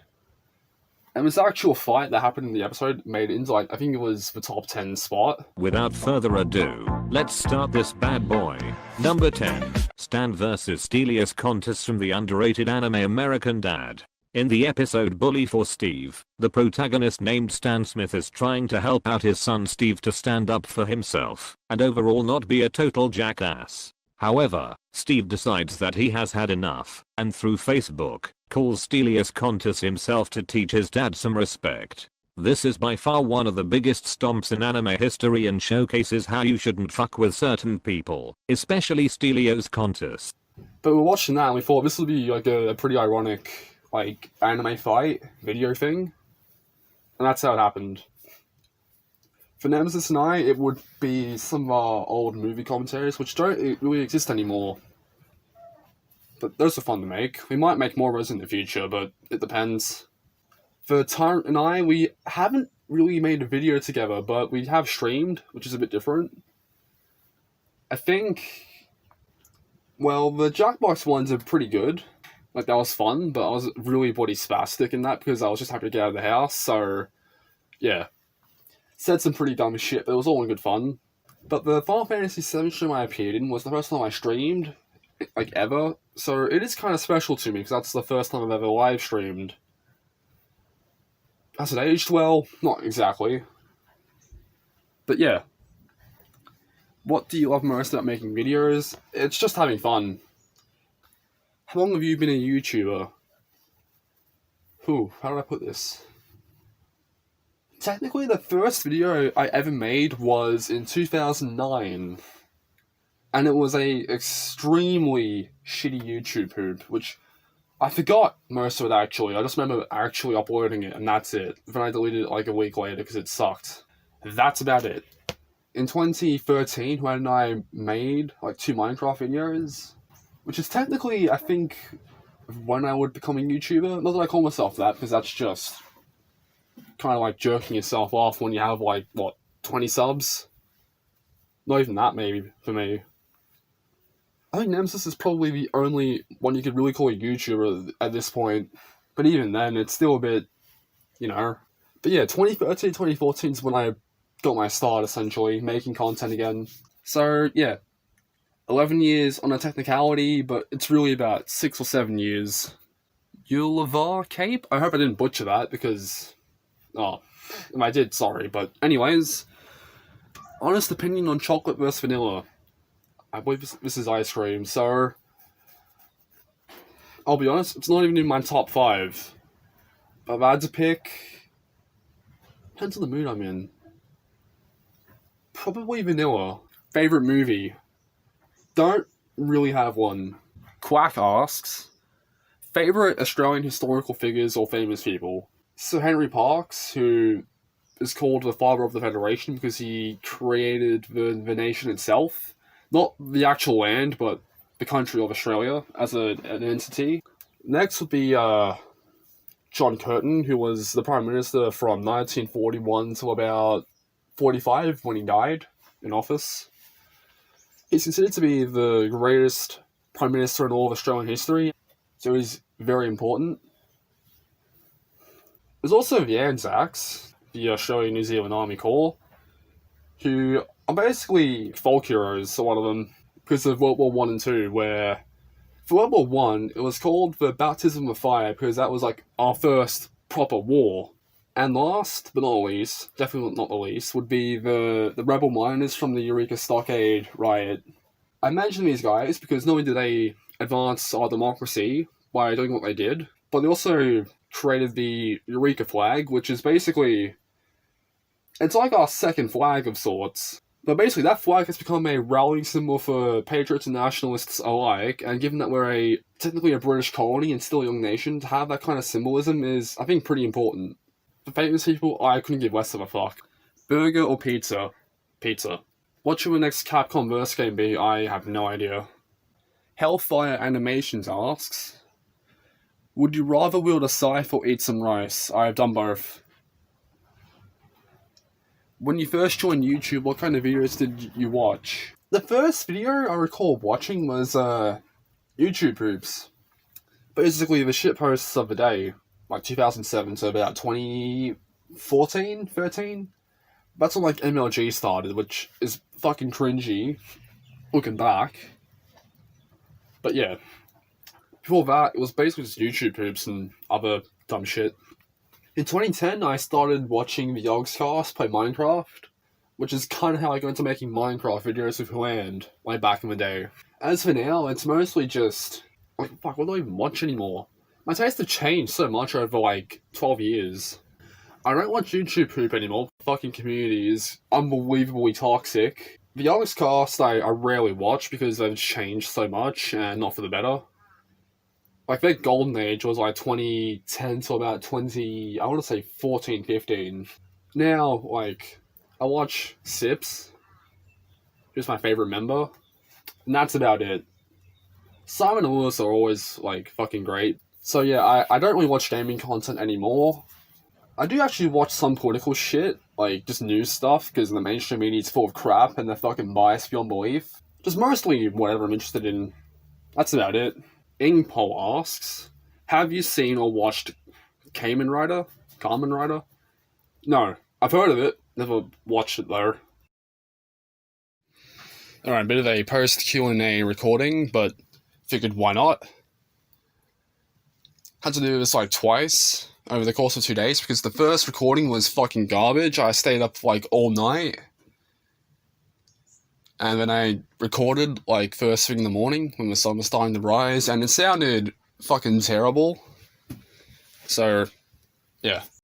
and this actual fight that happened in the episode made it into, like, I think it was the top 10 spot. Without further ado, let's start this bad boy. Number 10, Stan vs. Stelios contest from the underrated anime American Dad. In the episode Bully for Steve, the protagonist named Stan Smith is trying to help out his son Steve to stand up for himself, and overall not be a total jackass. However, Steve decides that he has had enough, and through Facebook, calls Stelios Contis himself to teach his dad some respect. This is by far one of the biggest stomps in anime history and showcases how you shouldn't fuck with certain people, especially Stelios Contis. But we were watching that and we thought this would be like a pretty ironic, like, anime fight video thing. And that's how it happened. For Nemesis and I, it would be some of our old movie commentaries, which don't really exist anymore. But those are fun to make. We might make more of those in the future, but it depends. For Tyrant and I, we haven't really made a video together, but we have streamed, which is a bit different. I think, well, the Jackbox ones are pretty good. Like, that was fun, but I was really body spastic in that because I was just happy to get out of the house, so yeah. Said some pretty dumb shit, but it was all in good fun. But the Final Fantasy VII stream I appeared in was the first time I streamed, like, ever, so it is kind of special to me because that's the first time I've ever live streamed. Has it aged well? Not exactly. But yeah. What do you love most about making videos? It's just having fun. How long have you been a YouTuber? How did I put this? Technically, the first video I ever made was in 2009. And it was a extremely shitty YouTube poop, which I forgot most of it actually. I just remember actually uploading it and that's it. Then I deleted it like a week later because it sucked. That's about it. In 2013, Juan and I made like 2 Minecraft videos, which is technically, I think, when I would become a YouTuber. Not that I call myself that, because that's just kind of like jerking yourself off when you have like, what, 20 subs? Not even that, maybe, for me. I think Nemesis is probably the only one you could really call a YouTuber at this point. But even then, it's still a bit, you know. But yeah, 2013, 2014 is when I got my start, essentially, making content again. So, yeah. 11 years on a technicality, but it's really about 6 or 7 years. Yulavar Cape? I hope I didn't butcher that, because... Oh, if I did, sorry. But anyways, honest opinion on chocolate versus vanilla. I believe this is ice cream, so... I'll be honest, it's not even in my top 5. But if I had to pick... Depends on the mood I'm in. Probably vanilla. Favorite movie? Don't really have one. Quack asks, favorite Australian historical figures or famous people? Sir Henry Parkes, who is called the father of the Federation because he created the nation itself. Not the actual land, but the country of Australia as an entity. Next would be John Curtin, who was the Prime Minister from 1941 to about 45 when he died in office. He's considered to be the greatest Prime Minister in all of Australian history, so he's very important. There's also the Anzacs, the Australian New Zealand Army Corps, who are basically folk heroes, a lot of them, because of World War I and II, where For World War One, it was called the Baptism of Fire because that was like our first proper war. And last, but not least, definitely not the least, would be the rebel miners from the Eureka Stockade riot. I mention these guys because not only did they advance our democracy by doing what they did, but they also created the Eureka flag, which is basically... it's like our second flag of sorts. But basically, that flag has become a rallying symbol for patriots and nationalists alike, and given that we're technically a British colony and still a young nation, to have that kind of symbolism is, I think, pretty important. For famous people, I couldn't give less of a fuck. Burger or pizza? Pizza. What should the next Capcom verse game be? I have no idea. Hellfire Animations asks, would you rather wield a scythe or eat some rice? I have done both. When you first joined YouTube, what kind of videos did you watch? The first video I recall watching was YouTube poops. Basically the shitposts of the day. Like 2007 to about 2014, 13. That's when like MLG started, which is fucking cringy, looking back. But yeah, before that, it was basically just YouTube poops and other dumb shit. In 2010, I started watching the Yogscast play Minecraft, which is kind of how I got into making Minecraft videos with Land, like back in the day. As for now, it's mostly just, like, fuck, what do I even watch anymore? My taste have changed so much over, like, 12 years. I don't watch YouTube poop anymore. The fucking community is unbelievably toxic. The Yogscast I rarely watch because they've changed so much, and not for the better. Like, their golden age was, like, 2010 to about 14, 15. Now, like, I watch Sips, who's my favorite member, and that's about it. Simon and Lewis are always, like, fucking great. So yeah, I don't really watch gaming content anymore. I do actually watch some political shit, like just news stuff, because the mainstream media is full of crap and they're fucking biased beyond belief. Just mostly whatever I'm interested in. That's about it. Ingpol asks, have you seen or watched Kamen Rider? Kamen Rider? No, I've heard of it, never watched it though. Alright, bit of a post Q&A recording, but figured why not? Had to do this like twice over the course of 2 days because the first recording was fucking garbage. I stayed up like all night. And then I recorded like first thing in the morning when the sun was starting to rise and it sounded fucking terrible. So, yeah.